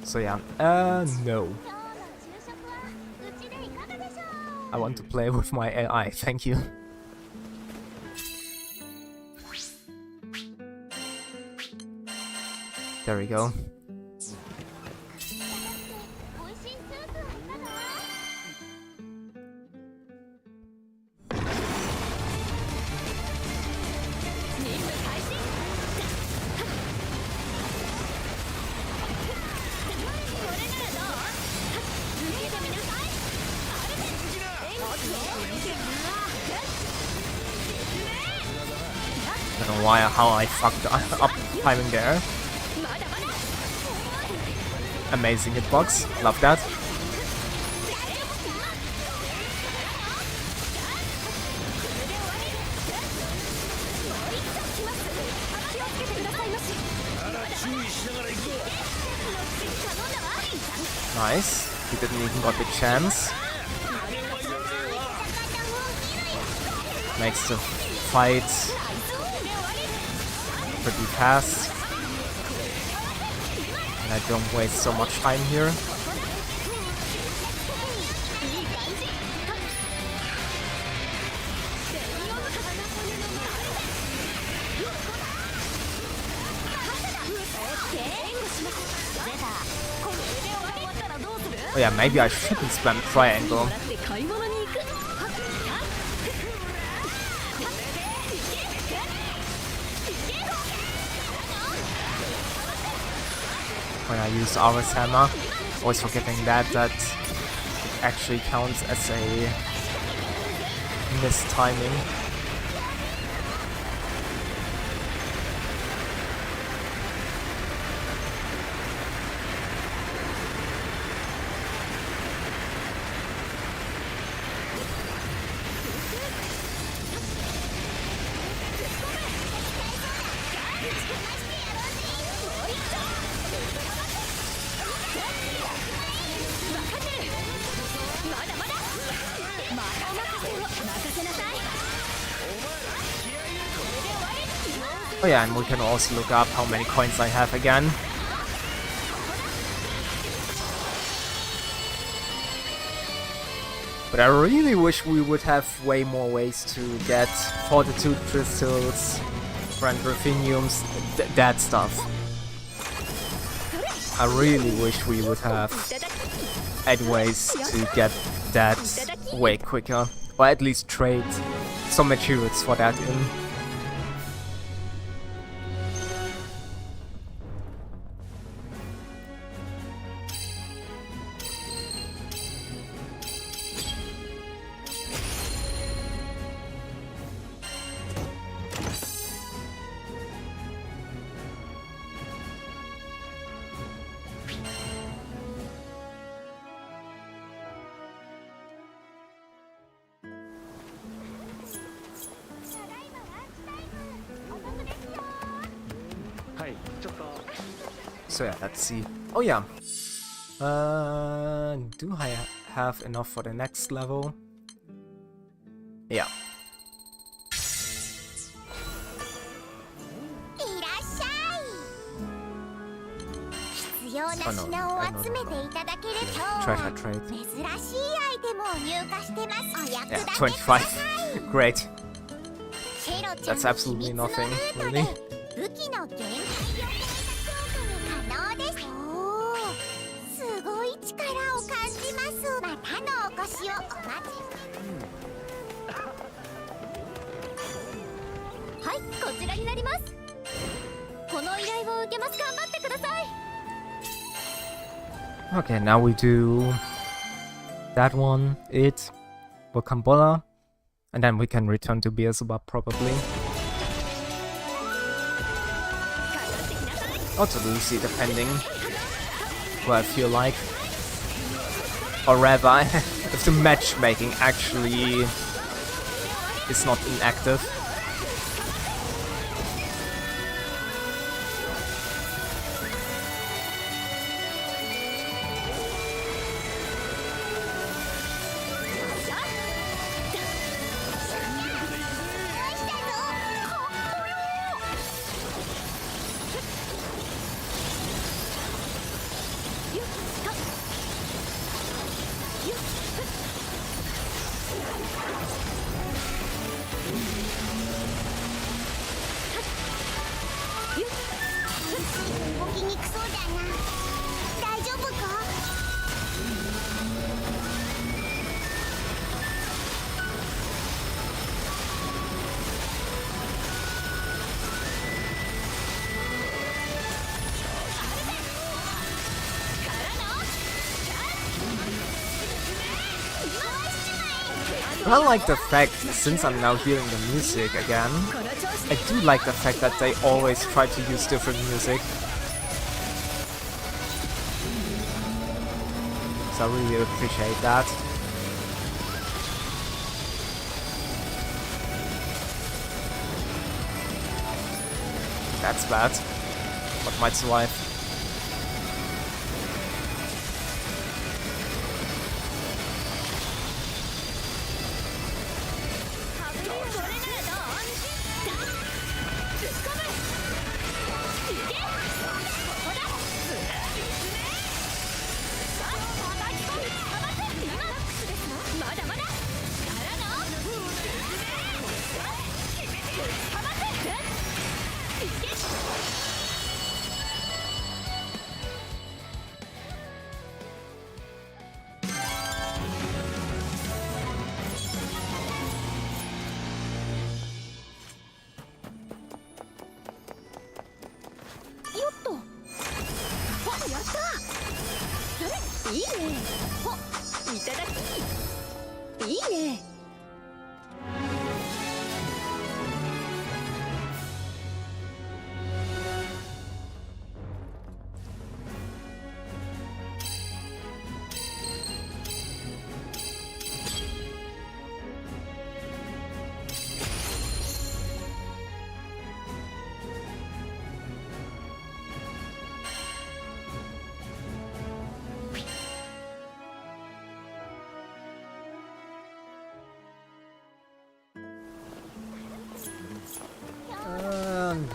So yeah, no. I want to play with my AI, thank you. There we go. 美味しいスープはいかが？任務開始。これならどう？受けてみなさい。アルベス。おっと。I don't know why how I fucked up timing there. Amazing hitbox. Love that. Nice. He didn't even got the chance. Makes the fight pretty fast. And I don't waste so much time here. Oh yeah, maybe I shouldn't spam triangle. When I use Arvess hammer, always forgetting that it actually counts as a mistiming. Oh yeah, and we can also look up how many coins I have again. But I really wish we would have way more ways to get fortitude crystals, grand rutheniums, that stuff. I really wish we would have 8 ways to get that way quicker, or at least trade some materials for that in. So yeah, let's see. Oh yeah. Do I have enough for the next level? Yeah. いらっしゃい。必要な品を集めていただけると Treasure trade. 珍しいアイテムを入荷してます。お役 Yeah, 立てください。 25. Great. シェロちゃん That's の absolutely 秘密のル nothing, ートで really. 武器の限界を超えた強化が可能です。おー、すごい力を感じます。またのお越しをお待ちして。はい、こちらになります。この依頼を受けます。頑張ってください。 Okay, now we do that one, it, Bokambola, and then we can return to Beelzebub probably. Or to Lucy, depending what I feel like. Or rather, if the matchmaking actually is not inactive. きにくそうだな。大丈夫か？I like the fact, since I'm now hearing the music again, I do like the fact that they always try to use different music. So I really appreciate that. That's bad, but might survive.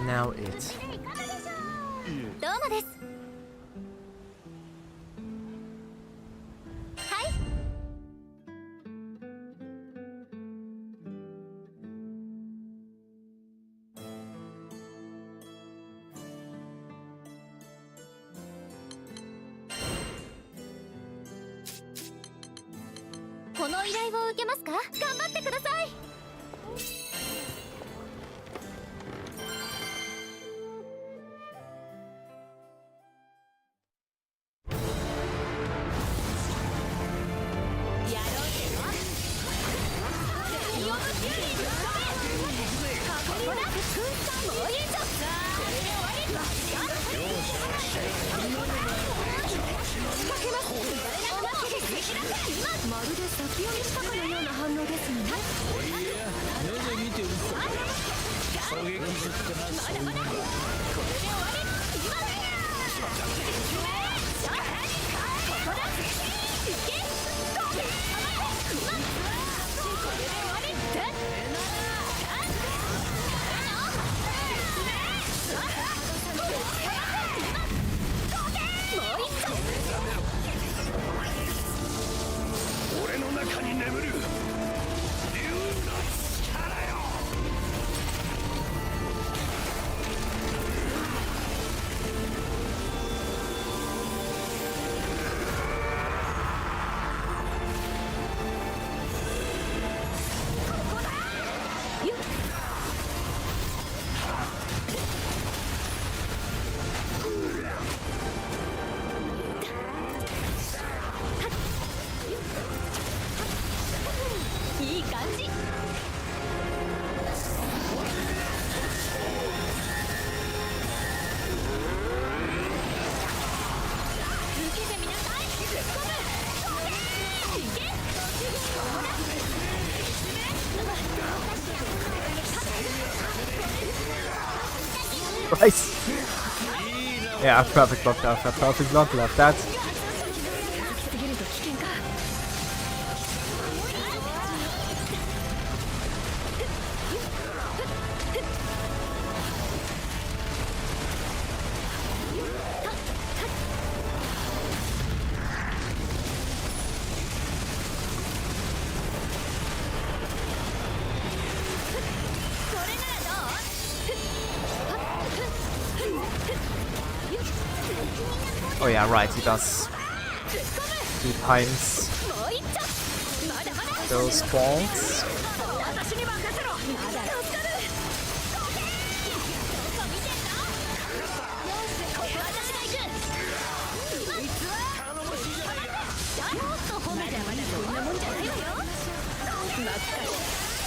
Now it. どうもです。はい。この依頼を受けますか？頑張ってください。まるで先読みしたかのような反応ですね。目で見て撃つ。狙撃術ってなそういうもんだ。これで終わり。俺の中に眠る竜の力よ。いい感じ。受けてみなさい。突っ込む。いけ。Nice! Yeah, perfect block after perfect block, love that. Oh yeah, right, he does 2 times those balls. 私に任せろ。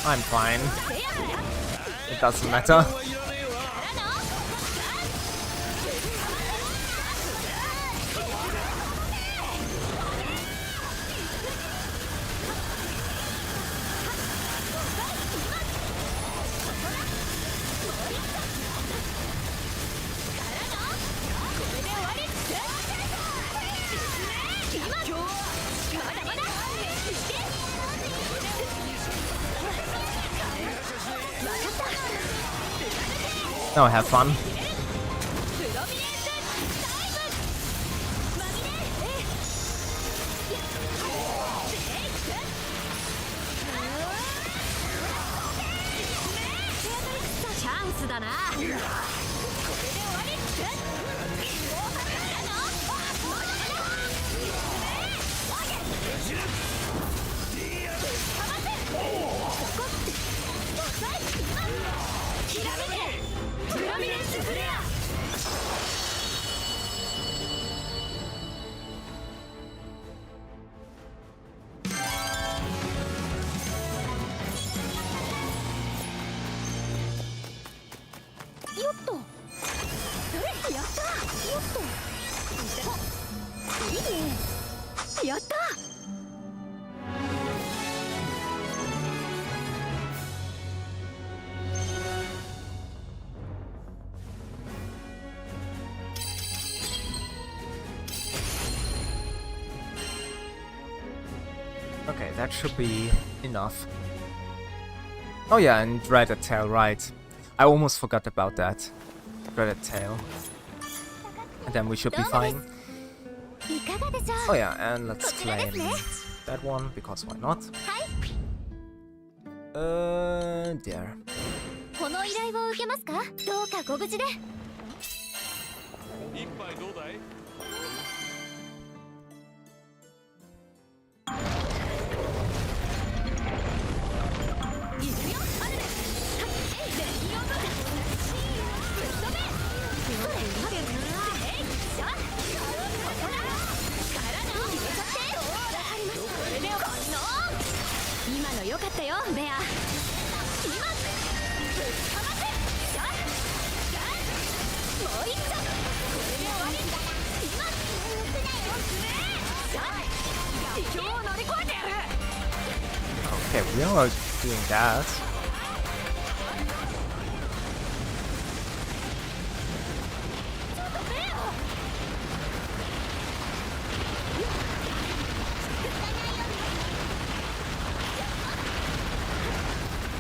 I'm fine. It doesn't matter. Now have fun. Okay, that should be enough. Oh yeah, and dreaded tail, right. I almost forgot about that. Dreaded tail. And then we should be fine. Oh yeah, and let's claim that one, because why not? There. この依頼を受けますか？どうかご無事で。一杯どうだい？今の良かったよ、ベア。Okay, we are doing that.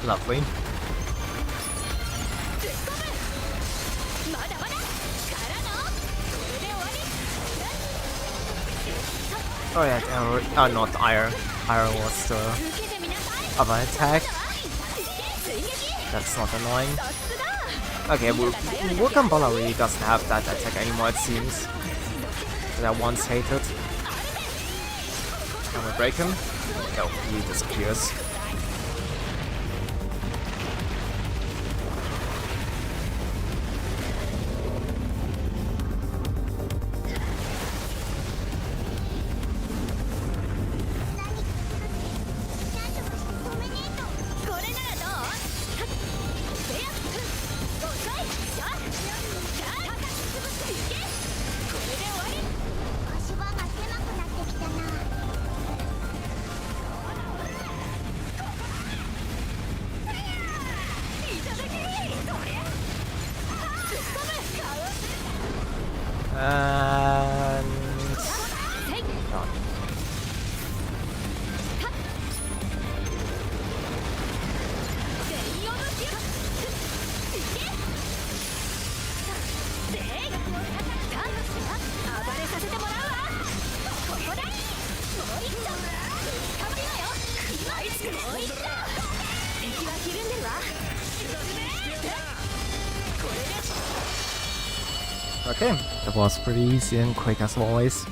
Lovely. Oh yeah, not iron. Iron was the other attack. That's not annoying. Okay, Wukambala really doesn't have that attack anymore, it seems. That I once hated. Can we break him? No, he disappears. And done. Okay, that was pretty easy and quick as always.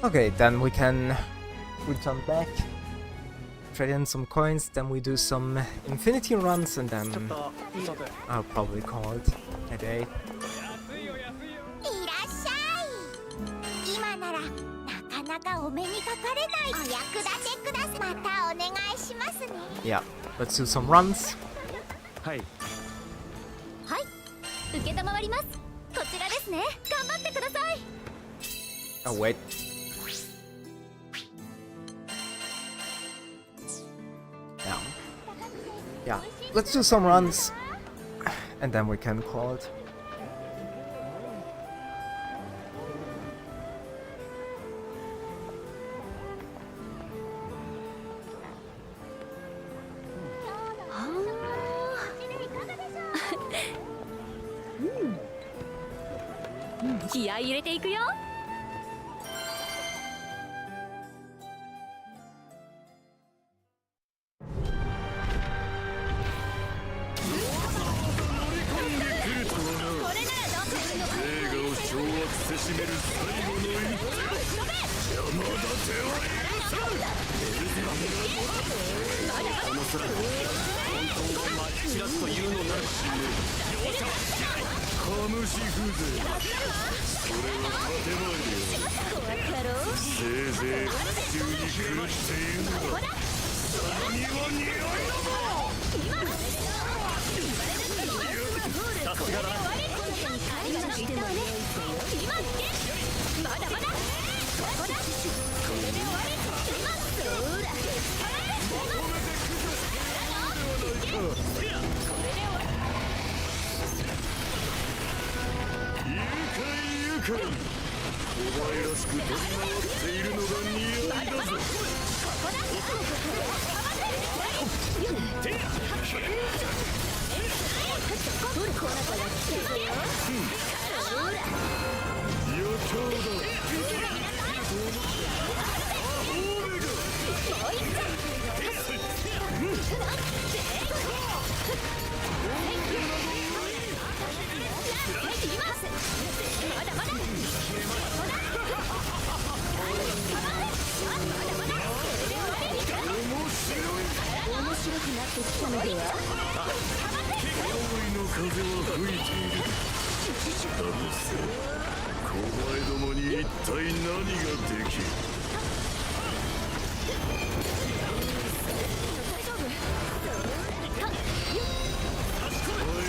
Okay, then we can return back, trade in some coins, then we do some infinity runs, and then I'll probably call it a day. いらっしゃい。今ならなかなかお目にかかれないお役立てください。またお願いしますね。 Yeah, let's do some runs. はい。はい、受けたまわります。こちらですね。頑張ってください。 Oh wait. Yeah, let's do some runs, and then we can call it. Hmm. 気合い入れていくよ。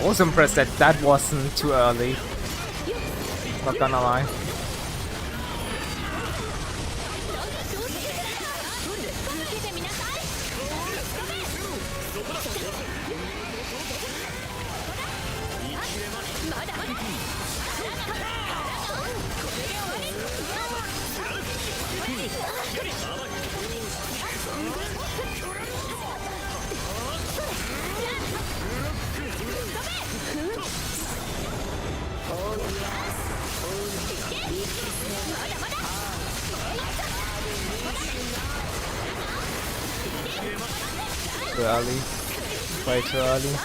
I was impressed that that wasn't too early. Not gonna lie. Too early. Way too early.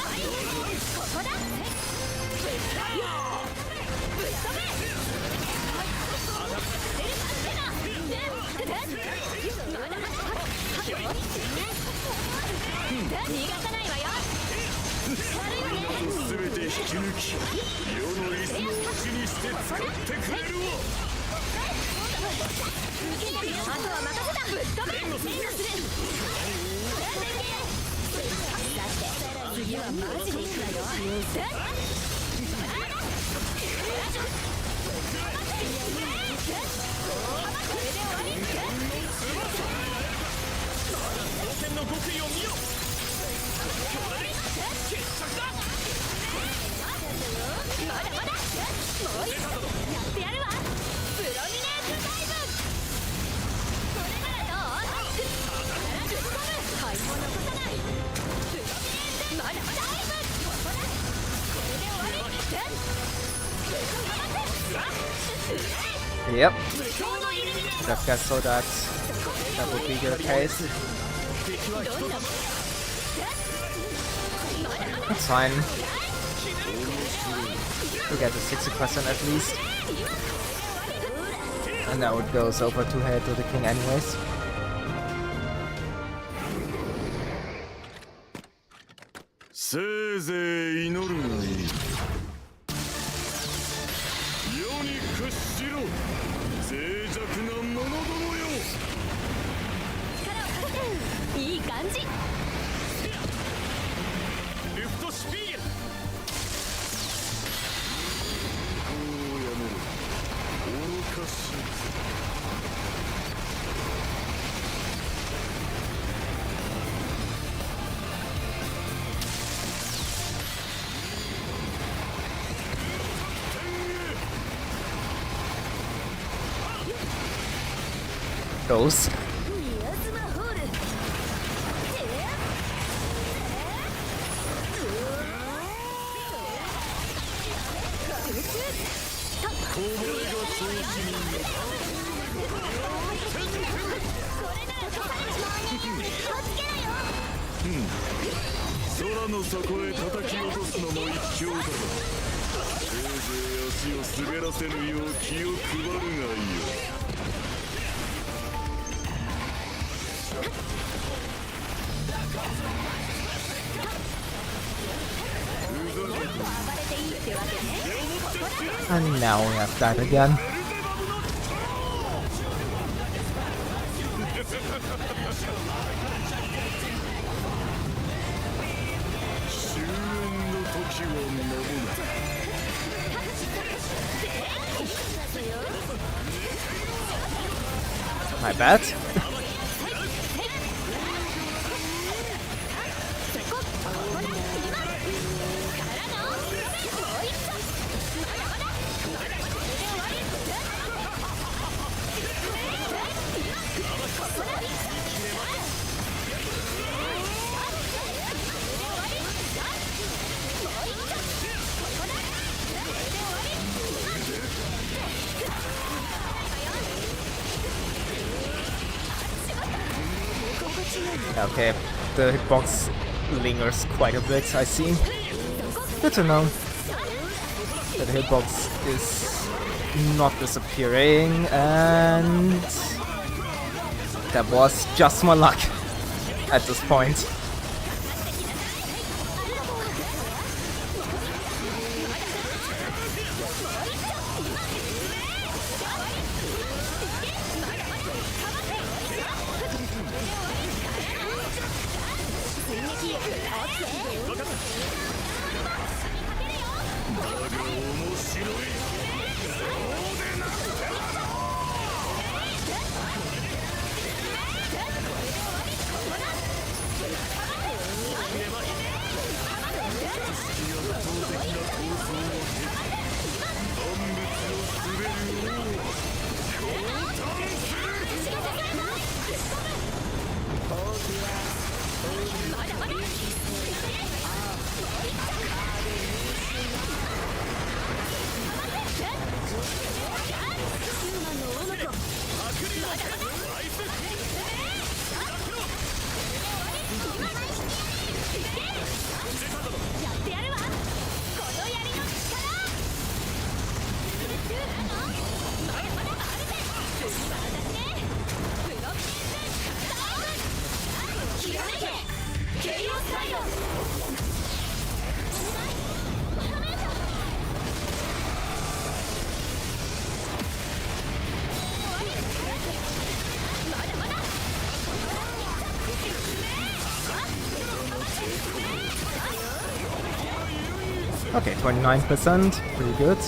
Yep. Just guessed so that would be the case. That's fine. We get the 60% at least. And now it goes over to head to the king anyways. Goes. And now we have that again. My bad. Okay, the hitbox lingers quite a bit, I see. Good to know that the hitbox is not disappearing, and that was just my luck at this point. Okay, 29%, pretty good.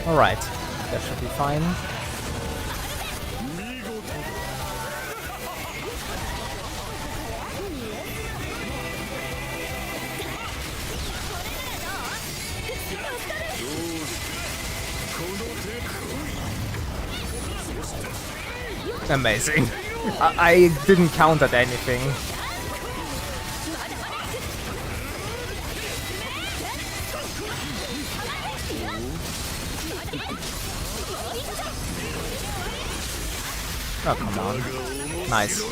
Alright, that should be fine. Amazing. I didn't count at anything. Oh, come on. Nice.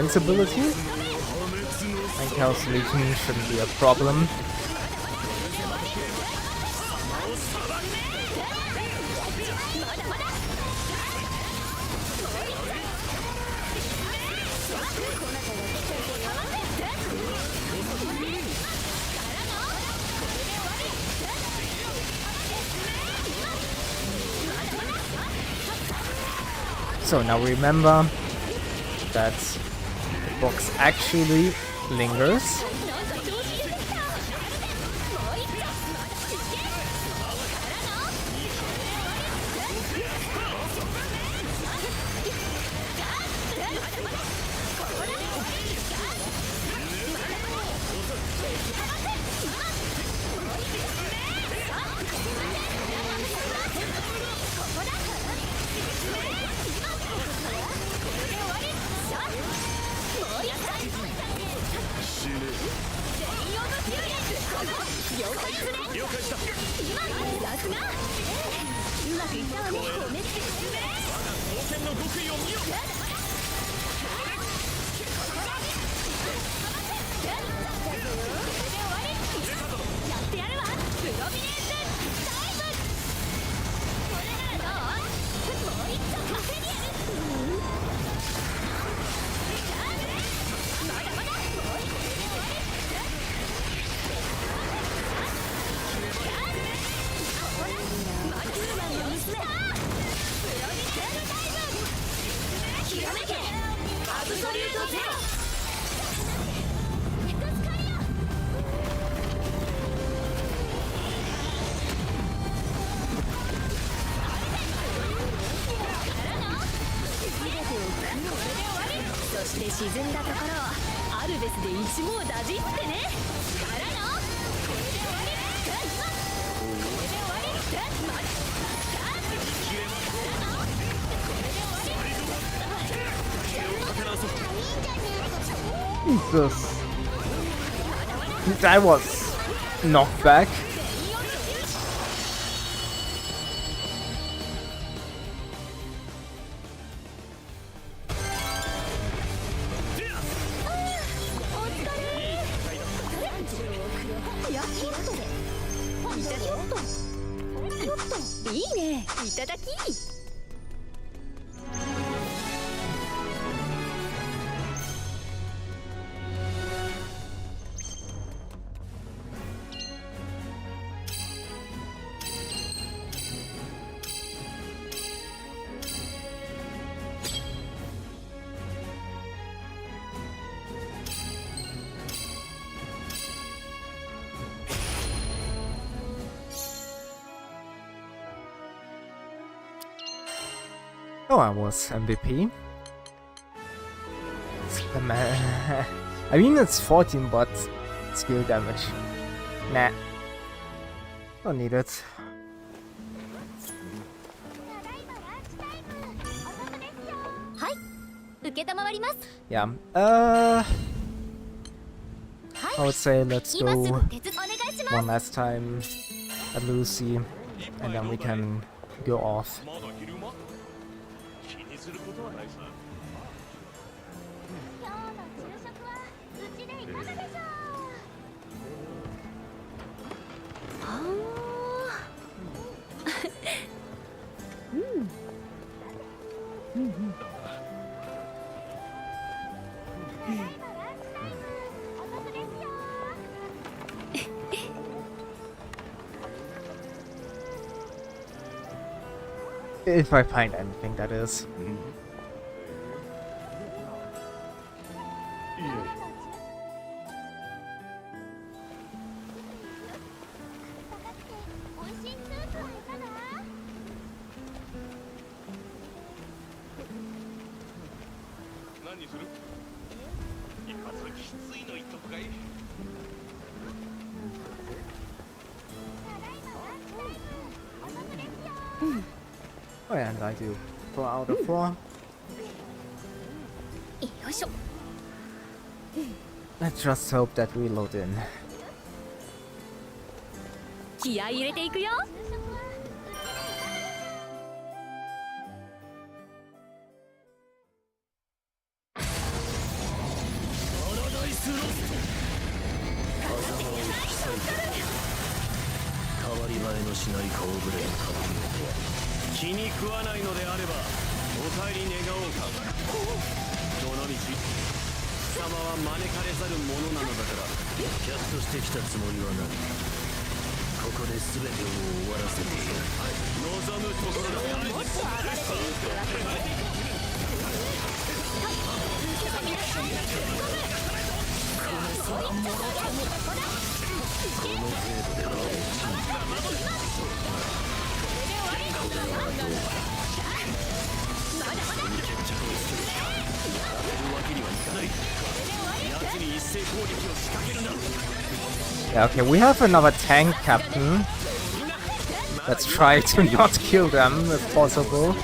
Invincibility? And Chaos Legion shouldn't be a problem. So now remember that the box actually lingers. Jesus. That was knocked back. Oh, I was MVP. I mean, it's 14, but skill damage. Nah. Don't need it. Hi. 承ります。Yeah. I would say let's 今す go ぐ手伝お願いします one last time at Lucy, and then we can go off. まだ昼間気にすることはないさ。今日の昼食はうちでいかがでしょう。If I find anything, that is. おいしいスープはいかが？何にする？一発きついの言っとくかい？ Oh, yeah, and I do 4 out of 4. よいしょ Let's just hope that we load in. 気合い入れていくよ変わり映えのしない顔ぶれの顔気に食わないのであればお帰り願おうか。どのみち貴様は招かれざる者なのだから。キャッとしてきたつもりはない。ここで全てを終わらせてやる。望むところだ。もっと暴れていいってわけねこの程度では落ちん。決着をつける。当てるわけにはいかない。奴に一斉攻撃を仕掛けるんだ。 Yeah, okay, we have another tank captain. Let's try to not kill them if possible.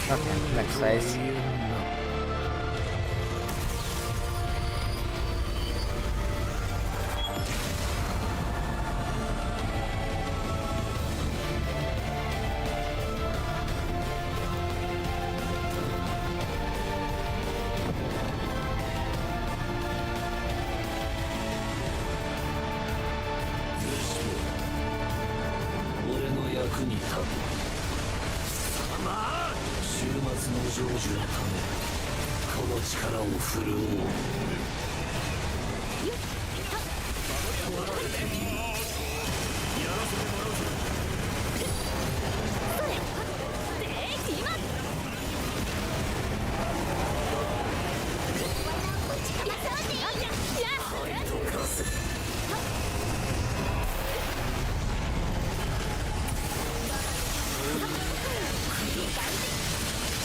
Okay, next phase.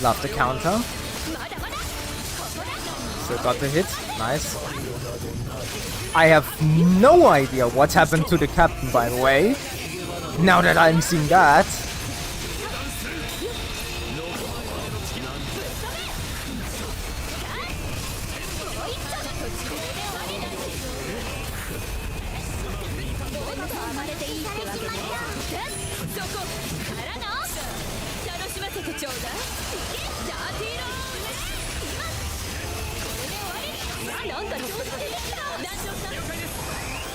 Love the counter. Still got the hit. Nice. I have no idea what happened to the captain, by the way. Now that I'm seeing that. ていいってわけね。そこからの楽しませてちょうだい。ダーティーローこれで終わり。なんか調子出てきた。団長さん了解です。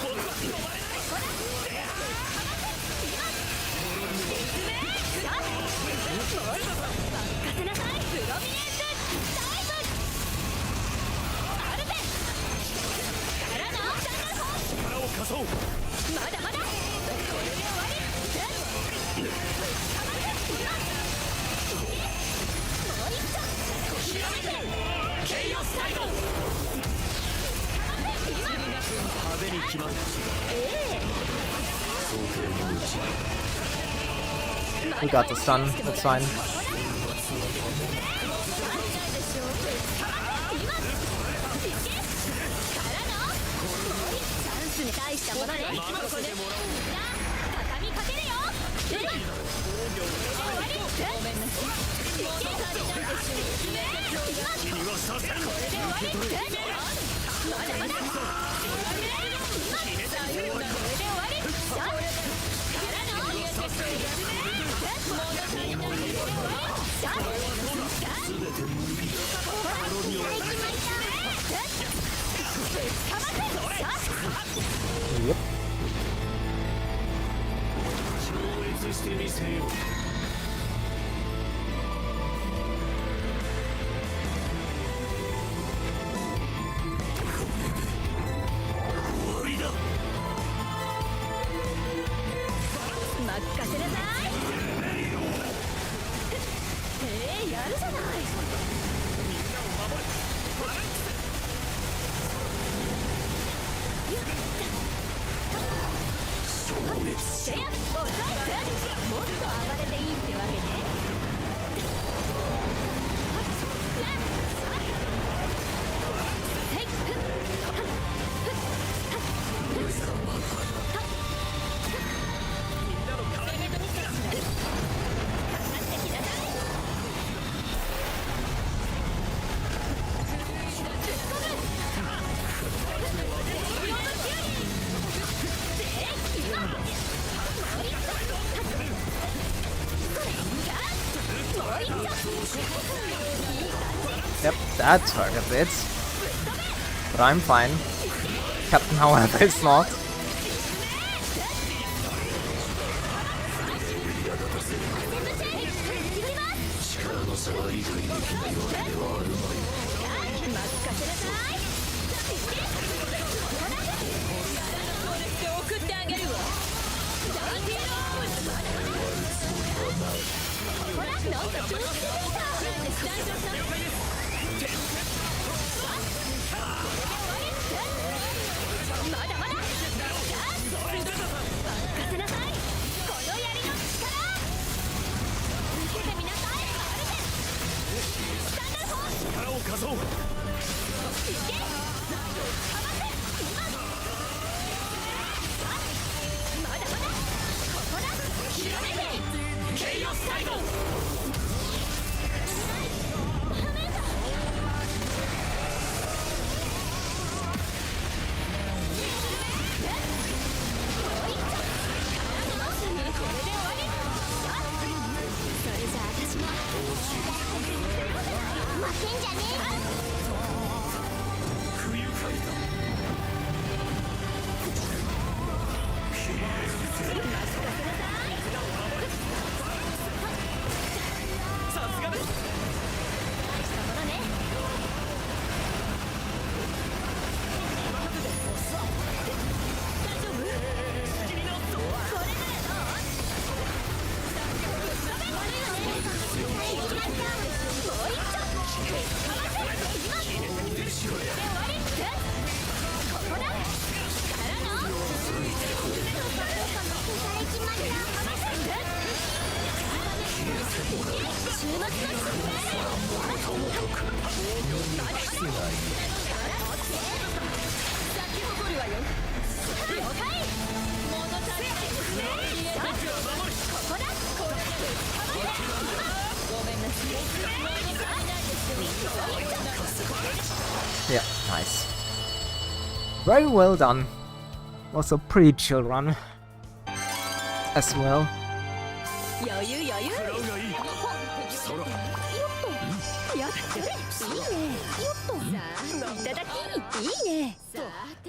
僕は止まれない。任せなさい。プロミネンスダイブ。アルベからの力を貸そう。まだまだこれで終わり。もう一丁ひらめけケイオスサイド。派手に決まった。We got the stun, that's fine. 大したものね。ここで畳みかけるよ。終わり。ごめんなさい。気はさせん。これで終わり。まだまだ。これで終わり。からのYep. 超越してみせよう。任せなさい。やるじゃない。シェアもっと暴れていいってわけね。Yep, that targets it. But I'm fine. Captain, however, is not. Yeah, nice. Very well done. Was a pretty chill run. as well. 余裕余裕食らうがいいそらやだいいねよっとさあいただきいいねさて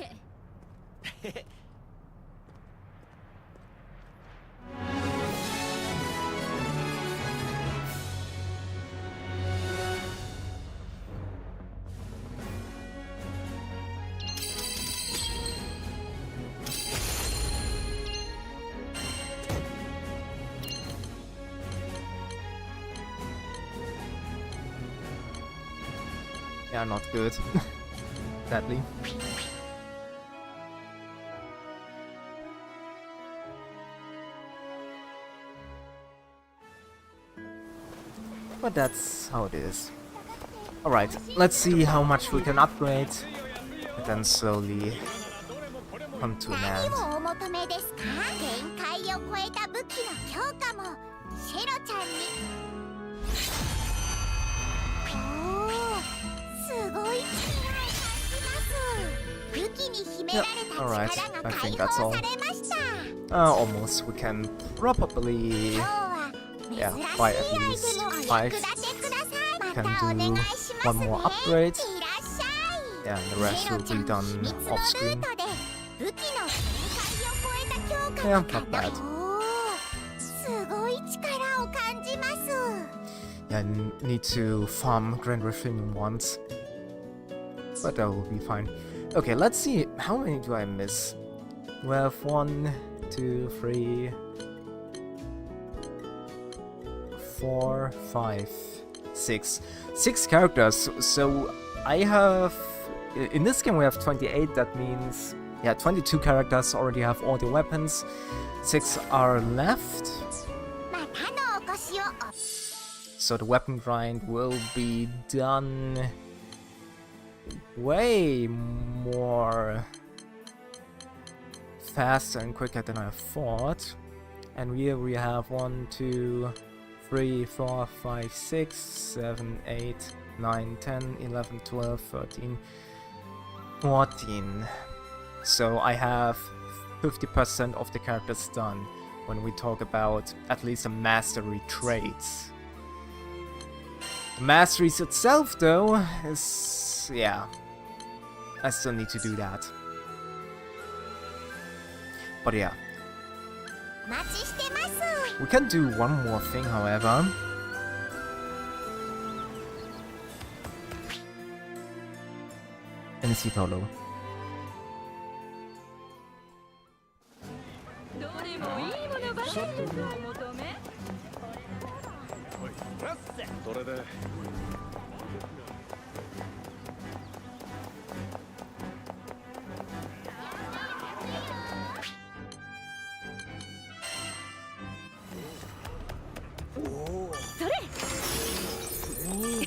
Yeah, not good. Sadly. But that's how it is. Alright, let's see how much we can upgrade, and then slowly come to an 何 end. をお求めですか？限界を超えた武器の強化もシェロちゃんに。おお、すごい力を感じます。武器に秘められた Alright, 力が I 解 think that's 放 all. されました。 Almost. We can probably 今日は yeah, 珍しい buy ア at イ least テムをお 5. 役立てください。ま Can たお願い do します one ね。 more い upgrade. らっしゃい。 Yeah, and the rest シェ will ロちゃ be ん done 秘密のル off ー screen. トで武器の限界を超えた強化 Yeah, の not bad. おー、すごい力を感じます。 Yeah, I need to farm Granblue once, but that will be fine. Okay, let's see. How many do I miss? We have 1, 2, 3, 4, 5, 6. 6 characters. So I have... In this game we have 28, that means... Yeah, 22 characters already have all the weapons. 6 are left. またのお越しを So the weapon grind will be done way more faster and quicker than I thought. And here we have 1, 2, 3, 4, 5, 6, 7, 8, 9, 10, 11, 12, 13, 14. So I have 50% of the characters done when we talk about at least the mastery traits. The masteries itself, though, is... yeah. I still need to do that. But yeah. お待ちしてます。 We can do one more thing, however. NC Polo. どれもいいものばかりお求めそれでそれ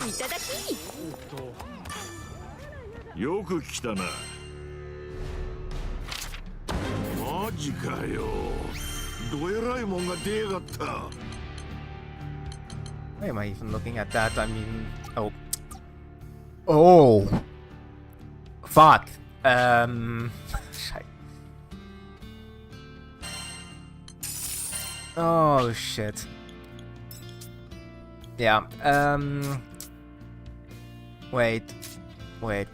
いただきよく来たな。マジかよ。どえらいもんが出やがった。 Why am I even looking at that? I mean... Oh. Oh! Fuck! Scheiße. Oh, shit. Yeah, Wait. Wait.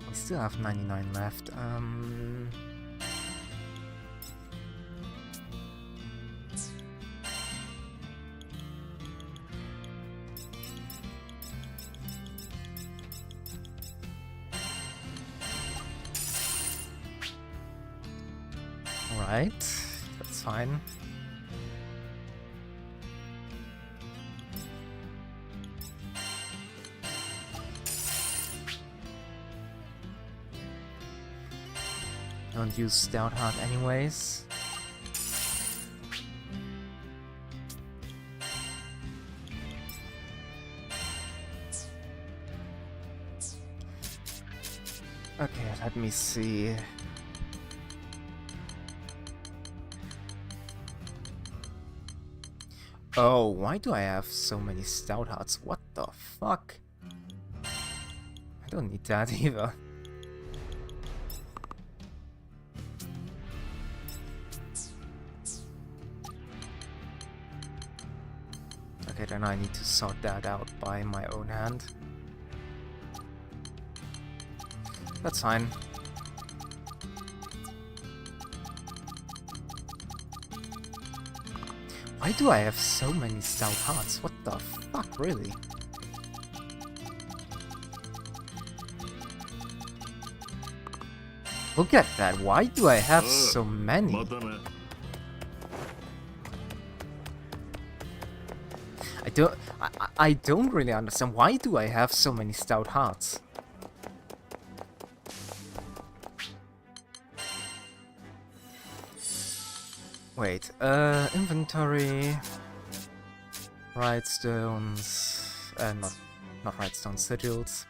We still have 99 left. Alright, that's fine. Don't use Stout Heart anyways. Okay, let me see. Oh, why do I have so many stout hearts? What the fuck? I don't need that either. Okay, then I need to sort that out by my own hand. That's fine. Why do I have so many stout hearts? What the fuck, really? Look at that, why do I have so many? またね。 I don't really understand. Why do I have so many stout hearts? Wait, inventory, Rhinestones, not Rhinestones, sigils.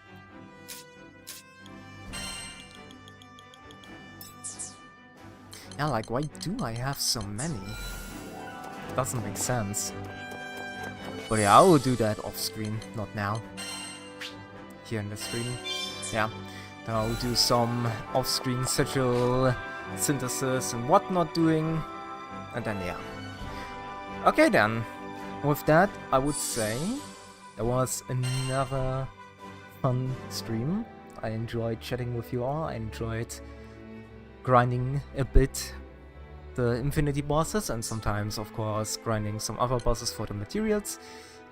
Yeah, like, why do I have so many? Doesn't make sense. But yeah, I will do that off screen, not now. Here in the stream. Yeah, then I'll do some off screen sigil synthesis and whatnot doing. And then yeah. Okay then, with that I would say there was another fun stream. I enjoyed chatting with you all, I enjoyed grinding a bit the infinity bosses and sometimes of course grinding some other bosses for the materials.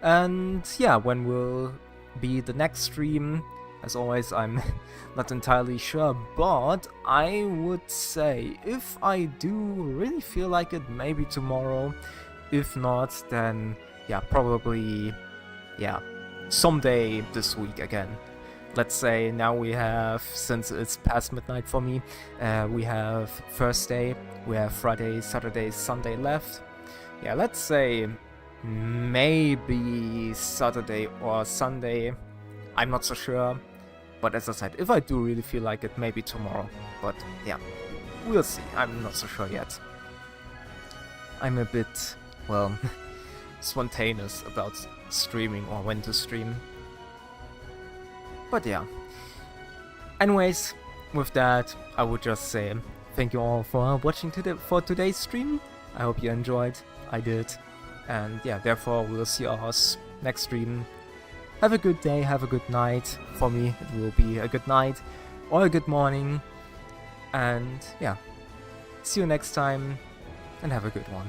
And yeah, when will be the next stream? As always, I'm not entirely sure, but I would say if I do really feel like it, maybe tomorrow. If not, then yeah, probably yeah, someday this week again. Let's say now we have, since it's past midnight for me, we have Thursday, we have Friday, Saturday, Sunday left. Yeah, let's say maybe Saturday or Sunday. I'm not so sure. But as I said, if I do really feel like it, maybe tomorrow. But yeah, we'll see. I'm not so sure yet. I'm a bit, well, spontaneous about streaming or when to stream. But yeah. Anyways, with that, I would just say thank you all for watching for today's stream. I hope you enjoyed. I did. And yeah, therefore we'll see us next stream. Have a good day, have a good night. For me, it will be a good night or a good morning. And yeah, see you next time and have a good one.